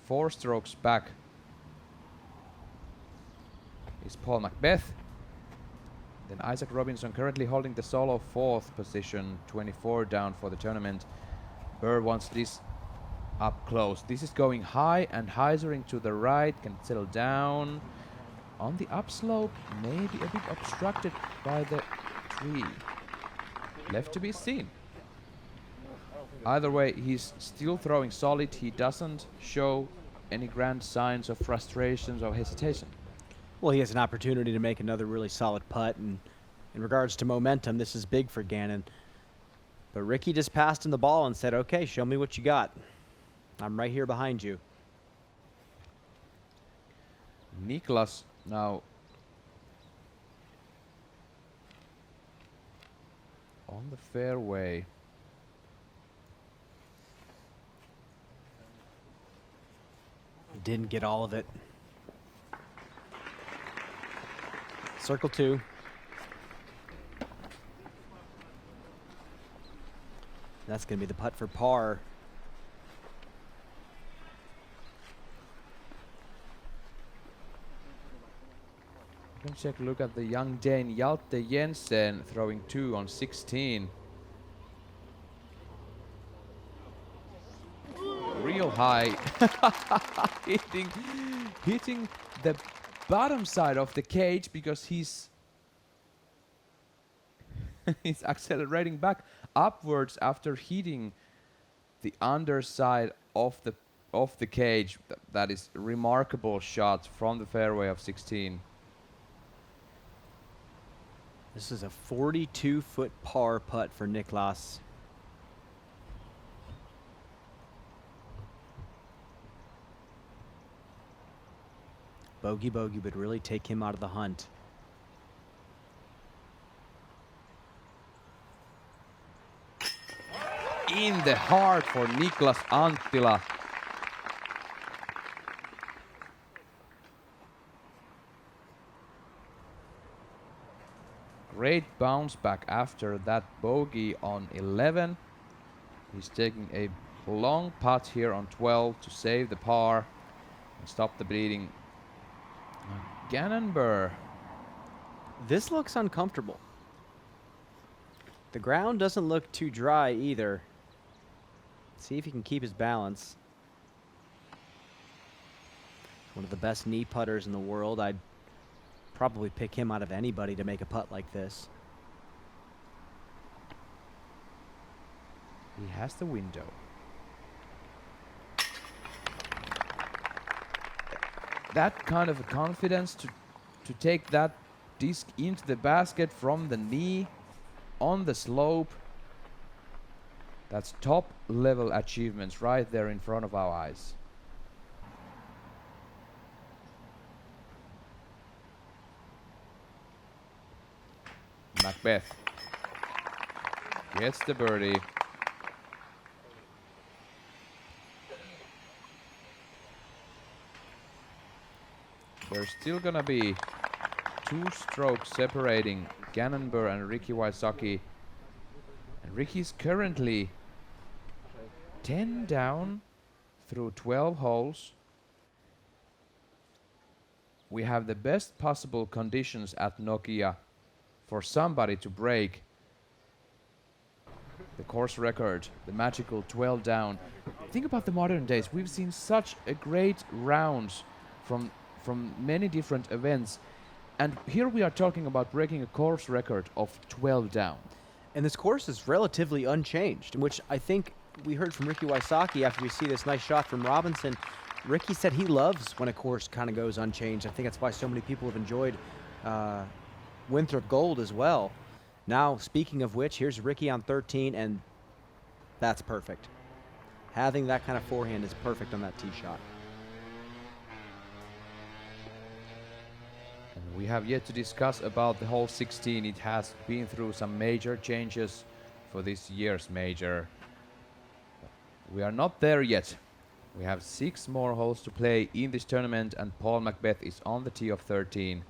4 strokes back is Paul Macbeth. Then Isaac Robinson currently holding the solo 4th position, 24 down for the tournament. Burr wants this up close. This is going high and hyzering to the right, can settle down. On the upslope, maybe a bit obstructed by the tree. Left to be seen. Either way, he's still throwing solid. He doesn't show any grand signs of frustrations or hesitation. Well, he has an opportunity to make another really solid putt, and in regards to momentum, this is big for Gannon. But Ricky just passed him the ball and said, okay, show me what you got. I'm right here behind you. Niklas now on the fairway. Didn't get all of it. Circle 2. That's going to be the putt for par. You can take a look at the young Dane Hjalte Jensen throwing 2 on 16. Real high. hitting the bottom side of the cage because he's accelerating back upwards after hitting the underside of the cage. That is a remarkable shot from the fairway of 16. This is a 42-foot par putt for Niklas. Bogey would really take him out of the hunt. In the heart for Niklas Anttila. Great bounce back after that bogey on 11. He's taking a long putt here on 12 to save the par and stop the bleeding. Gannon Burr. This looks uncomfortable. The ground doesn't look too dry either. See if he can keep his balance. One of the best knee putters in the world. I'd probably pick him out of anybody to make a putt like this. He has the window. That kind of confidence to take that disc into the basket from the knee on the slope. That's top level achievements right there in front of our eyes. Macbeth gets the birdie. There's still gonna be 2 strokes separating Gannon Buhr and Ricky Wysocki. And Ricky's currently 10 down through 12 holes. We have the best possible conditions at Nokia for somebody to break the course record, the magical 12 down. Think about the modern days. We've seen such a great rounds from many different events. And here we are talking about breaking a course record of 12 down. And this course is relatively unchanged, which I think we heard from Ricky Wysocki after we see this nice shot from Robinson. Ricky said he loves when a course kind of goes unchanged. I think that's why so many people have enjoyed Winthrop Gold as well. Now, speaking of which, here's Ricky on 13, and that's perfect. Having that kind of forehand is perfect on that tee shot. And we have yet to discuss about the hole 16. It has been through some major changes for this year's major. We are not there yet. We have 6 more holes to play in this tournament, and Paul Macbeth is on the tee of 13.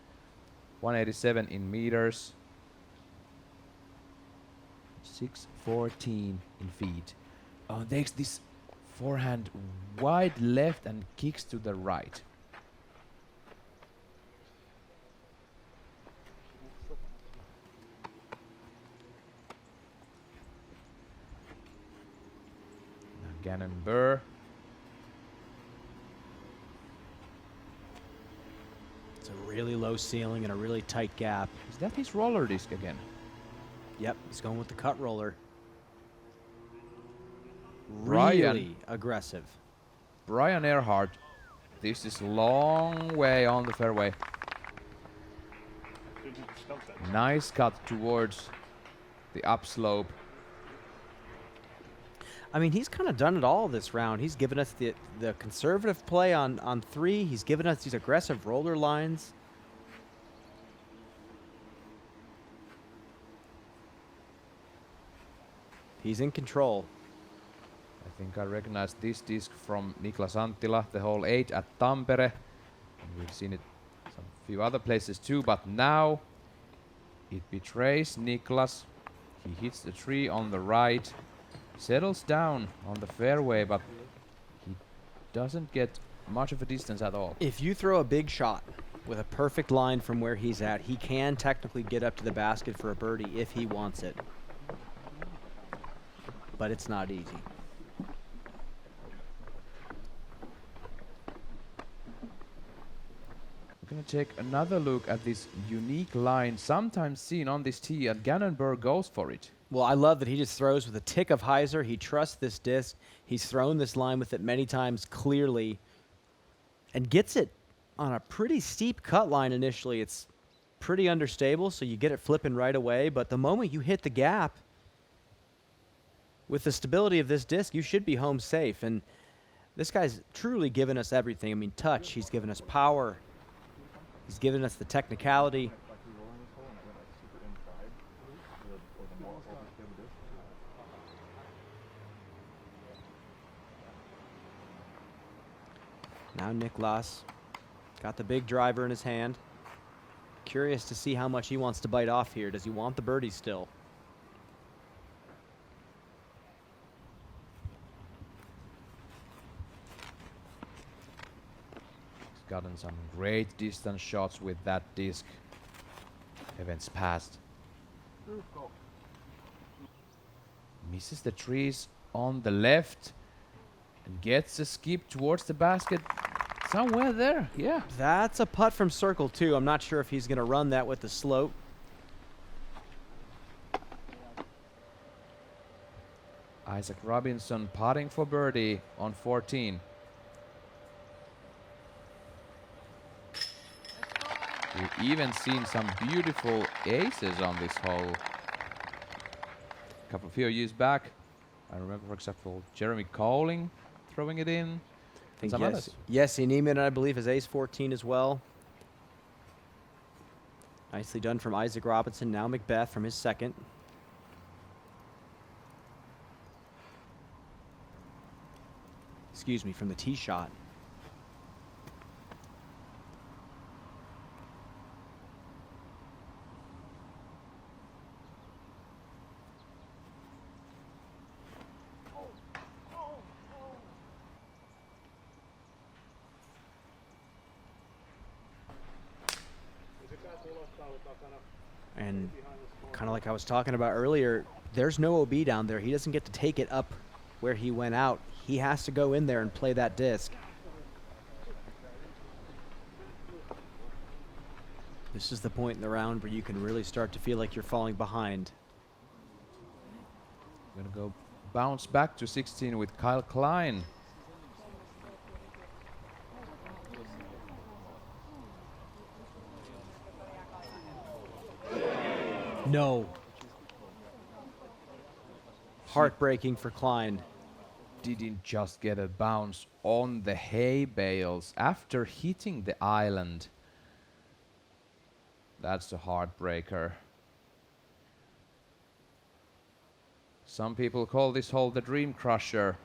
187 in meters. 614 in feet. Takes this forehand wide left and kicks to the right. Now Gannon Buhr. It's a really low ceiling and a really tight gap. Is that his roller disc again? Yep, he's going with the cut roller. Brian. Really aggressive. Brian Earhart. This is long way on the fairway. Nice cut towards the upslope. I mean, he's kind of done it all this round. He's given us the conservative play on 3. He's given us these aggressive roller lines. He's in control. I think I recognize this disc from Niklas Anttila, the hole 8 at Tampere. And we've seen it some few other places too, but now it betrays Niklas. He hits the tree on the right, settles down on the fairway, but he doesn't get much of a distance at all. If you throw a big shot with a perfect line from where he's at, he can technically get up to the basket for a birdie if he wants it. But it's not easy. We're going to take another look at this unique line sometimes seen on this tee, and Gannon Buhr goes for it. Well, I love that he just throws with a tick of hyzer. He trusts this disc. He's thrown this line with it many times clearly and gets it on a pretty steep cut line initially. It's pretty understable, so you get it flipping right away. But the moment you hit the gap, with the stability of this disc, you should be home safe. And this guy's truly given us everything. I mean, touch. He's given us power. He's given us the technicality. Now Niklas got the big driver in his hand. Curious to see how much he wants to bite off here. Does he want the birdie still? He's gotten some great distance shots with that disc. Events past. Misses the trees on the left and gets a skip towards the basket. Somewhere there, yeah. That's a putt from circle 2. I'm not sure if he's going to run that with the slope. Isaac Robinson putting for birdie on 14. We've even seen some beautiful aces on this hole. A couple of years back, I remember, for example, Jeremy Colling throwing it in. I think yes, Niemann, I believe, is ace 14 as well. Nicely done from Isaac Robinson. Now Macbeth from his second. Excuse me, from the tee shot. And kind of like I was talking about earlier, there's no OB down there. He doesn't get to take it up where he went out. He has to go in there and play that disc. This is the point in the round where you can really start to feel like you're falling behind. Gonna go bounce back to 16 with Kyle Klein. No. Heartbreaking for Klein. Didn't just get a bounce on the hay bales after hitting the island. That's a heartbreaker. Some people call this hole the Dream Crusher.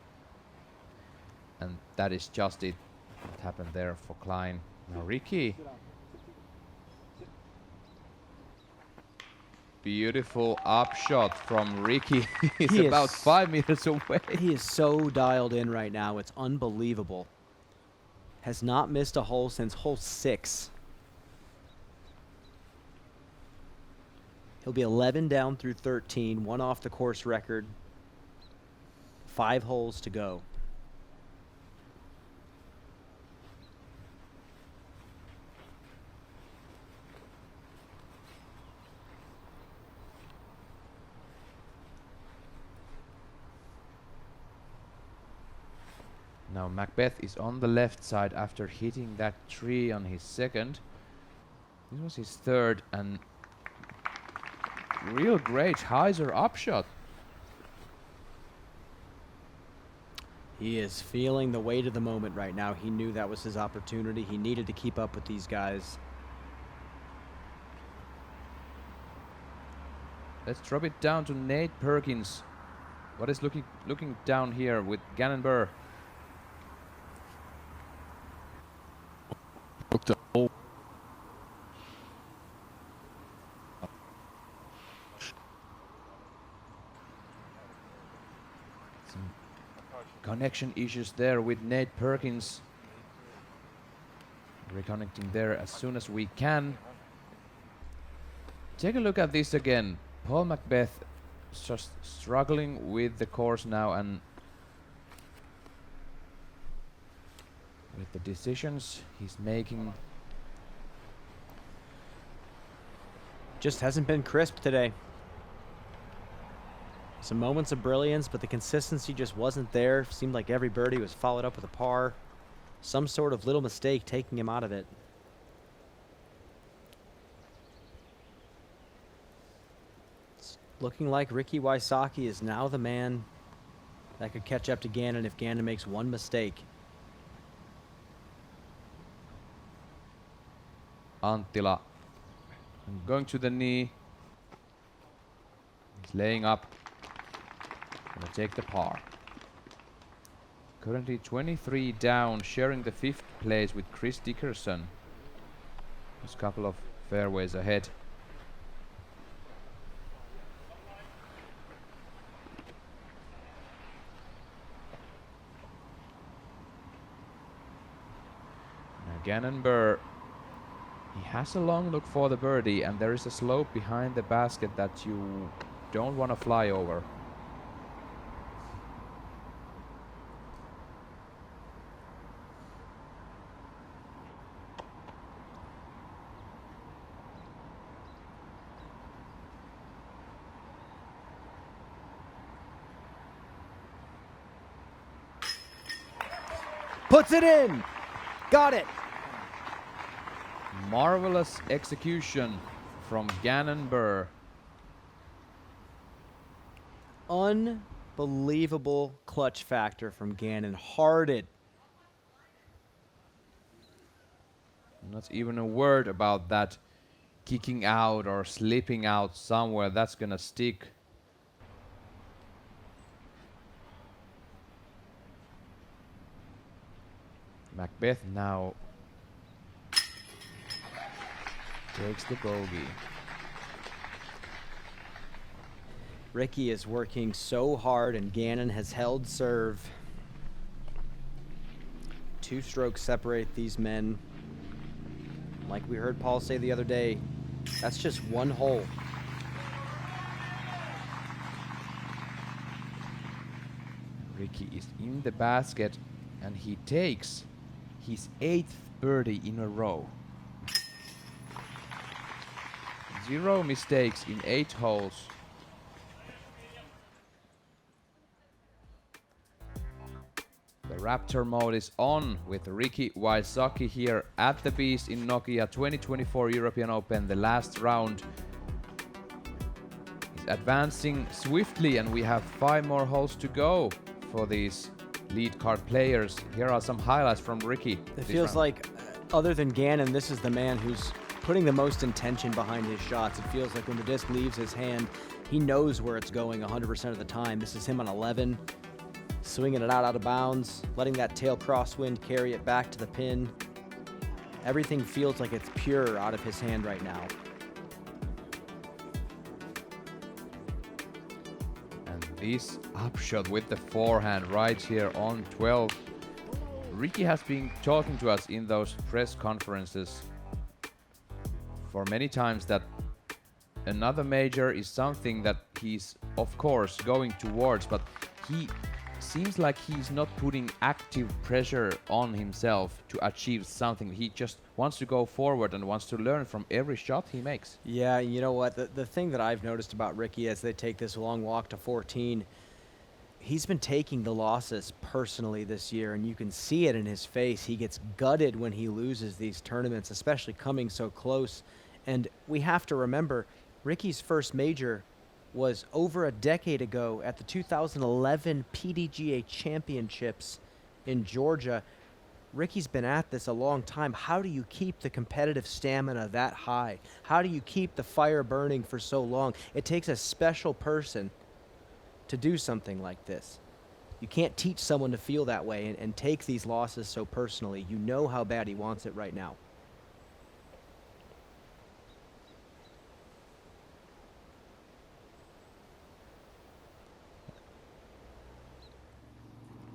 And that is just it. What happened there for Klein. Now Ricky. Beautiful upshot from Ricky. He's about 5 meters away. He is so dialed in right now. It's unbelievable. Has not missed a hole since hole 6. He'll be 11 down through 13, 1 off the course record. 5 holes to go. Now Macbeth is on the left side after hitting that tree on his second. This was his third and real great hyzer upshot. He is feeling the weight of the moment right now. He knew that was his opportunity. He needed to keep up with these guys. Let's drop it down to Nate Perkins. What is looking down here with Gannon Burr? Booked a hole. Some connection issues there with Nate Perkins. Reconnecting there as soon as we can. Take a look at this again. Paul Macbeth just struggling with the course now and with the decisions he's making. Just hasn't been crisp today. Some moments of brilliance, but the consistency just wasn't there. Seemed like every birdie was followed up with a par. Some sort of little mistake taking him out of it. It's looking like Ricky Wysocki is now the man that could catch up to Gannon if Gannon makes one mistake. Anttila going to the knee. He's laying up. Gonna take the par. Currently 23 down, sharing the 5th place with Chris Dickerson. Just a couple of fairways ahead. Now Gannon Burr. He has a long look for the birdie, and there is a slope behind the basket that you don't want to fly over. Puts it in! Got it! Marvelous execution from Gannon Burr. Unbelievable clutch factor from Gannon. Hearted. Not even a word about that kicking out or slipping out somewhere. That's gonna stick. Macbeth now takes the bogey. Ricky is working so hard, and Gannon has held serve. 2 strokes separate these men. Like we heard Paul say the other day, that's just 1 hole. Ricky is in the basket, and he takes his 8th birdie in a row. 0 mistakes in 8 holes. The Raptor mode is on with Ricky Wysocki here at the Beast in Nokia 2024 European Open, the last round. He's advancing swiftly, and we have 5 more holes to go for these lead card players. Here are some highlights from Ricky. It feels like, other than Gannon, this is the man who's putting the most intention behind his shots. It feels like when the disc leaves his hand, he knows where it's going 100% of the time. This is him on 11. Swinging it out of bounds, letting that tail crosswind carry it back to the pin. Everything feels like it's pure out of his hand right now. And this upshot with the forehand right here on 12. Ricky has been talking to us in those press conferences for many times that another major is something that he's of course going towards, but he seems like he's not putting active pressure on himself to achieve something. He just wants to go forward and wants to learn from every shot he makes. Yeah, you know what? The thing that I've noticed about Ricky as they take this long walk to 14, he's been taking the losses personally this year, and you can see it in his face. He gets gutted when he loses these tournaments, especially coming so close. And we have to remember, Ricky's first major was over a decade ago at the 2011 PDGA Championships in Georgia. Ricky's been at this a long time. How do you keep the competitive stamina that high? How do you keep the fire burning for so long? It takes a special person to do something like this. You can't teach someone to feel that way and take these losses so personally. You know how bad he wants it right now.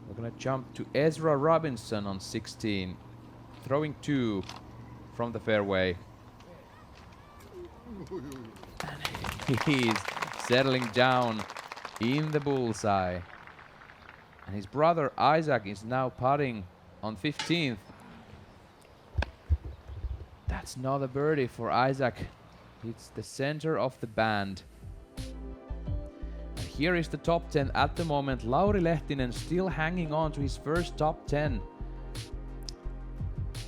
We're gonna jump to Ezra Robinson on 16, throwing 2 from the fairway. And he's settling down in the bullseye. And his brother Isaac is now putting on 15th. That's not a birdie for Isaac. It's the center of the band. Here is the top 10 at the moment. Lauri Lehtinen still hanging on to his first top 10.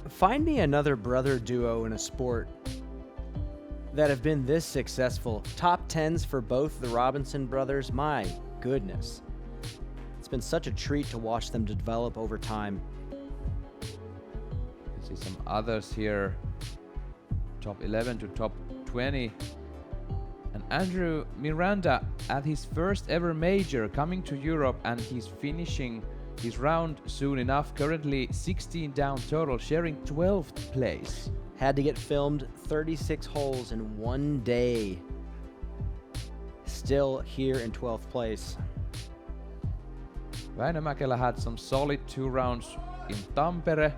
Find me another brother duo in a sport that have been this successful. Top 10s for both the Robinson brothers. My goodness. It's been such a treat to watch them develop over time. See some others here. Top 11 to top 20. And Andrew Miranda at his first ever major coming to Europe, and he's finishing his round soon enough. Currently 16 down total, sharing 12th place. Had to get filmed 36 holes in 1 day. Still here in 12th place. Väinö Mäkelä had some solid 2 rounds in Tampere,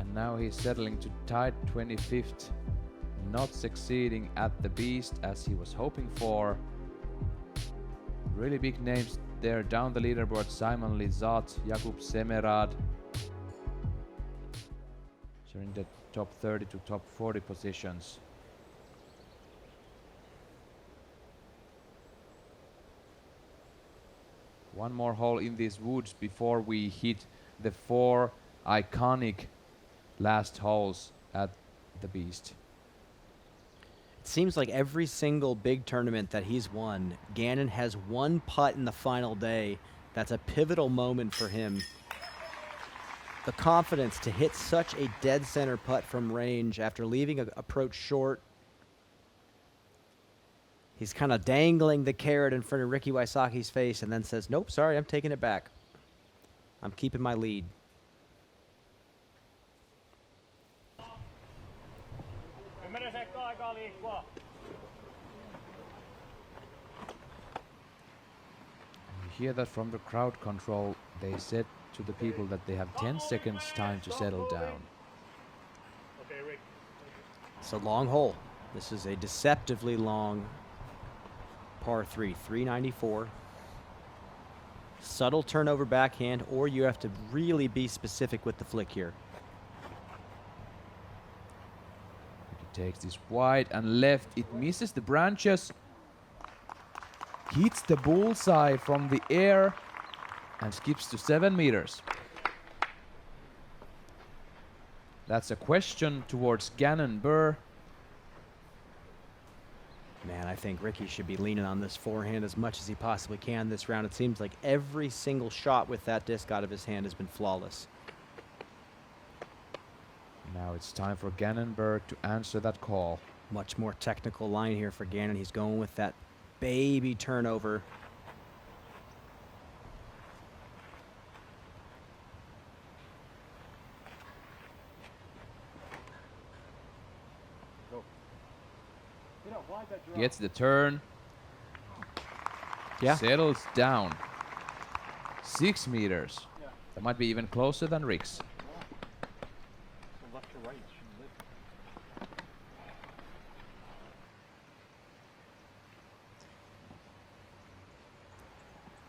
and now he's settling to tied 25th. Not succeeding at the Beast as he was hoping for. Really big names there down the leaderboard. Simon Lizotte, Jakub Semerad. Sharing the top 30 to top 40 positions. One more hole in these woods before we hit the 4 iconic last holes at the Beast. It seems like every single big tournament that he's won, Gannon has one putt in the final day that's a pivotal moment for him. the confidence to hit such a dead center putt from range after leaving a approach short. He's kind of dangling the carrot in front of Ricky Wysocki's face and then says, nope, sorry, I'm taking it back. I'm keeping my lead. You hear that from the crowd control. They said to the people that they have 10 seconds time to settle down. It's a long hole. This is a deceptively long par 3, 394. Subtle turnover backhand, or you have to really be specific with the flick here. He takes this wide and left. It misses the branches. Hits the bullseye from the air and skips to 7 meters. That's a question towards Gannon Burr. Man, I think Ricky should be leaning on this forehand as much as he possibly can this round. It seems like every single shot with that disc out of his hand has been flawless. Now it's time for Gannon Burr to answer that call. Much more technical line here for Gannon. He's going with that baby turnover. Gets the turn. Yeah. Settles down. 6 meters. That might be even closer than Rick's.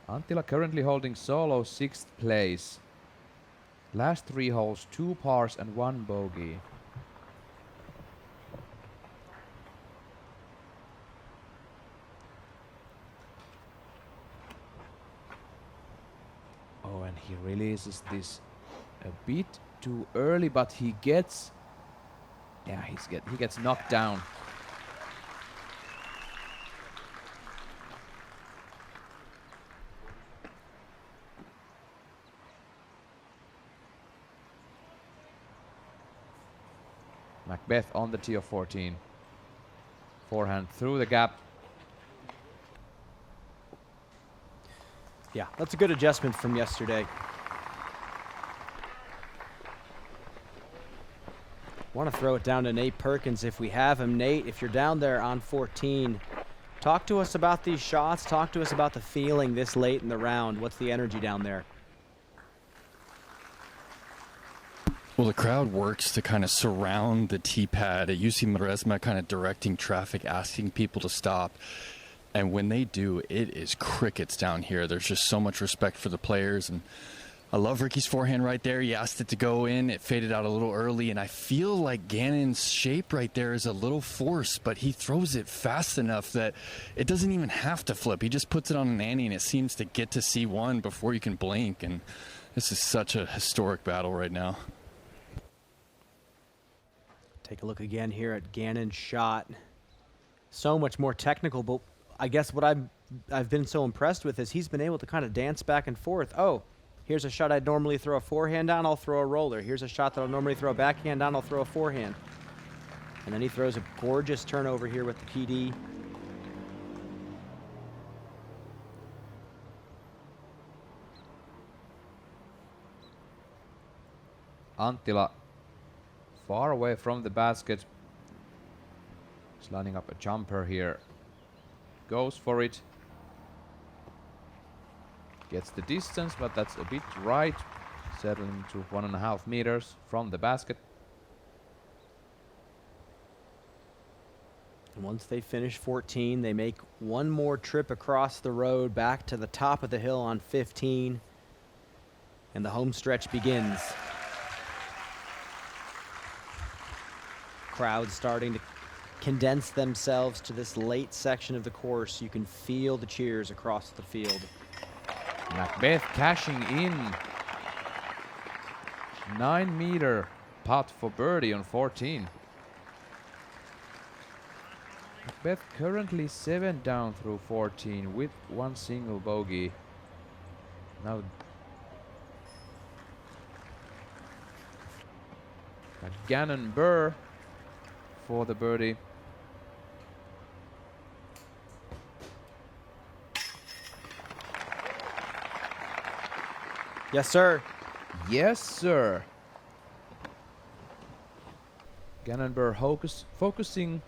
Anttila currently holding solo 6th place. Last 3 holes, 2 pars and 1 bogey. Oh, and he releases this a bit too early, but he gets, yeah, he gets knocked down. Macbeth on the tee of 14. Forehand through the gap. Yeah, that's a good adjustment from yesterday. Want to throw it down to Nate Perkins if we have him. Nate, if you're down there on 14, talk to us about these shots. Talk to us about the feeling this late in the round. What's the energy down there? Well, the crowd works to kind of surround the tee pad at UC Maresma, kind of directing traffic, asking people to stop. And when they do, it is crickets down here. There's just so much respect for the players. And I love Ricky's forehand right there. He asked it to go in. It faded out a little early. And I feel like Gannon's shape right there is a little forced, but he throws it fast enough that it doesn't even have to flip. He just puts it on an ante, and it seems to get to C1 before you can blink. And this is such a historic battle right now. Take a look again here at Gannon's shot. So much more technical, but I guess what I've been so impressed with is he's been able to kind of dance back and forth. Oh, here's a shot I'd normally throw a forehand on, I'll throw a roller. Here's a shot that I'll normally throw a backhand on, I'll throw a forehand. And then he throws a gorgeous turnover here with the PD. Anttila far away from the basket. He's lining up a jumper here. Goes for it. Gets the distance, but that's a bit right. Settling to 1.5 meters from the basket. And once they finish 14, they make one more trip across the road back to the top of the hill on 15. And the home stretch begins. Crowd starting to condense themselves to this late section of the course. You can feel the cheers across the field. Macbeth cashing in. 9-meter putt for birdie on 14. Macbeth currently 7 down through 14 with 1 single bogey. Now Got Gannon Burr for the birdie. Yes, sir. Yes, sir. Gannon Burr focusing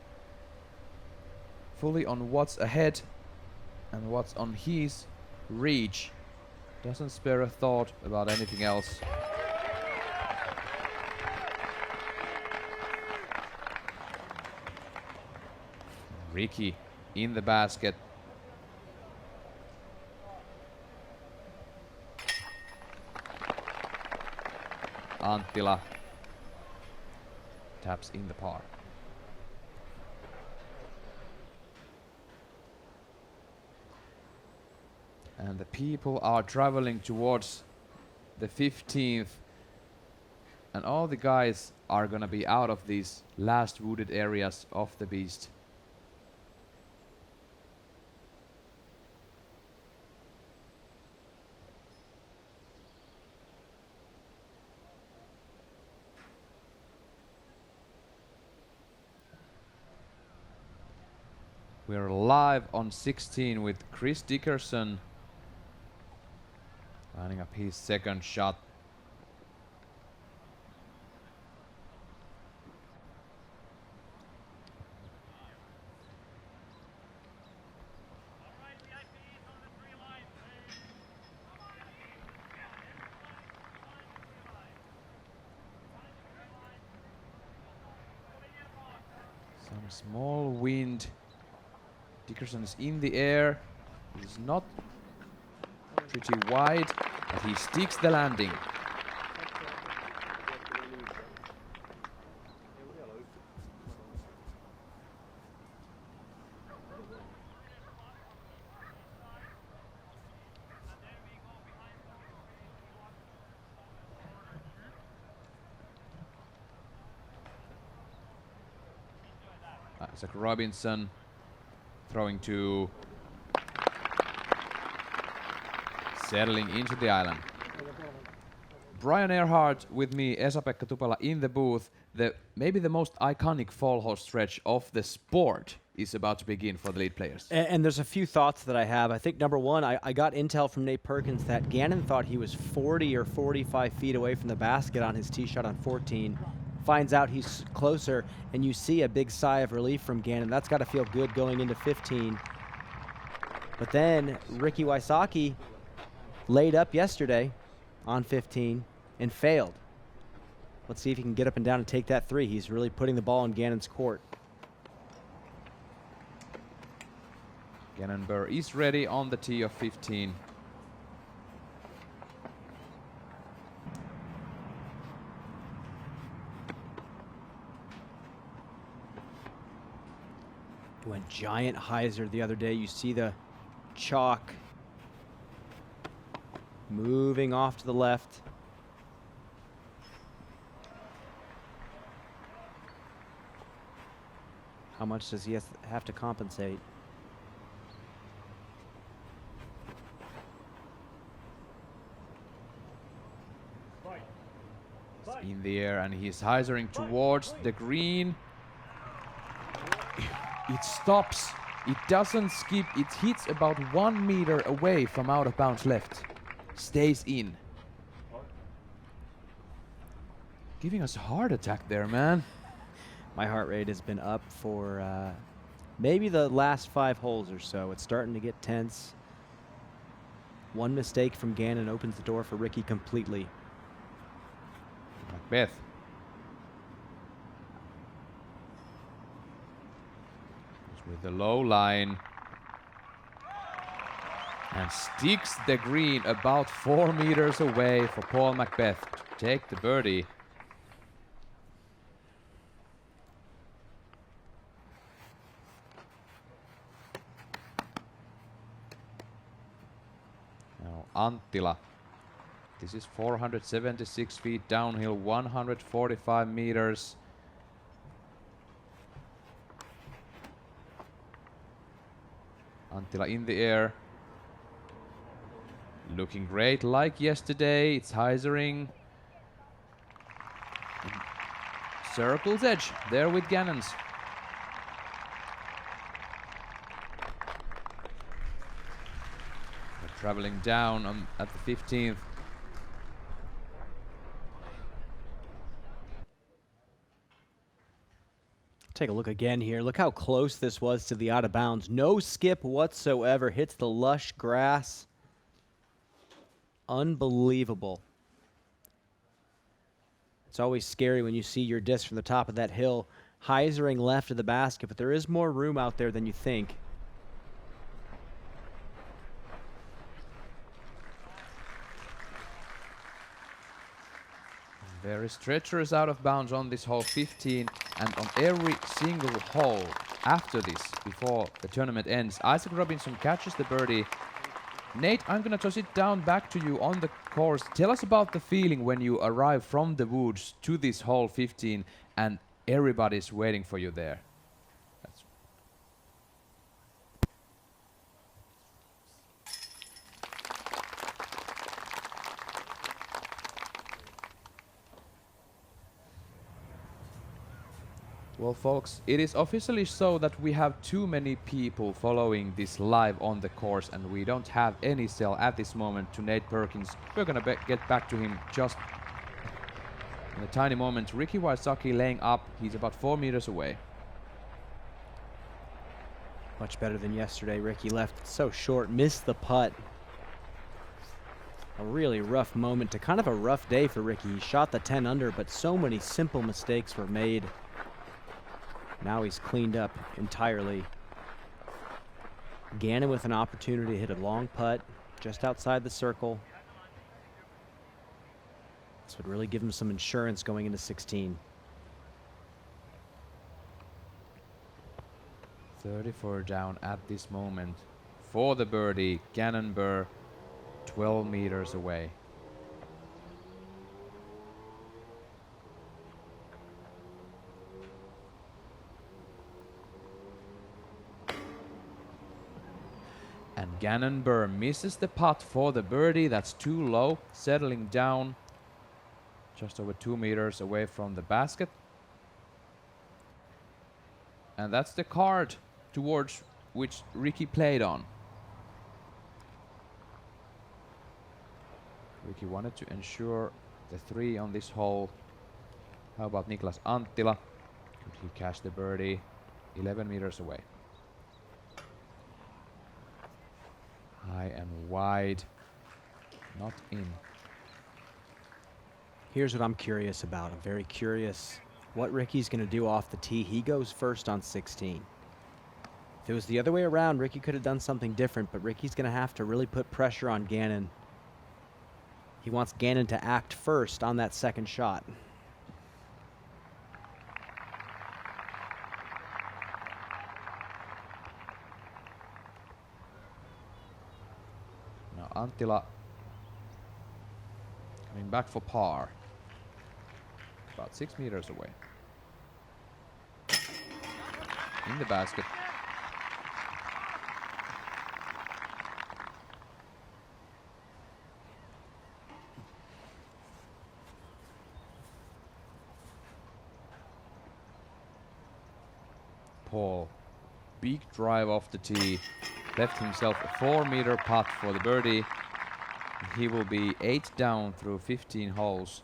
fully on what's ahead and what's on his reach. Doesn't spare a thought about anything else. Ricky in the basket. Anttila taps in the par. And the people are traveling towards the 15th, and all the guys are gonna be out of these last wooded areas of the beast. We're live on 16 with Chris Dickerson lining up his second shot. Some small wind. Dickerson is in the air. He's not pretty wide, but he sticks the landing. Isaac Robinson throwing to settling into the island. Brian Earhart with me, Esa-Pekka Tupala in the booth. Maybe the most iconic fall hole stretch of the sport is about to begin for the lead players. And there's a few thoughts that I have. I think number one, I got intel from Nate Perkins that Gannon thought he was 40 or 45 feet away from the basket on his tee shot on 14. Finds out he's closer, and you see a big sigh of relief from Gannon. That's got to feel good going into 15. But then Ricky Wysocki laid up yesterday on 15 and failed. Let's see if he can get up and down and take that three. He's really putting the ball in Gannon's court. Gannon Burr is ready on the tee of 15. He went giant hyzer the other day. You see the chalk moving off to the left. How much does he have to compensate? In the air, and he's hyzering towards the green. It stops. It doesn't skip. It hits about 1 meter away from out of bounds left. Stays in. Giving us a heart attack there, man. My heart rate has been up for maybe the last 5 holes or so. It's starting to get tense. One mistake from Gannon opens the door for Ricky completely. Macbeth. With the low line. And sticks the green about 4 meters away for Paul Macbeth to take the birdie. Now Anttila. This is 476 feet downhill, 145 meters. Anttila in the air. Looking great like yesterday. It's hyzering. Circle's edge, there with Gannon's. They're traveling down at the 15th. Take a look again here. Look how close this was to the out of bounds. No skip whatsoever. Hits the lush grass. Unbelievable. It's always scary when you see your disc from the top of that hill hyzering left of the basket, but there is more room out there than you think. Very treacherous out of bounds on this hole 15, and on every single hole after this, before the tournament ends, Isaac Robinson catches the birdie. Nate, I'm gonna toss it down back to you on the course. Tell us about the feeling when you arrive from the woods to this hole 15 and everybody's waiting for you there. Well, folks, it is officially so that we have too many people following this live on the course, and we don't have any cell at this moment to Nate Perkins. We're gonna get back to him just in a tiny moment. Ricky Wysocki laying up. He's about 4 meters away. Much better than yesterday. Ricky left so short, missed the putt. A really rough moment to kind of a rough day for Ricky. He shot the 10 under, but so many simple mistakes were made. Now he's cleaned up entirely. Gannon with an opportunity to hit a long putt just outside the circle. This would really give him some insurance going into 16. 34 down at this moment for the birdie. Gannon Burr 12 meters away. And Gannon Burr misses the putt for the birdie. That's too low, settling down just over 2 meters away from the basket. And that's the card towards which Ricky played on. Ricky wanted to ensure the 3 on this hole. How about Niklas Anttila? Could he catch the birdie? 11 meters away. High and wide, not in. Here's what I'm curious about. I'm very curious what Ricky's going to do off the tee. He goes first on 16. If it was the other way around, Ricky could have done something different, but Ricky's going to have to really put pressure on Gannon. He wants Gannon to act first on that second shot. Anttila coming back for par. About 6 meters away. In the basket. Paul, big drive off the tee. Left himself a 4-meter putt for the birdie. He will be 8 down through 15 holes.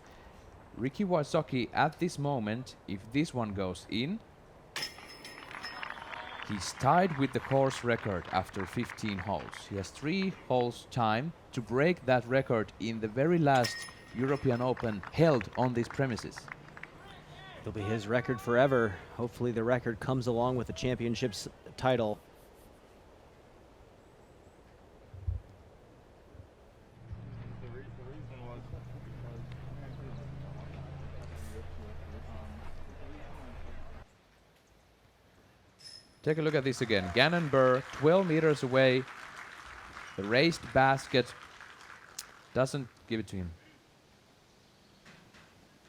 Ricky Wysocki at this moment, if this one goes in, he's tied with the course record after 15 holes. He has 3 holes time to break that record in the very last European Open held on these premises. It'll be his record forever. Hopefully the record comes along with the championship's title. Take a look at this again. Gannon Burr, 12 meters away. The raised basket doesn't give it to him.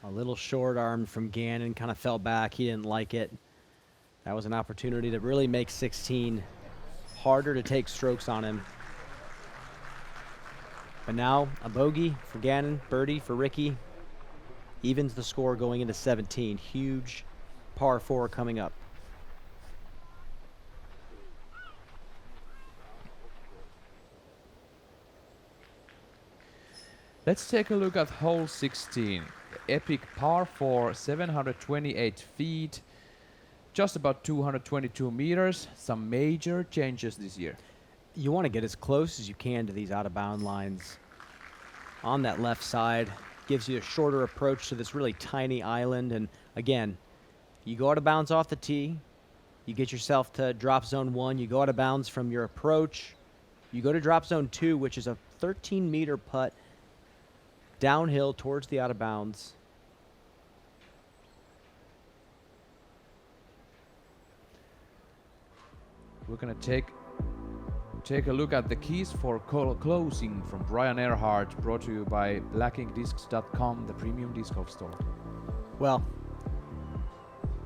A little short arm from Gannon, kind of fell back. He didn't like it. That was an opportunity to really make 16 harder to take strokes on him. But now a bogey for Gannon, birdie for Ricky. Evens the score going into 17. Huge par 4 coming up. Let's take a look at hole 16. The epic par 4, 728 feet, just about 222 meters. Some major changes this year. You want to get as close as you can to these out-of-bound lines. On that left side, gives you a shorter approach to this really tiny island. And again, you go out of bounds off the tee, you get yourself to drop zone 1, you go out of bounds from your approach, you go to drop zone 2, which is a 13-meter putt downhill towards the out of bounds. We're gonna take a look at the keys for closing from Brian Earhart, brought to you by blackinkdiscs.com, the premium disc golf store. Well,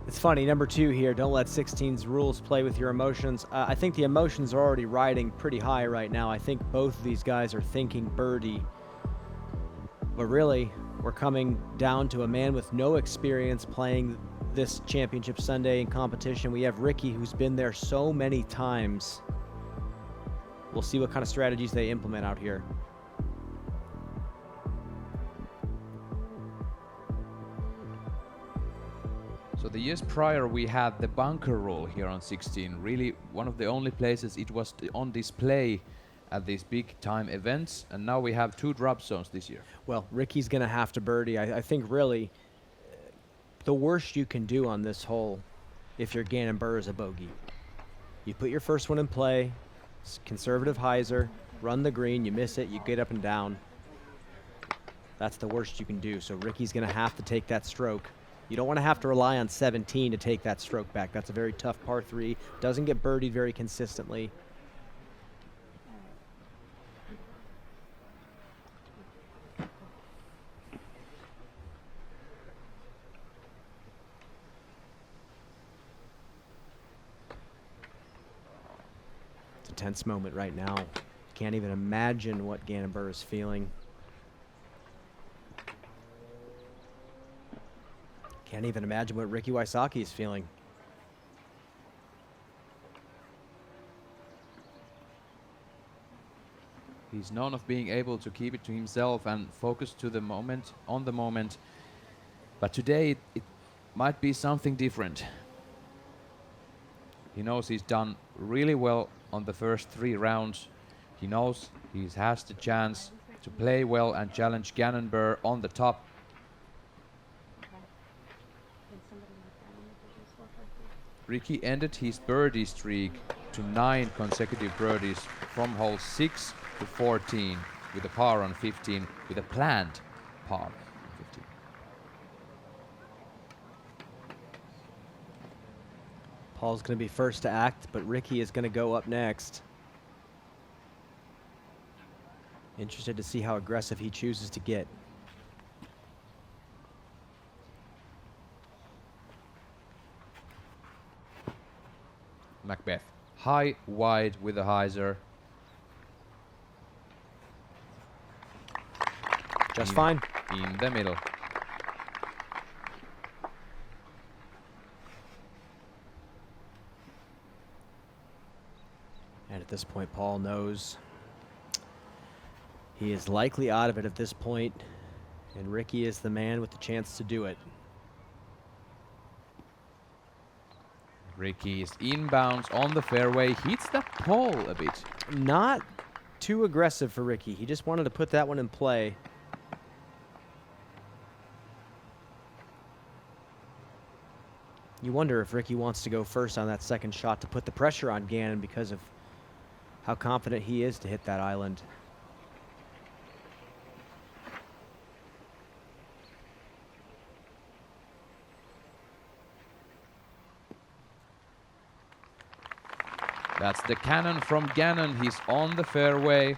it's funny, number 2 here, don't let 16's rules play with your emotions. I think the emotions are already riding pretty high right now. I think both of these guys are thinking birdie. But really, we're coming down to a man with no experience playing this Championship Sunday in competition. We have Ricky, who's been there so many times. We'll see what kind of strategies they implement out here. So the years prior, we had the bunker rule here on 16. Really, one of the only places it was on display at these big time events, and now we have 2 drop zones this year. Well, Ricky's going to have to birdie. I think really the worst you can do on this hole, if you're Gannon Buhr, is a bogey. You put your first one in play, conservative hyzer, run the green, you miss it, you get up and down. That's the worst you can do. So Ricky's going to have to take that stroke. You don't want to have to rely on 17 to take that stroke back. That's a very tough par 3. Doesn't get birdied very consistently. Tense moment right now. Can't even imagine what Gannon Buhr is feeling. Can't even imagine what Ricky Wysocki is feeling. He's known of being able to keep it to himself and focus to the moment, on the moment. But today it might be something different. He knows he's done really well on the first 3 rounds. He knows he has the chance to play well and challenge Gannon Buhr on the top. Ricky ended his birdie streak to 9 consecutive birdies from hole 6 to 14 with a par on 15, with a planned par on 15. Paul's going to be first to act, but Ricky is going to go up next. Interested to see how aggressive he chooses to get. Macbeth, high, wide with a hyzer. Just fine. In the middle. And at this point, Paul knows he is likely out of it at this point, and Ricky is the man with the chance to do it. Ricky is inbounds on the fairway, hits that pole a bit. Not too aggressive for Ricky. He just wanted to put that one in play. You wonder if Ricky wants to go first on that second shot to put the pressure on Gannon because of how confident he is to hit that island. That's the cannon from Gannon. He's on the fairway.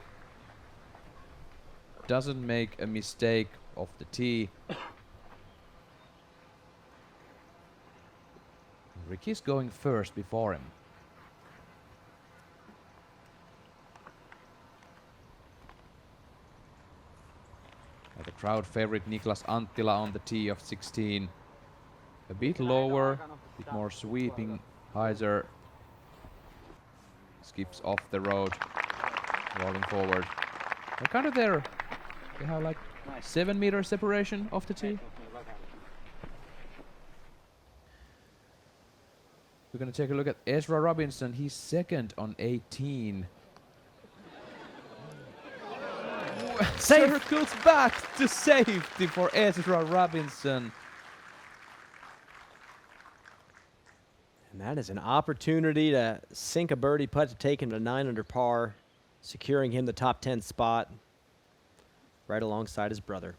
Doesn't make a mistake off the tee. Ricky's going first before him. The Crowd favorite Niklas Anttila on the tee of 16. A bit lower, a bit more sweeping. Heiser skips off the road, rolling forward. They're kind of there. They have like 7 meter separation off the tee. We're gonna take a look at Ezra Robinson. He's second on 18. Circles back to safety for Ezra Robinson. And that is an opportunity to sink a birdie putt to take him to 9 under par, securing him the top 10 spot right alongside his brother.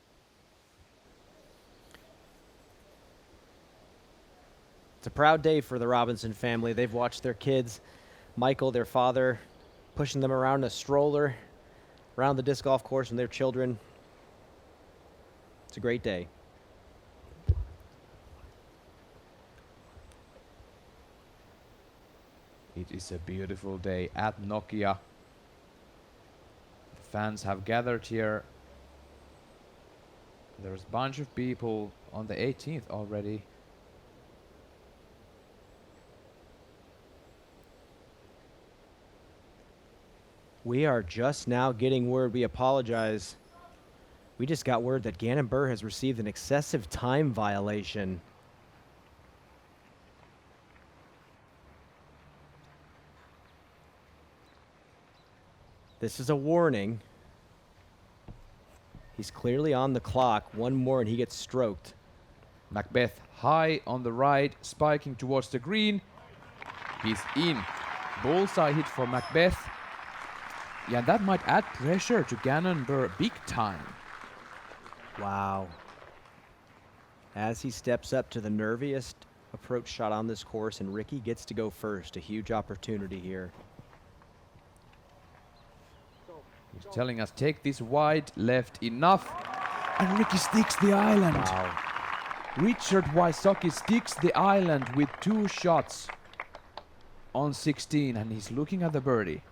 It's a proud day for the Robinson family. They've watched their kids, Michael, their father, pushing them around in a stroller around the disc golf course with their children. It's a great day. It is a beautiful day at Nokia. The fans have gathered here. There's a bunch of people on the 18th already. We are just now getting word. We apologize. We just got word that Gannon Buhr has received an excessive time violation. This is a warning. He's clearly on the clock. One more and he gets stroked. Macbeth high on the right, spiking towards the green. He's in. Bullseye hit for Macbeth. Yeah, that might add pressure to Gannon Buhr big time. Wow. As he steps up to the nerviest approach shot on this course, and Ricky gets to go first. A huge opportunity here. He's telling us, take this wide left enough. And Ricky sticks the island. Wow. Richard Wysocki sticks the island with 2 shots on 16, and he's looking at the birdie.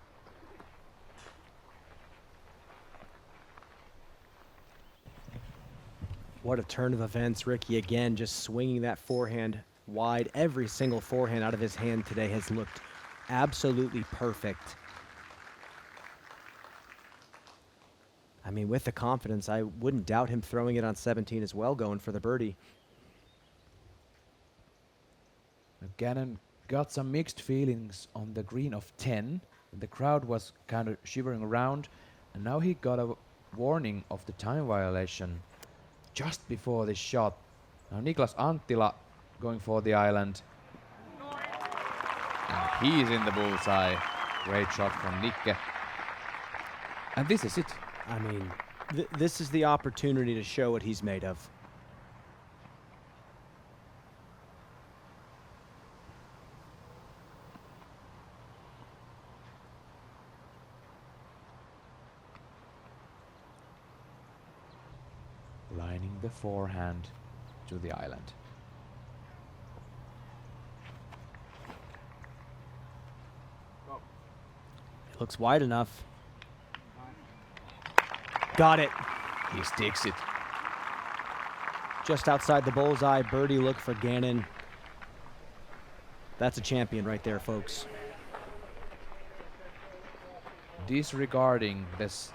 What a turn of events. Ricky again just swinging that forehand wide. Every single forehand out of his hand today has looked absolutely perfect. I mean, with the confidence, I wouldn't doubt him throwing it on 17 as well, going for the birdie. Gannon got some mixed feelings on the green of 10. The crowd was kind of shivering around, and now he got a warning of the time violation just before this shot. Now Niklas Anttila going for the island. And he's in the bullseye. Great shot from Nikke. And this is it. I mean, this is the opportunity to show what he's made of. Lining the forehand to the island. It looks wide enough. Got it. He sticks it. Just outside the bullseye, birdie look for Gannon. That's a champion right there, folks. Disregarding this,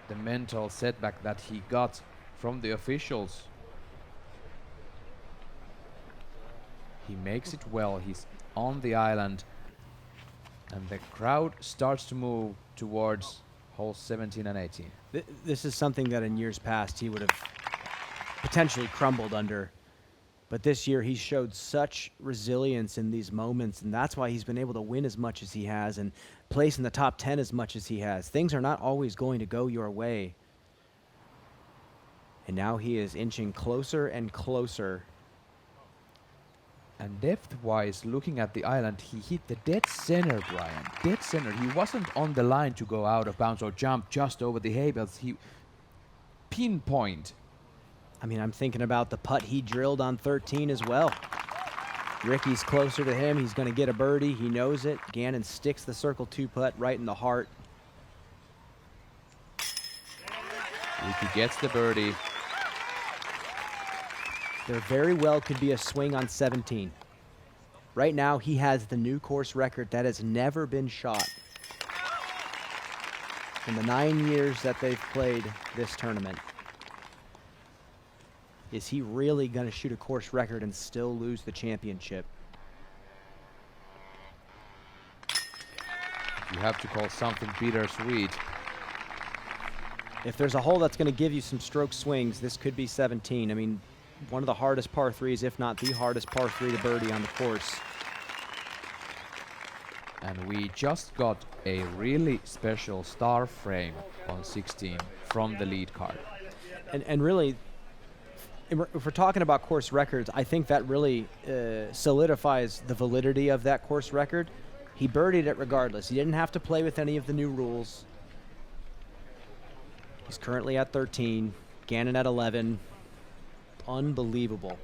the mental setback that he got from the officials. He makes it well. He's on the island. And the crowd starts to move towards holes 17 and 18. This is something that in years past he would have potentially crumbled under. But this year he showed such resilience in these moments, and that's why he's been able to win as much as he has and place in the top 10 as much as he has. Things are not always going to go your way. And now he is inching closer and closer. And depth-wise, looking at the island, he hit the dead center, Brian. Dead center. He wasn't on the line to go out of bounds or jump just over the hay bales. He pinpoint. I mean, I'm thinking about the putt he drilled on 13 as well. Ricky's closer to him. He's going to get a birdie. He knows it. Gannon sticks the circle 2 putt right in the heart. Ricky gets the birdie. There very well could be a swing on 17. Right now, he has the new course record that has never been shot in the 9 years that they've played this tournament. Is he really going to shoot a course record and still lose the championship? You have to call something bittersweet. If there's a hole that's going to give you some stroke swings, this could be 17. I mean, one of the hardest par threes, if not the hardest par three to birdie on the course. And we just got a really special star frame on 16 from the lead card. And really, if we're talking about course records, I think that really solidifies the validity of that course record. He birdied it regardless. He didn't have to play with any of the new rules. He's currently at 13, Gannon at 11. Unbelievable.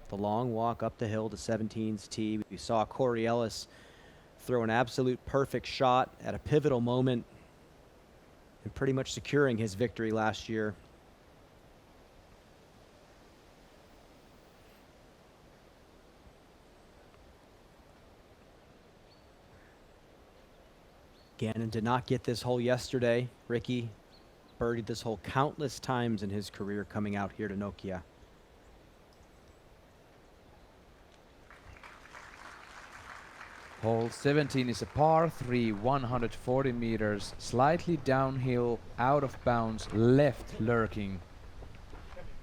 The long walk up the hill to 17's tee. We saw Corey Ellis throw an absolute perfect shot at a pivotal moment and pretty much securing his victory last year. Gannon did not get this hole yesterday. Ricky birdied this hole countless times in his career coming out here to Nokia. Hole 17 is a par 3, 140 meters, slightly downhill, out of bounds, left lurking.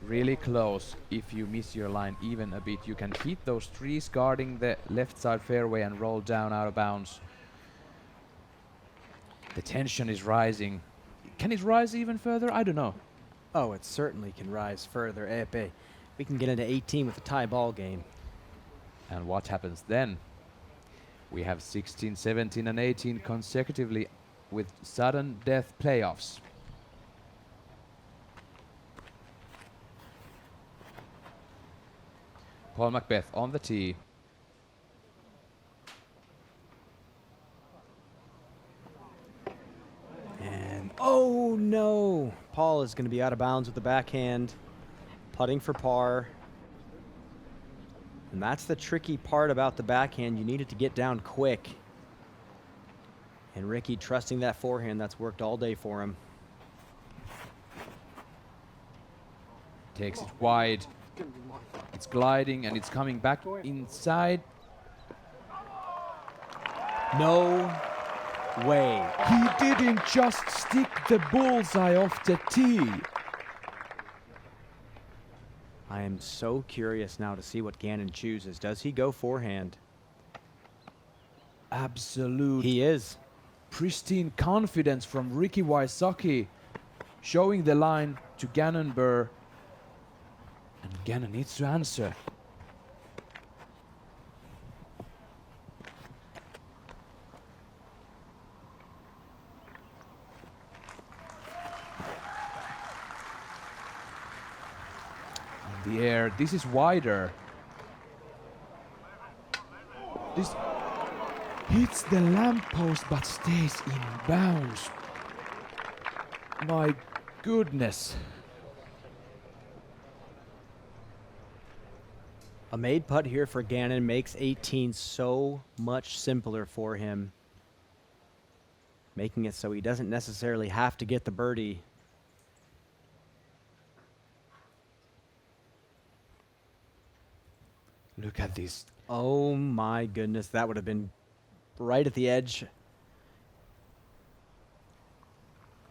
Really close. If you miss your line even a bit, you can hit those trees guarding the left side fairway and roll down out of bounds. The tension is rising. Can it rise even further? I don't know. Oh, it certainly can rise further. Epe. We can get into 18 with a tie ball game. And what happens then? We have 16, 17 and 18 consecutively with sudden death playoffs. Paul Macbeth on the tee. And oh no! Paul is going to be out of bounds with the backhand, putting for par. And that's the tricky part about the backhand. You need it to get down quick. And Ricky trusting that forehand that's worked all day for him. Takes it wide. It's gliding and it's coming back inside. No way. He didn't just stick the bullseye off the tee. I am so curious now to see what Gannon chooses. Does he go forehand? Absolute. He is. Pristine confidence from Ricky Wysocki, showing the line to Gannon Burr. And Gannon needs to answer. The air. This is wider. This hits the lamppost but stays in bounds. My goodness. A made putt here for Gannon makes 18 so much simpler for him, making it so he doesn't necessarily have to get the birdie. Look at this. Oh my goodness, that would have been right at the edge.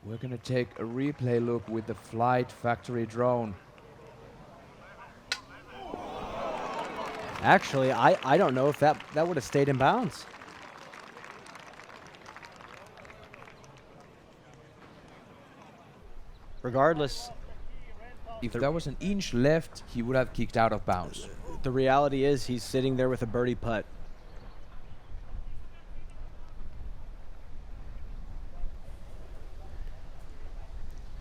We're gonna take a replay look with the Flight Factory drone. Actually, I don't know if that would have stayed in bounds. Regardless, if there was an inch left, he would have kicked out of bounds. The reality is he's sitting there with a birdie putt.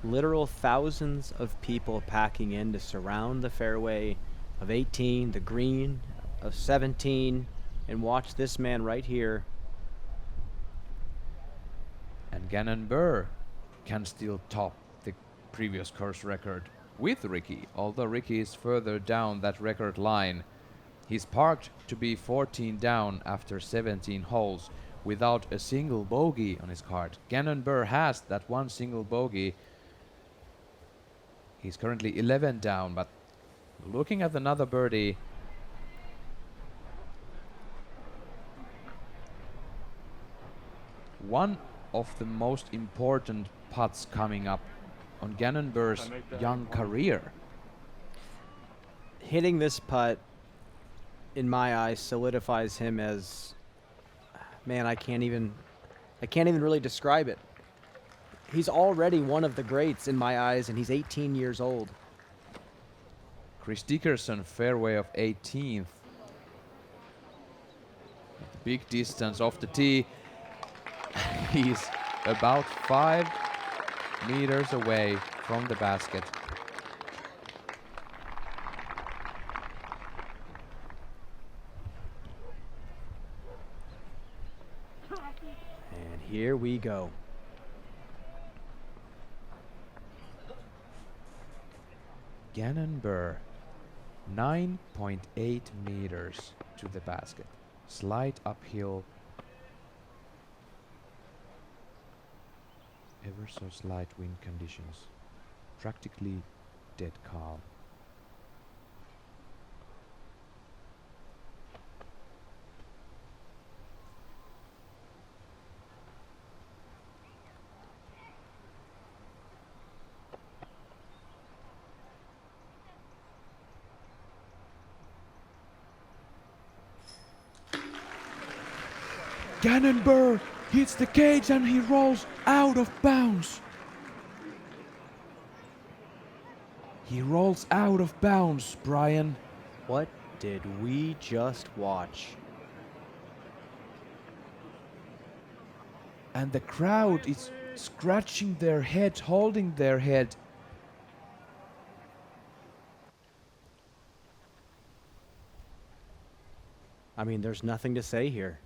Literal thousands of people packing in to surround the fairway of 18, the green of 17, and watch this man right here. And Gannon Burr can still top previous course record with Ricky, although Ricky is further down that record line. He's parked to be 14 down after 17 holes without a single bogey on his card. Gannon Buhr has that one single bogey. He's currently 11 down, but looking at another birdie. One of the most important putts coming up on Gannon Buhr's young career. Hitting this putt, in my eyes, solidifies him as, man, I can't even really describe it. He's already one of the greats in my eyes, and he's 18 years old. Chris Dickerson, fairway of 18th. Big distance off the tee. He's about 5 meters away from the basket. And here we go. Gannon Buhr, 9.8 meters to the basket. Slight uphill. Ever so slight wind conditions. Practically dead calm. Gannon Buhr hits the cage and he rolls out of bounds. He rolls out of bounds, Brian. What did we just watch? And the crowd is scratching their head, holding their head. I mean, there's nothing to say here.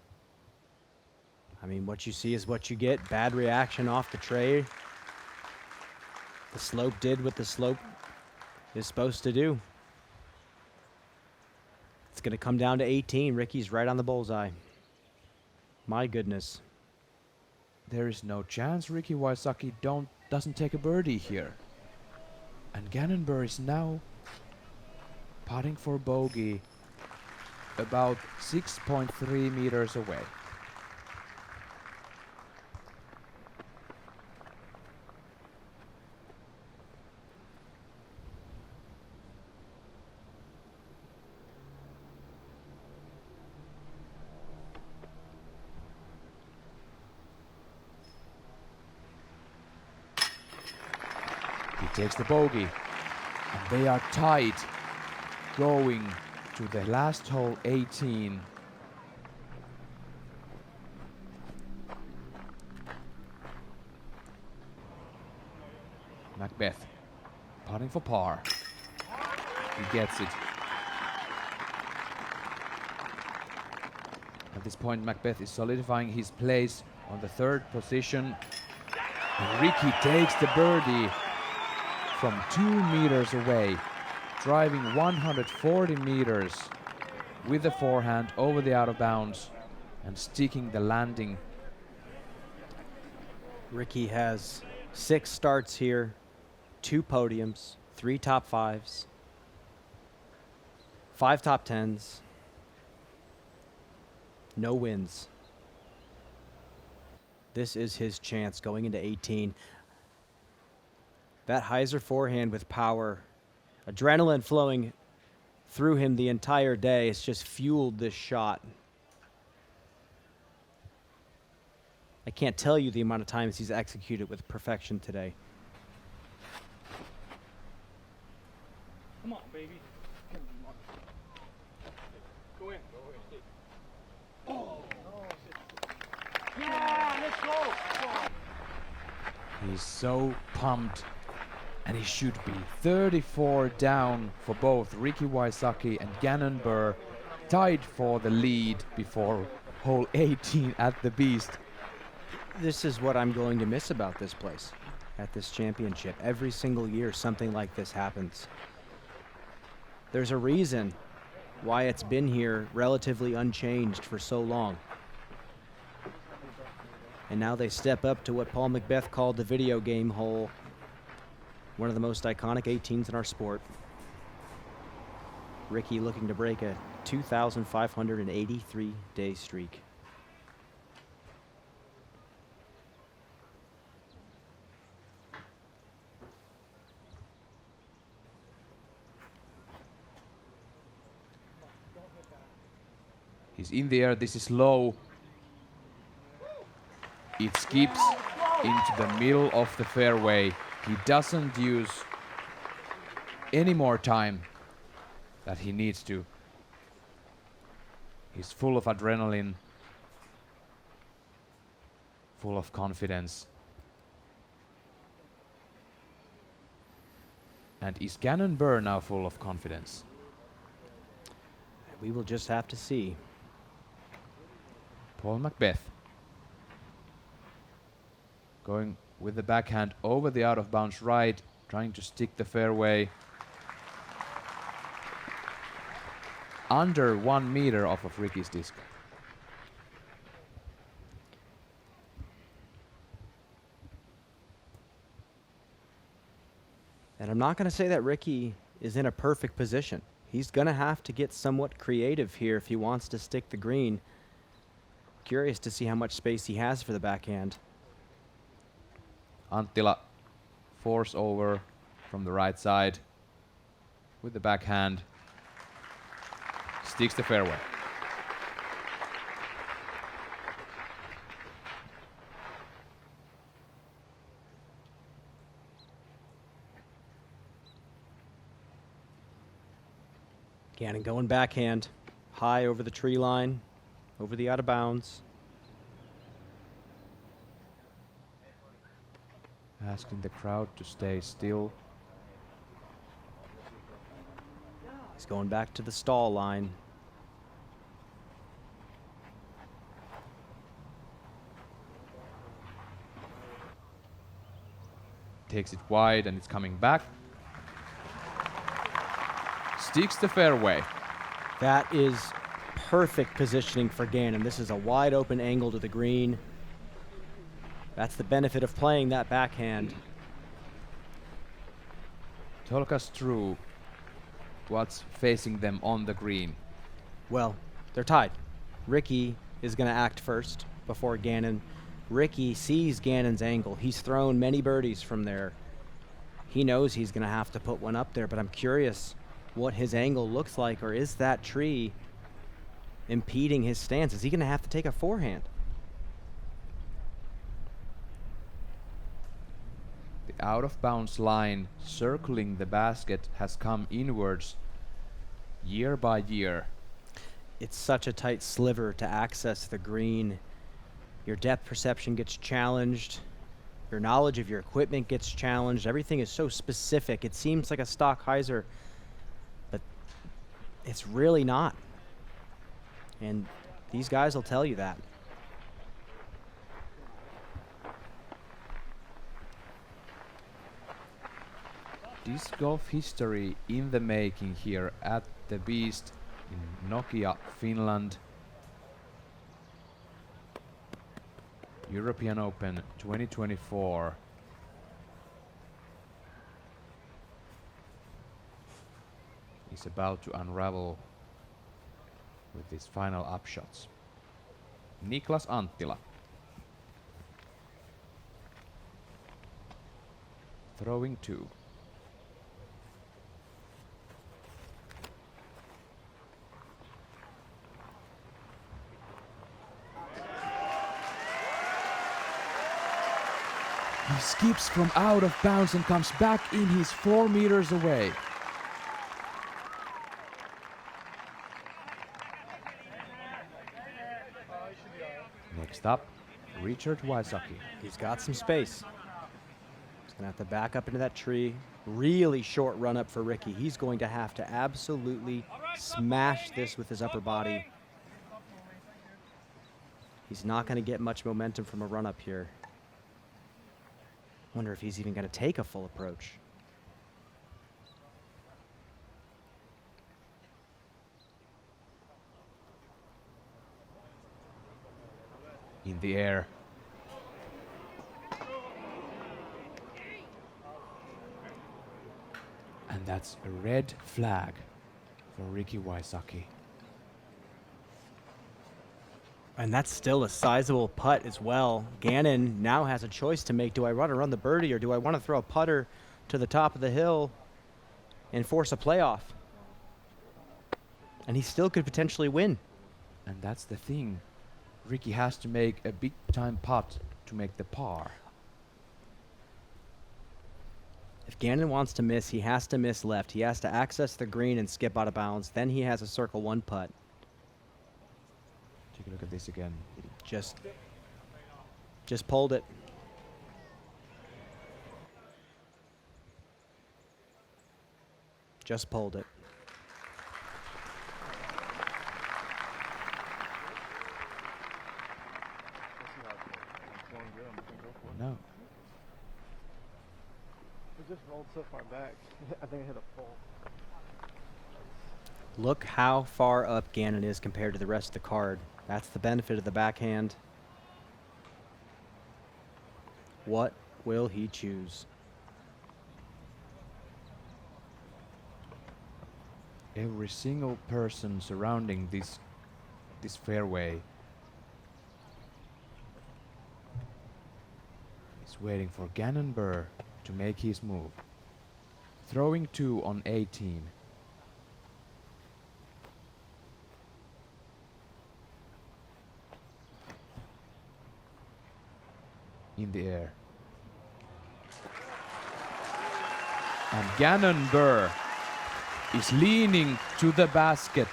I mean, what you see is what you get. Bad reaction off the tray. The slope did what the slope is supposed to do. It's going to come down to 18. Ricky's right on the bullseye. My goodness. There is no chance Ricky Wysocki doesn't take a birdie here. And Gannon Buhr is now putting for bogey about 6.3 meters away. He takes the bogey, and they are tied going to the last hole, 18. Macbeth putting for par. He gets it. At this point, Macbeth is solidifying his place on the 3rd position. And Ricky takes the birdie from 2 meters away, driving 140 meters with the forehand over the out of bounds and sticking the landing. Ricky has 6 starts here, 2 podiums, 3 top 5s, 5 top 10s, no wins. This is his chance going into 18. That hyzer forehand with power, adrenaline flowing through him the entire day. It's just fueled this shot. I can't tell you the amount of times he's executed with perfection today. Come on, baby. Go in. Oh. Yeah, let's go. He's so pumped, and he should be 34 down for both Ricky Wysocki and Gannon Buhr, tied for the lead before hole 18 at the Beast. This is what I'm going to miss about this place. at this championship. Every single year, something like this happens. There's a reason why it's been here relatively unchanged for so long. And now they step up to what Paul Macbeth called the video game hole, one of the most iconic 18s in our sport. Ricky looking to break a 2,583-day streak. He's in the air. This is low. It skips into the middle of the fairway. He doesn't use any more time that he needs to. He's full of adrenaline, full of confidence. And is Gannon Burr now full of confidence? We will just have to see. Paul Macbeth going with the backhand over the out of bounds right, trying to stick the fairway. Under 1 meter off of Ricky's disc. And I'm not going to say that Ricky is in a perfect position. He's going to have to get somewhat creative here if he wants to stick the green. Curious to see how much space he has for the backhand. Anttila force over from the right side with the backhand. Sticks the fairway. Gannon going backhand, high over the tree line, over the out of bounds. Asking the crowd to stay still. He's going back to the stall line. Takes it wide and it's coming back. Sticks the fairway. That is perfect positioning for Gannon. This is a wide open angle to the green. That's the benefit of playing that backhand. Talk us through what's facing them on the green. Well, they're tied. Ricky is going to act first before Gannon. Ricky sees Gannon's angle. He's thrown many birdies from there. He knows he's going to have to put one up there, but I'm curious what his angle looks like, or is that tree impeding his stance? Is he going to have to take a forehand? The out of bounds line circling the basket has come inwards year by year. It's such a tight sliver to access the green. Your depth perception gets challenged. Your knowledge of your equipment gets challenged. Everything is so specific. It seems like a stock hyzer, but it's really not. And these guys will tell you that. Disc golf history in the making here at the Beast in Nokia, Finland. European Open 2024. Is about to unravel with these final upshots. Niklas Anttila. Throwing 2. He skips from out of bounds and comes back in. He's 4 meters away. Next up, Richard Wysocki. He's got some space. He's going to have to back up into that tree. Really short run up for Ricky. He's going to have to absolutely smash this with his upper body. He's not going to get much momentum from a run up here. Wonder if he's even going to take a full approach. In the air. And that's a red flag for Ricky Wysocki. And that's still a sizable putt as well. Gannon now has a choice to make. Do I want to run the birdie or do I want to throw a putter to the top of the hill and force a playoff? And he still could potentially win. And that's the thing. Ricky has to make a big time putt to make the par. If Gannon wants to miss, he has to miss left. He has to access the green and skip out of bounds. Then he has a circle one putt. Take a look at this again. Just pulled it. Just pulled it. No. It just rolled so far back. I think I hit a pole. Look how far up Gannon is compared to the rest of the card. That's the benefit of the backhand. What will he choose? Every single person surrounding this fairway is waiting for Gannon Buhr to make his move. Throwing 2 on 18. In the air. And Gannon Buhr is leaning to the basket.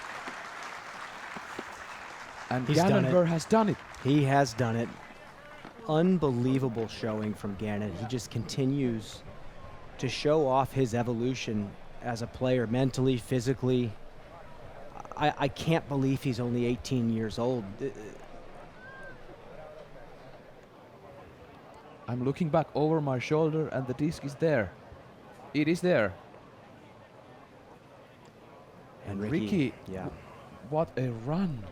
And He's Gannon done it. Buhr has done it. He has done it. Unbelievable showing from Gannon. He just continues to show off his evolution as a player, mentally, physically. I can't believe he's only 18 years old. I'm looking back over my shoulder and the disc is there. It is there. And Ricky, yeah. What a run.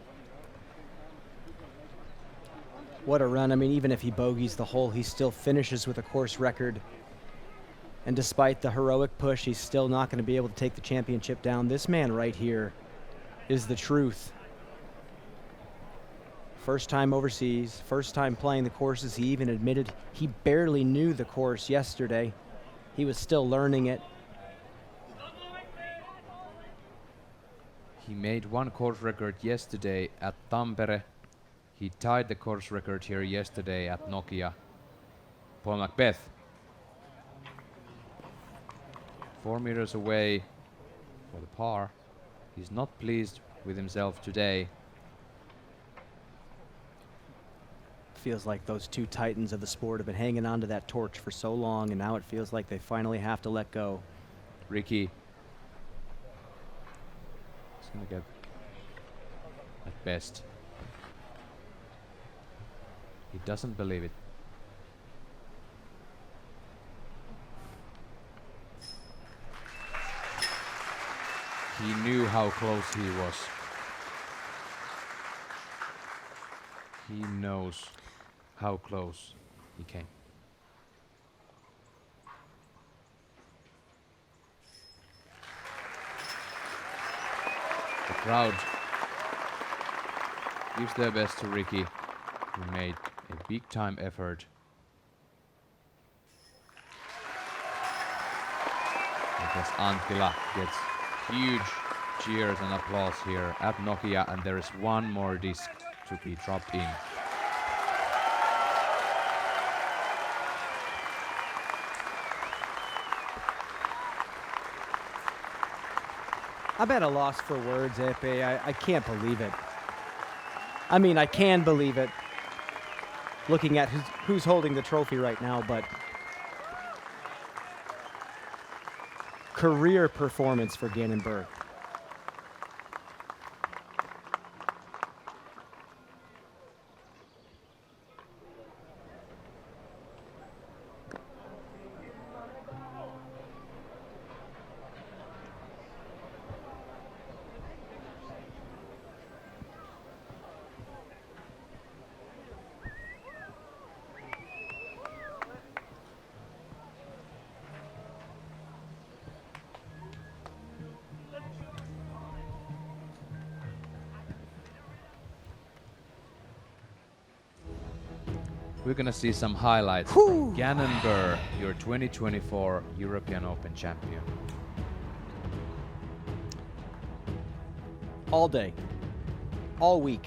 What a run. I mean, even if he bogeys the hole, he still finishes with a course record. And despite the heroic push, he's still not going to be able to take the championship down. This man right here is the truth. First time overseas, first time playing the courses. He even admitted he barely knew the course yesterday. He was still learning it. He made one course record yesterday at Tampere. He tied the course record here yesterday at Nokia. Paul Macbeth. 4 meters away for the par. He's not pleased with himself today. Feels like those two titans of the sport have been hanging on to that torch for so long, and now it feels like they finally have to let go. Ricky is gonna get at best. He doesn't believe it. He knew how close he was. He knows how close he came. The crowd gives their best to Ricky, who made a big time effort. Because Anttila gets huge cheers and applause here at Nokia, and there is one more disc to be dropped in. I'm at a loss for words, Epe. I can't believe it. I mean, I can believe it, looking at who's holding the trophy right now, but career performance for Gannon Buhr. We're gonna see some highlights from Gannon Buhr, your 2024 European Open champion. All day, all week,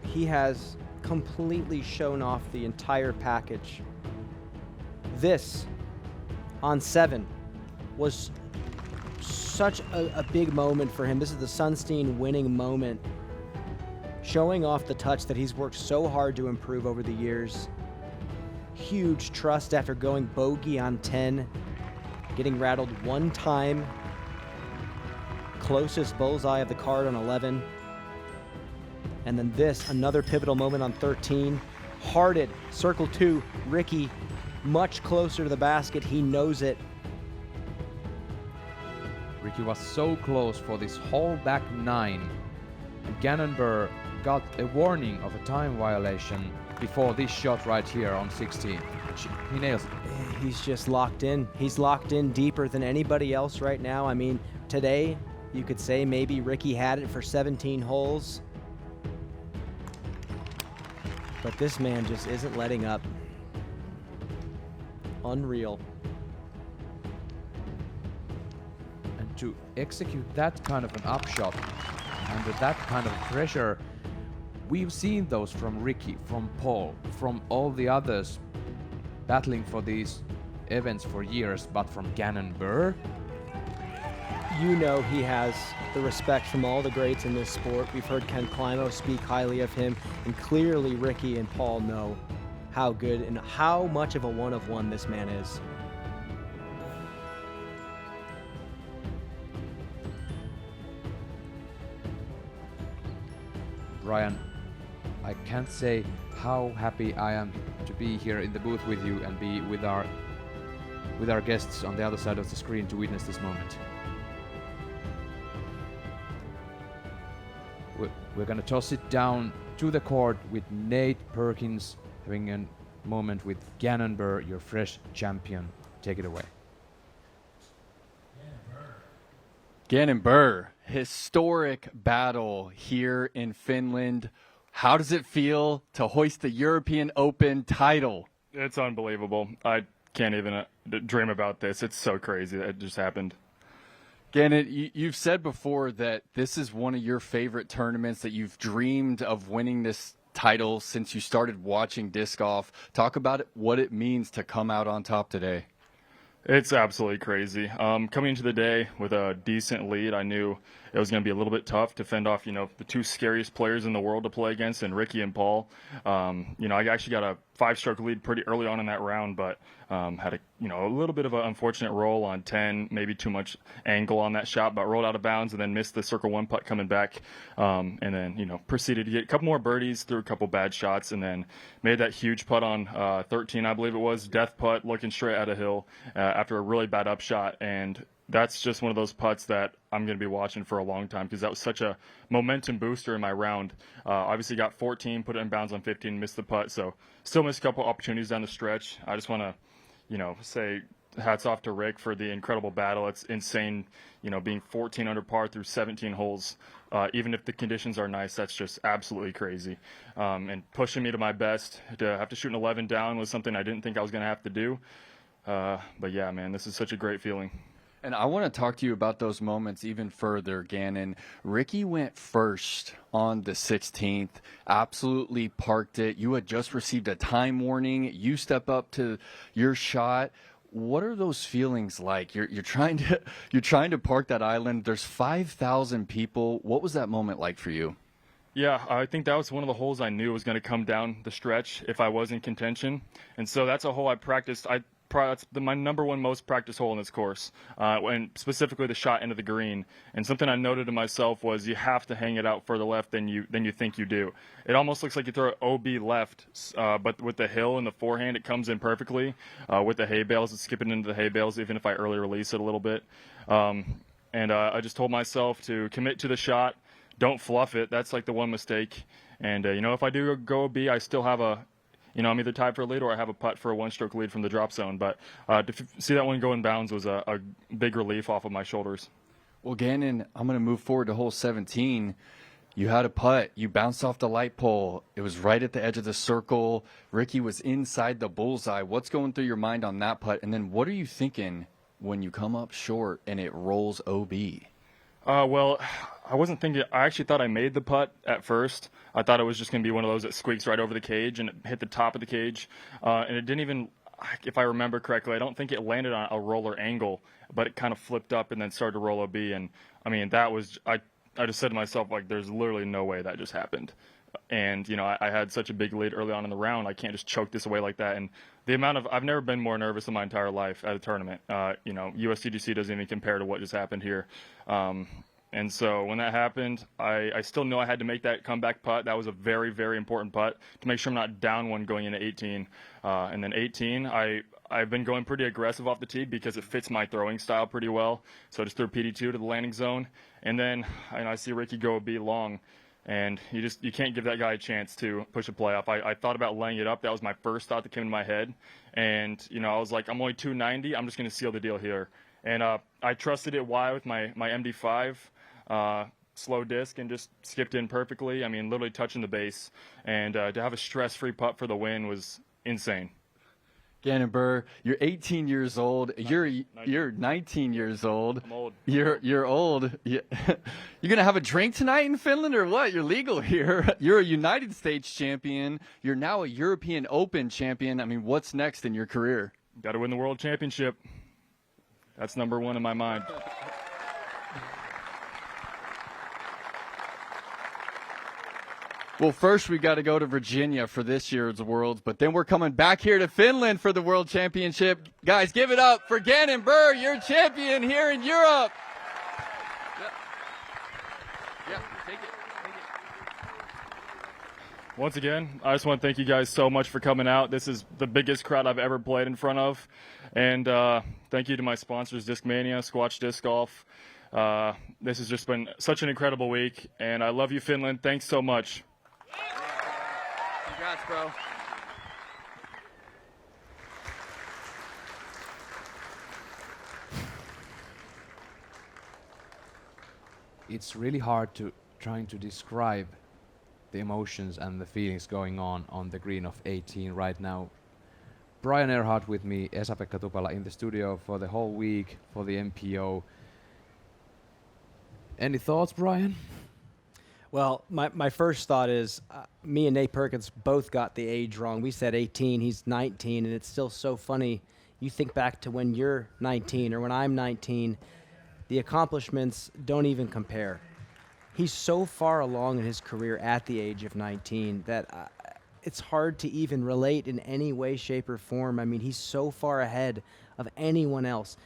he has completely shown off the entire package. This, on 7, was such a big moment for him. This is the Sunstein winning moment, showing off the touch that he's worked so hard to improve over the years. Huge trust after going bogey on 10, getting rattled one time, closest bullseye of the card on 11. And then this, another pivotal moment on 13. Hearted, circle 2, Ricky, much closer to the basket. He knows it. Ricky was so close for this whole back 9. And Gannon Buhr got a warning of a time violation before this shot right here on 16. He nails it. He's just locked in. He's locked in deeper than anybody else right now. I mean, today, you could say maybe Ricky had it for 17 holes. But this man just isn't letting up. Unreal. And to execute that kind of an upshot under that kind of pressure, we've seen those from Ricky, from Paul, from all the others battling for these events for years, but from Gannon Buhr, you know he has the respect from all the greats in this sport. We've heard Ken Climo speak highly of him, and clearly Ricky and Paul know how good and how much of a one-of-one this man is. Ryan, I can't say how happy I am to be here in the booth with you and be with our guests on the other side of the screen to witness this moment. We're gonna toss it down to the court with Nate Perkins having a moment with Gannon Buhr, your fresh champion. Take it away. Gannon Buhr, historic battle here in Finland. How does it feel to hoist the European Open title? It's unbelievable. I can't even dream about this. It's so crazy that it just happened. Gannon, you've said before that this is one of your favorite tournaments, that you've dreamed of winning this title since you started watching disc golf. Talk about what it means to come out on top today. It's absolutely crazy. Coming into the day with a decent lead, I knew it was going to be a little bit tough to fend off, the two scariest players in the world to play against, and Ricky and Paul. I actually got a 5-stroke lead pretty early on in that round, but had a little bit of an unfortunate roll on 10, maybe too much angle on that shot, but rolled out of bounds and then missed the circle 1 putt coming back, and then proceeded to get a couple more birdies, threw a couple bad shots, and then made that huge putt on 13, I believe it was, death putt, looking straight at a hill after a really bad upshot. And that's just one of those putts that I'm going to be watching for a long time, because that was such a momentum booster in my round. Obviously got 14, put it in bounds on 15, missed the putt, so still missed a couple opportunities down the stretch. I just want to, say hats off to Rick for the incredible battle. It's insane, being 14 under par through 17 holes. Even if the conditions are nice, that's just absolutely crazy. And pushing me to my best, to have to shoot an 11 down was something I didn't think I was going to have to do. But yeah, man, this is such a great feeling. And I want to talk to you about those moments even further, Gannon. Ricky went first on the 16th, absolutely parked it. You had just received a time warning. You step up to your shot. What are those feelings like? You're trying to park that island. There's 5,000 people. What was that moment like for you? Yeah, I think that was one of the holes I knew was going to come down the stretch if I was in contention. And so that's a hole I practiced. That's my number one most practiced hole in this course, and specifically the shot into the green. And something I noted to myself was you have to hang it out further left than you think you do. It almost looks like you throw it OB left, but with the hill and the forehand, it comes in perfectly. With the hay bales, it's skipping into the hay bales, even if I early release it a little bit. And I just told myself to commit to the shot, don't fluff it. That's like the one mistake. And if I do go OB, I still have I'm either tied for a lead or I have a putt for a 1-stroke lead from the drop zone. But to see that one go in bounds was a big relief off of my shoulders. Well, Gannon, I'm going to move forward to hole 17. You had a putt. You bounced off the light pole. It was right at the edge of the circle. Ricky was inside the bullseye. What's going through your mind on that putt? And then what are you thinking when you come up short and it rolls OB? Well, I wasn't thinking. I actually thought I made the putt at first. I thought it was just going to be one of those that squeaks right over the cage and it hit the top of the cage. And it didn't even, if I remember correctly, I don't think it landed on a roller angle, but it kind of flipped up and then started to roll OB. And I mean, that was, I just said to myself, like, there's literally no way that just happened. And, you know, I had such a big lead early on in the round. I can't just choke this away like that. And the amount of, I've never been more nervous in my entire life at a tournament. You know, USDGC doesn't even compare to what just happened here. And so when that happened, I still knew I had to make that comeback putt. That was a very, very important putt to make sure I'm not down one going into 18. And then 18, I've been going pretty aggressive off the tee because it fits my throwing style pretty well. So I just threw PD2 to the landing zone. And then I see Ricky go a B long. And you can't give that guy a chance to push a playoff. I thought about laying it up. That was my first thought that came into my head. And, you know, I was like, I'm only 290. I'm just going to seal the deal here. And I trusted it wide with my MD5 slow disc and just skipped in perfectly. I mean, literally touching the base. And to have a stress-free putt for the win was insane. Gannon Buhr, you're 18 years old. You're 19 years old. I'm old. You're old. You're gonna have a drink tonight in Finland or what? You're legal here. You're a United States champion. You're now a European Open champion. I mean, what's next in your career? Got to win the World Championship. That's number one in my mind. Well, first we got to go to Virginia for this year's Worlds, but then we're coming back here to Finland for the World Championship. Guys, give it up for Gannon Buhr, your champion here in Europe. Yeah, take it. Once again, I just want to thank you guys so much for coming out. This is the biggest crowd I've ever played in front of. And thank you to my sponsors, Discmania, Squatch Disc Golf. This has just been such an incredible week, and I love you, Finland. Thanks so much. Congrats, bro. It's really hard to trying to describe the emotions and the feelings going on the green of 18 right now. Brian Earhart with me, Esa-Pekka Tupala in the studio for the whole week for the MPO. Any thoughts, Brian? Well, my first thought is me and Nate Perkins both got the age wrong. We said 18, he's 19, and it's still so funny. You think back to when you're 19 or when I'm 19, the accomplishments don't even compare. He's so far along in his career at the age of 19 that it's hard to even relate in any way, shape, or form. I mean, he's so far ahead of anyone else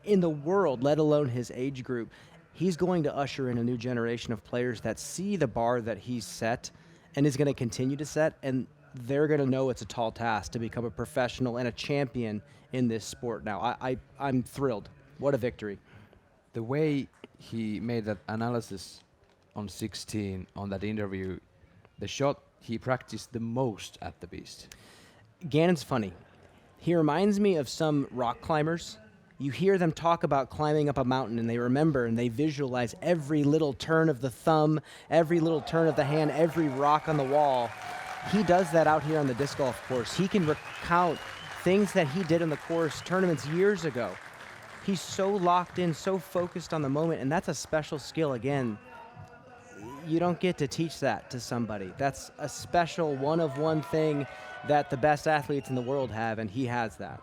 in the world, let alone his age group. He's going to usher in a new generation of players that see the bar that he's set and is going to continue to set, and they're going to know it's a tall task to become a professional and a champion in this sport now. I'm thrilled. What a victory. The way he made that analysis on 16 on that interview, the shot he practiced the most at the Beast. Gannon's funny. He reminds me of some rock climbers. You hear them talk about climbing up a mountain, and they remember and they visualize every little turn of the thumb, every little turn of the hand, every rock on the wall. He does that out here on the disc golf course. He can recount things that he did in the course tournaments years ago. He's so locked in, so focused on the moment, and that's a special skill. Again, you don't get to teach that to somebody. That's a special one-of-one thing that the best athletes in the world have, and he has that.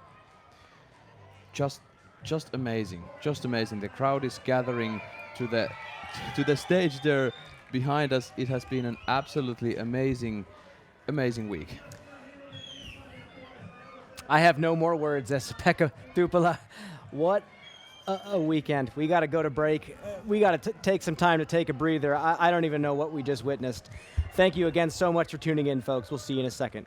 Just amazing, just amazing. The crowd is gathering to the stage there behind us. It has been an absolutely amazing week. I have no more words. Esa-Pekka Tupala, what a weekend. We got to go to break. We got to take some time to take a breather. I don't even know what we just witnessed. Thank you again so much for tuning in, folks. We'll see you in a second.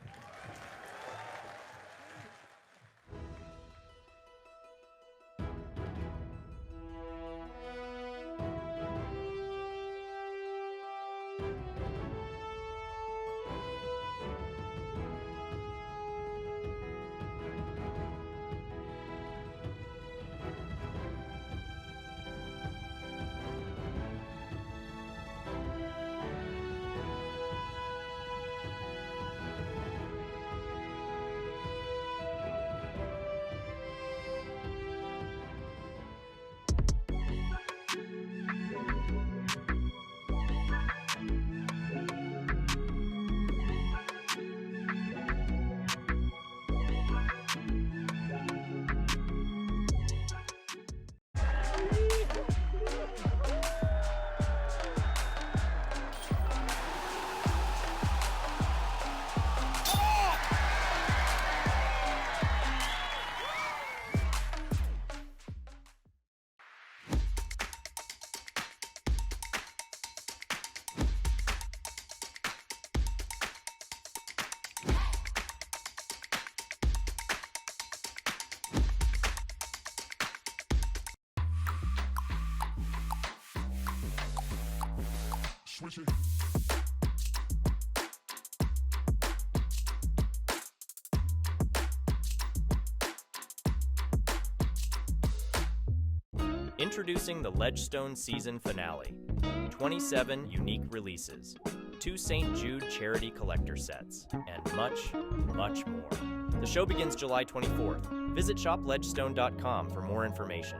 Introducing the Ledgestone season finale. 27 unique releases, 2 St. Jude charity collector sets, and much, much more. The show begins July 24th. Visit shopledgestone.com for more information.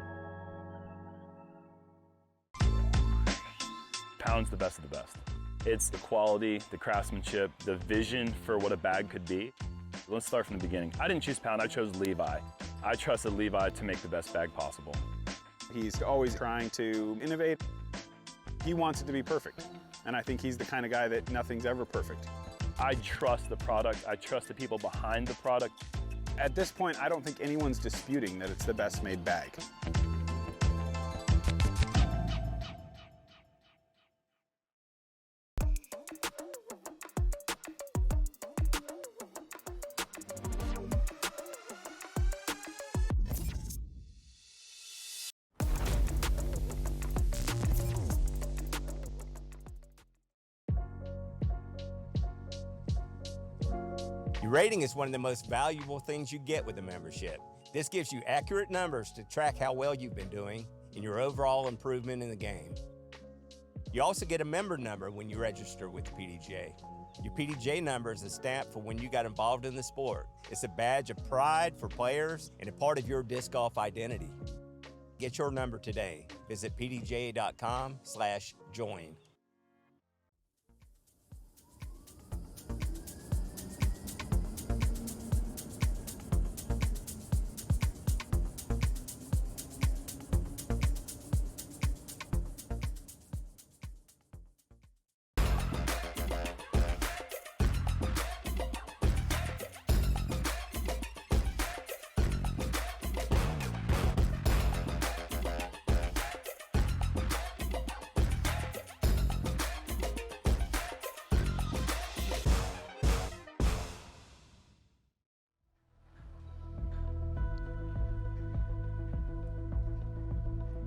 Pound's the best of the best. It's the quality, the craftsmanship, the vision for what a bag could be. Let's start from the beginning. I didn't choose Pound, I chose Levi. I trusted Levi to make the best bag possible. He's always trying to innovate. He wants it to be perfect. And I think he's the kind of guy that nothing's ever perfect. I trust the product. I trust the people behind the product. At this point, I don't think anyone's disputing that it's the best made bag. Your rating is one of the most valuable things you get with a membership. This gives you accurate numbers to track how well you've been doing and your overall improvement in the game. You also get a member number when you register with the PDJ. Your PDJ number is a stamp for when you got involved in the sport. It's a badge of pride for players and a part of your disc golf identity. Get your number today. Visit pdj.com/join.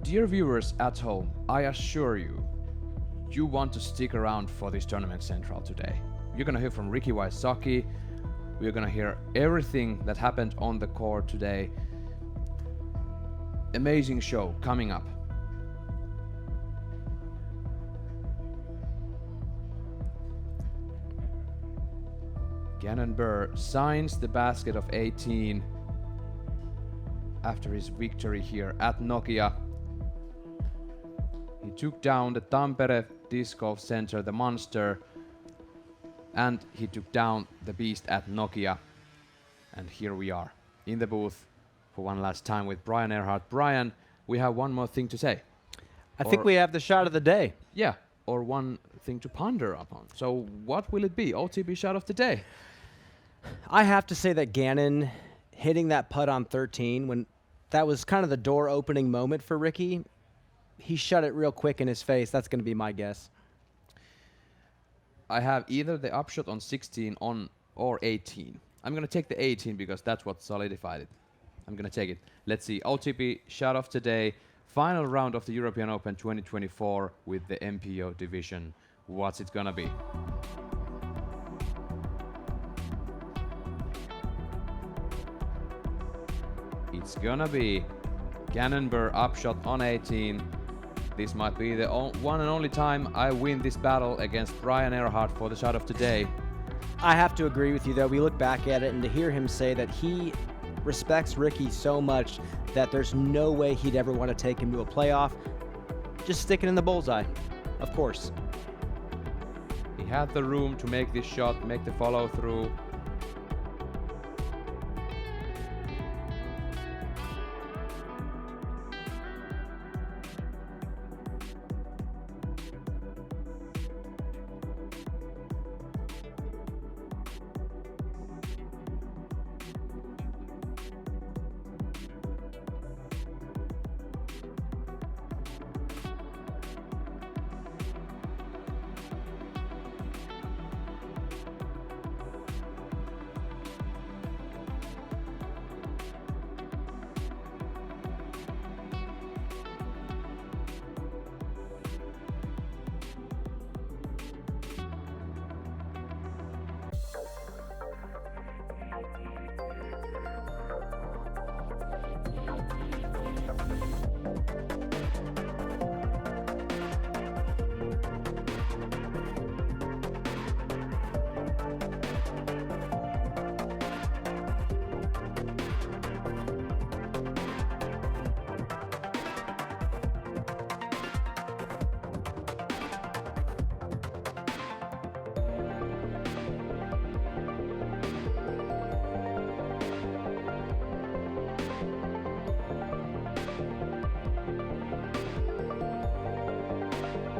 Dear viewers at home, I assure you, you want to stick around for this Tournament Central today. You're gonna hear from Ricky Wysocki, we're gonna hear everything that happened on the court today. Amazing show coming up. Gannon Buhr signs the basket of 18 after his victory here at Nokia. He took down the Tampere Disc Golf Center, the Monster, and he took down the Beast at Nokia. And here we are in the booth for one last time with Brian Earhart. Brian, we have one more thing to say. I think we have the shot of the day. Yeah, or one thing to ponder upon. So what will it be? OTB shot of the day. I have to say that Gannon hitting that putt on 13, when that was kind of the door opening moment for Ricky, he shut it real quick in his face. That's going to be my guess. I have either the upshot on 16 or 18. I'm going to take the 18 because that's what solidified it. I'm going to take it. Let's see. OTP shot of today. Final round of the European Open 2024 with the MPO division. What's it going to be? It's going to be Gannon Buhr upshot on 18. This might be the one and only time I win this battle against Brian Earhart for the shot of today. I have to agree with you, though. We look back at it, and to hear him say that he respects Ricky so much that there's no way he'd ever want to take him to a playoff, just stick it in the bullseye, of course. He had the room to make this shot, make the follow through.